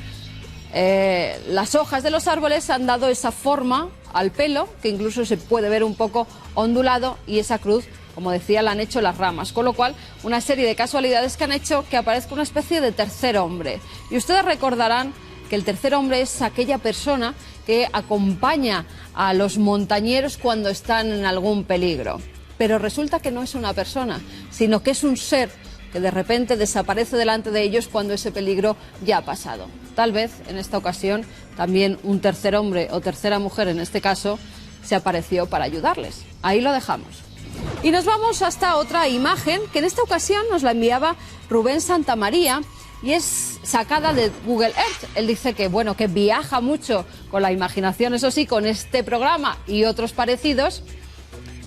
Las hojas de los árboles han dado esa forma al pelo, que incluso se puede ver un poco ondulado, y esa cruz, como decía, la han hecho las ramas, con lo cual una serie de casualidades que han hecho que aparezca una especie de tercer hombre. Y ustedes recordarán que el tercer hombre es aquella persona que acompaña a los montañeros cuando están en algún peligro. Pero resulta que no es una persona, sino que es un ser que de repente desaparece delante de ellos cuando ese peligro ya ha pasado. Tal vez en esta ocasión también un tercer hombre o tercera mujer, en este caso, se apareció para ayudarles. Ahí lo dejamos. Y nos vamos hasta otra imagen que en esta ocasión nos la enviaba Rubén Santamaría y es sacada de Google Earth. Él dice que, bueno, que viaja mucho con la imaginación, eso sí, con este programa y otros parecidos,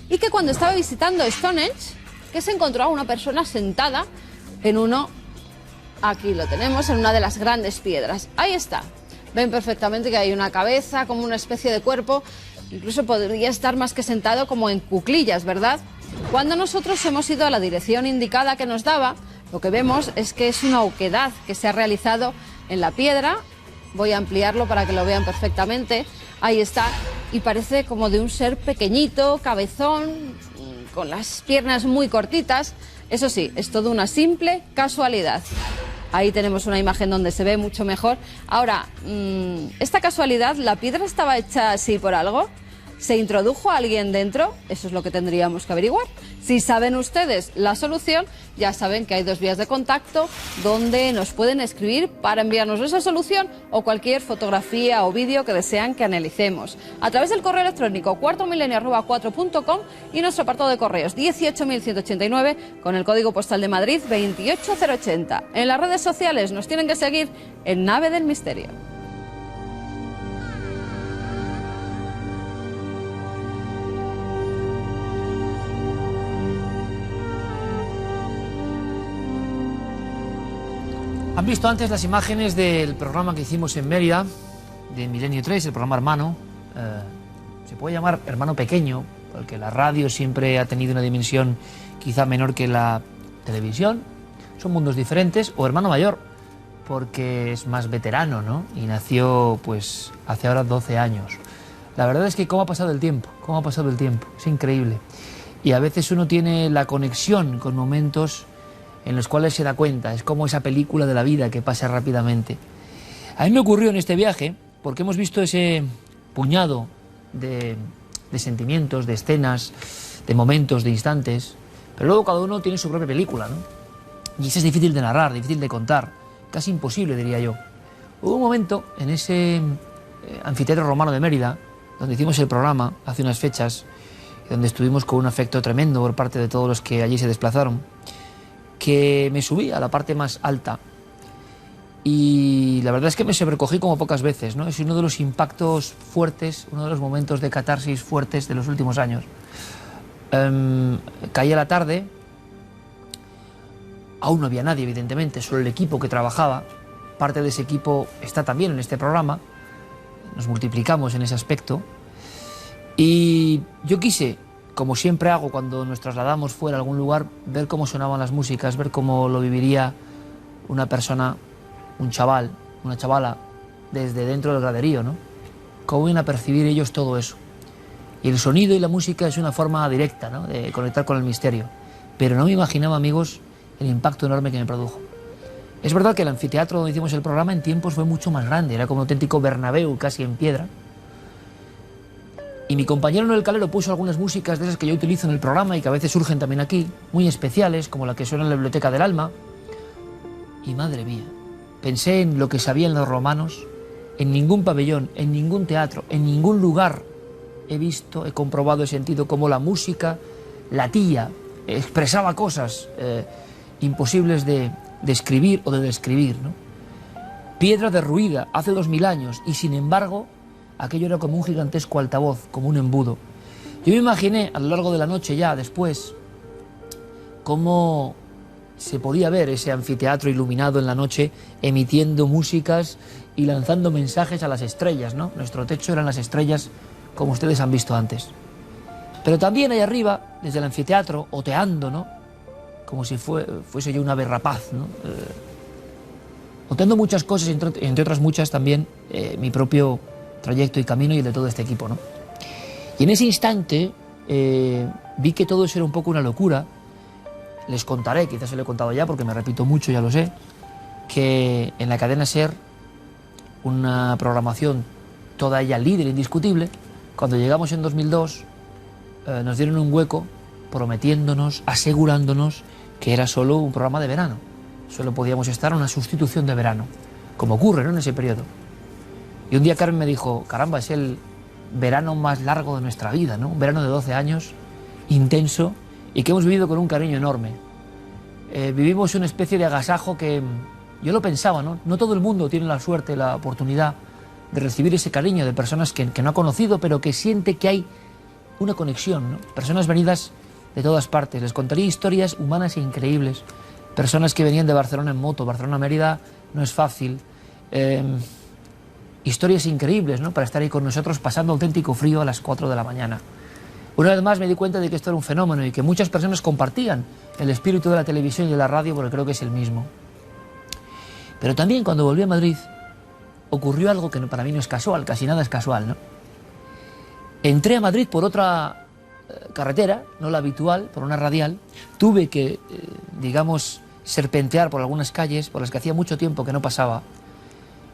y que cuando estaba visitando Stonehenge, que se encontró a una persona sentada en uno, aquí lo tenemos, en una de las grandes piedras. Ahí está. Ven perfectamente que hay una cabeza, como una especie de cuerpo, incluso podría estar más que sentado como en cuclillas, ¿verdad? Cuando nosotros hemos ido a la dirección indicada que nos daba, lo que vemos es que es una oquedad que se ha realizado en la piedra. Voy a ampliarlo para que lo vean perfectamente. Ahí está. Y parece como de un ser pequeñito, cabezón, con las piernas muy cortitas. Eso sí, es todo una simple casualidad. Ahí tenemos una imagen donde se ve mucho mejor. Ahora, esta casualidad, ¿la piedra estaba hecha así por algo? ¿Se introdujo alguien dentro? Eso es lo que tendríamos que averiguar. Si saben ustedes la solución, ya saben que hay dos vías de contacto donde nos pueden escribir para enviarnos esa solución o cualquier fotografía o vídeo que desean que analicemos. A través del correo electrónico cuartomilenio@4.com y nuestro apartado de correos 18189 con el código postal de Madrid 28080. En las redes sociales nos tienen que seguir en Nave del Misterio. Han visto antes las imágenes del programa que hicimos en Mérida, de Milenio 3, el programa Hermano. Se puede llamar Hermano Pequeño, porque la radio siempre ha tenido una dimensión quizá menor que la televisión. Son mundos diferentes. O Hermano Mayor, porque es más veterano, ¿no? Y nació, pues, hace ahora 12 años. La verdad es que cómo ha pasado el tiempo, es increíble. Y a veces uno tiene la conexión con momentos en los cuales se da cuenta, es como esa película de la vida que pasa rápidamente. A mí me ocurrió en este viaje, porque hemos visto ese puñado de sentimientos, de escenas, de momentos, de instantes, pero luego cada uno tiene su propia película, ¿no? Y eso es difícil de narrar, difícil de contar, casi imposible, diría yo. Hubo un momento en ese anfiteatro romano de Mérida, donde hicimos el programa hace unas fechas, donde estuvimos con un afecto tremendo por parte de todos los que allí se desplazaron, que me subí a la parte más alta y la verdad es que me sobrecogí como pocas veces, ¿no? Es uno de los impactos fuertes, uno de los momentos de catarsis fuertes de los últimos años. Caía la tarde, aún no había nadie, evidentemente, solo el equipo que trabajaba. Parte de ese equipo está también en este programa, nos multiplicamos en ese aspecto. Y yo quise, como siempre hago cuando nos trasladamos fuera a algún lugar, ver cómo sonaban las músicas, ver cómo lo viviría una persona, un chaval, una chavala, desde dentro del graderío, ¿no? Cómo iban a percibir ellos todo eso. Y el sonido y la música es una forma directa, ¿no?, de conectar con el misterio. Pero no me imaginaba, amigos, el impacto enorme que me produjo. Es verdad que el anfiteatro donde hicimos el programa en tiempos fue mucho más grande, era como un auténtico Bernabéu, casi en piedra. Y mi compañero Noel Calero puso algunas músicas de esas que yo utilizo en el programa y que a veces surgen también aquí, muy especiales, como la que suena en la Biblioteca del Alma. Y madre mía, pensé en lo que sabían los romanos. En ningún pabellón, en ningún teatro, en ningún lugar he visto, he comprobado, he sentido cómo la música latía, expresaba cosas imposibles de escribir o de describir, ¿no? Piedra derruida hace 2000 años y sin embargo aquello era como un gigantesco altavoz, como un embudo. Yo me imaginé a lo largo de la noche ya después cómo se podía ver ese anfiteatro iluminado en la noche emitiendo músicas y lanzando mensajes a las estrellas, ¿no? Nuestro techo eran las estrellas, como ustedes han visto antes. Pero también ahí arriba, desde el anfiteatro, oteando, ¿no?, como si fuese yo un ave rapaz, ¿no?, oteando muchas cosas, entre otras muchas también mi propio trayecto y camino y el de todo este equipo, ¿no? Y en ese instante vi que todo eso era un poco una locura. Les contaré, quizás se lo he contado ya porque me repito mucho, ya lo sé, que en la cadena SER, una programación toda ella líder indiscutible, cuando llegamos en 2002 nos dieron un hueco prometiéndonos, asegurándonos que era solo un programa de verano, solo podíamos estar en una sustitución de verano, como ocurre, ¿no?, en ese periodo. Y un día Carmen me dijo, caramba, es el verano más largo de nuestra vida, ¿no?, un verano de 12 años, intenso, y que hemos vivido con un cariño enorme. Vivimos una especie de agasajo que yo lo pensaba, ¿no? No todo el mundo tiene la suerte, la oportunidad de recibir ese cariño de personas que no ha conocido, pero que siente que hay una conexión, ¿no? Personas venidas de todas partes. Les contaría historias humanas e increíbles. Personas que venían de Barcelona en moto. Barcelona-Mérida no es fácil. Historias increíbles, ¿no?, para estar ahí con nosotros pasando auténtico frío a las 4 de la mañana. Una vez más me di cuenta de que esto era un fenómeno y que muchas personas compartían el espíritu de la televisión y de la radio, porque creo que es el mismo. Pero también cuando volví a Madrid ocurrió algo que para mí no es casual, casi nada es casual, ¿no? Entré a Madrid por otra carretera, no la habitual, por una radial. Tuve que, digamos, serpentear por algunas calles por las que hacía mucho tiempo que no pasaba.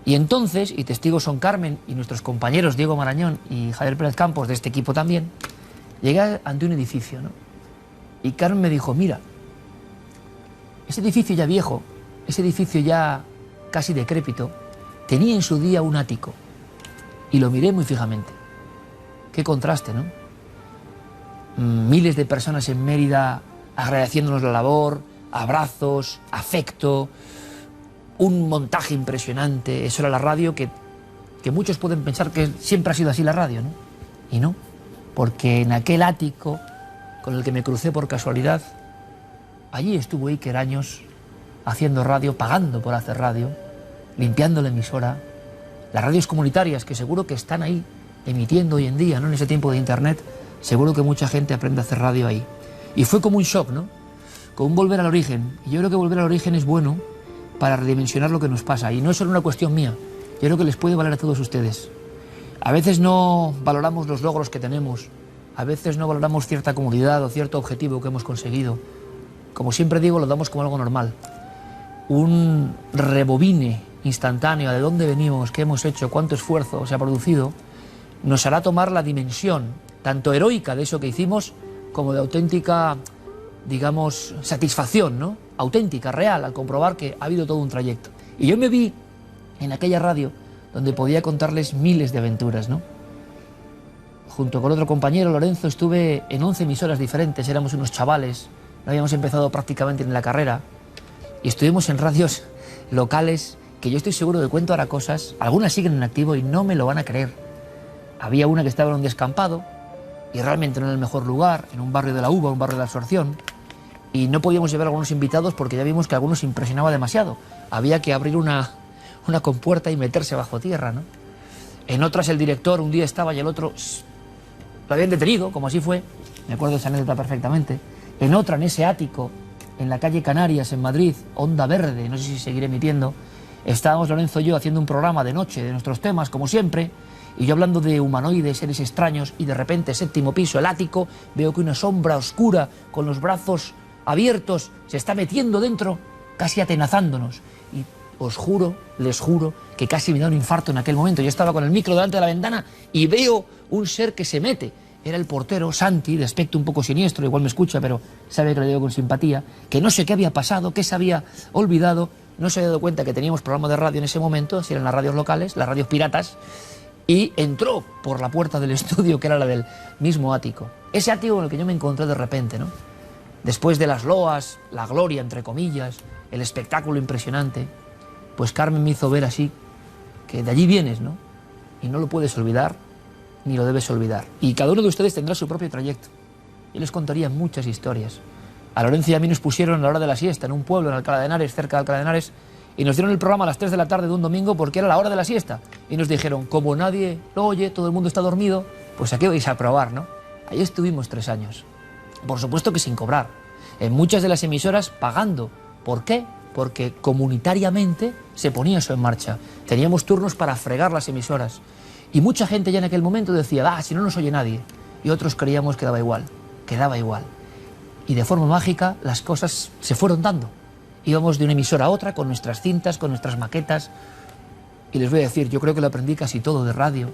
Y entonces, y testigos son Carmen y nuestros compañeros Diego Marañón y Javier Pérez Campos de este equipo también, llegué ante un edificio, ¿no? Y Carmen me dijo, mira, ese edificio ya viejo, ese edificio ya casi decrépito, tenía en su día un ático. Y lo miré muy fijamente. Qué contraste, ¿no? Miles de personas en Mérida agradeciéndonos la labor, abrazos, afecto, un montaje impresionante. Eso era la radio que muchos pueden pensar que siempre ha sido así la radio, ¿no? Y no, porque en aquel ático con el que me crucé por casualidad, allí estuvo Iker años haciendo radio, pagando por hacer radio, limpiando la emisora, las radios comunitarias que seguro que están ahí emitiendo hoy en día, ¿no?, en ese tiempo de internet, seguro que mucha gente aprende a hacer radio ahí. Y fue como un shock, ¿no?, como un volver al origen. Y yo creo que volver al origen es bueno para redimensionar lo que nos pasa. Y no es solo una cuestión mía, yo creo que les puede valer a todos ustedes. A veces no valoramos los logros que tenemos, a veces no valoramos cierta comodidad o cierto objetivo que hemos conseguido. Como siempre digo, lo damos como algo normal. Un rebobine instantáneo de dónde venimos, qué hemos hecho, cuánto esfuerzo se ha producido, nos hará tomar la dimensión, tanto heroica de eso que hicimos, como de auténtica, digamos, satisfacción, ¿no? Auténtica, real, al comprobar que ha habido todo un trayecto. Y yo me vi en aquella radio donde podía contarles miles de aventuras, ¿no? Junto con otro compañero, Lorenzo, estuve en 11 emisoras diferentes, éramos unos chavales, no habíamos empezado prácticamente en la carrera, y estuvimos en radios locales que yo estoy seguro que cuento ahora cosas, algunas siguen en activo y no me lo van a creer. Había una que estaba en un descampado, y realmente no en el mejor lugar, en un barrio de la Uva, un barrio de la Absorción, y no podíamos llevar a algunos invitados porque ya vimos que a algunos impresionaba demasiado. Había que abrir una compuerta y meterse bajo tierra, ¿no? En otras el director un día estaba y el otro lo habían detenido, como así fue, me acuerdo de esa anécdota perfectamente. En otra, en ese ático, en la calle Canarias, en Madrid, Onda Verde, no sé si seguiré emitiendo, estábamos Lorenzo y yo haciendo un programa de noche de nuestros temas, como siempre, y yo hablando de humanoides, seres extraños, y de repente, séptimo piso, el ático, veo que una sombra oscura, con los brazos abiertos, se está metiendo dentro, casi atenazándonos. Y os juro, les juro, que casi me da un infarto en aquel momento. Yo estaba con el micro delante de la ventana y veo un ser que se mete. Era el portero, Santi, de aspecto un poco siniestro, igual me escucha, pero sabe que le digo con simpatía, que no sé qué había pasado, qué se había olvidado, no se había dado cuenta que teníamos programa de radio en ese momento, si eran las radios locales, las radios piratas, y entró por la puerta del estudio, que era la del mismo ático. Ese ático en el que yo me encontré de repente, ¿no? Después de las loas, la gloria, entre comillas, el espectáculo impresionante, pues Carmen me hizo ver así, que de allí vienes, ¿no? Y no lo puedes olvidar, ni lo debes olvidar. Y cada uno de ustedes tendrá su propio trayecto. Yo les contaría muchas historias. A Lorenzo y a mí nos pusieron a la hora de la siesta en un pueblo, en Alcalá de Henares, cerca de Alcalá de Henares, y nos dieron el programa a las 3 de la tarde de un domingo porque era la hora de la siesta. Y nos dijeron, como nadie lo oye, todo el mundo está dormido, pues aquí vais a probar, ¿no? Ahí estuvimos 3 años. Por supuesto que sin cobrar. En muchas de las emisoras pagando. ¿Por qué? Porque comunitariamente se ponía eso en marcha. Teníamos turnos para fregar las emisoras. Y mucha gente ya en aquel momento decía, si no nos oye nadie. Y otros creíamos que daba igual. Y de forma mágica las cosas se fueron dando. Íbamos de una emisora a otra con nuestras cintas, con nuestras maquetas. Y les voy a decir, yo creo que lo aprendí casi todo de radio,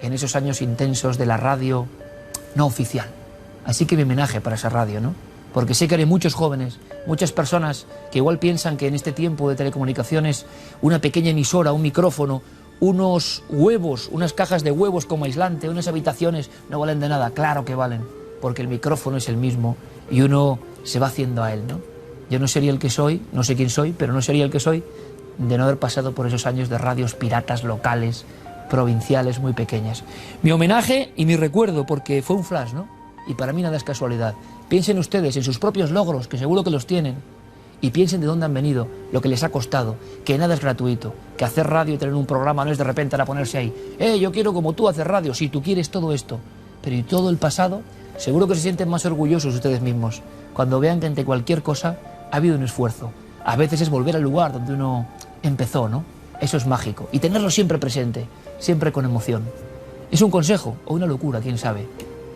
en esos años intensos de la radio no oficial. Así que mi homenaje para esa radio, ¿no? Porque sé que hay muchos jóvenes, muchas personas que igual piensan que en este tiempo de telecomunicaciones una pequeña emisora, un micrófono, unos huevos, unas cajas de huevos como aislante, unas habitaciones no valen de nada. Claro que valen, porque el micrófono es el mismo y uno se va haciendo a él, ¿no? Yo no sería el que soy, no sé quién soy, pero no sería el que soy de no haber pasado por esos años de radios piratas locales, provinciales, muy pequeñas. Mi homenaje y mi recuerdo, porque fue un flash, ¿no? Y para mí nada es casualidad. Piensen ustedes en sus propios logros, que seguro que los tienen, y piensen de dónde han venido, lo que les ha costado, que nada es gratuito, que hacer radio y tener un programa no es de repente para ponerse ahí, yo quiero como tú hacer radio, si tú quieres todo esto, pero y todo el pasado, seguro que se sienten más orgullosos ustedes mismos, cuando vean que ante cualquier cosa ha habido un esfuerzo. A veces es volver al lugar donde uno empezó, ¿no? Eso es mágico, y tenerlo siempre presente, siempre con emoción. Es un consejo, o una locura, quién sabe,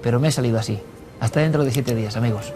pero me ha salido así. Hasta dentro de 7 días, amigos.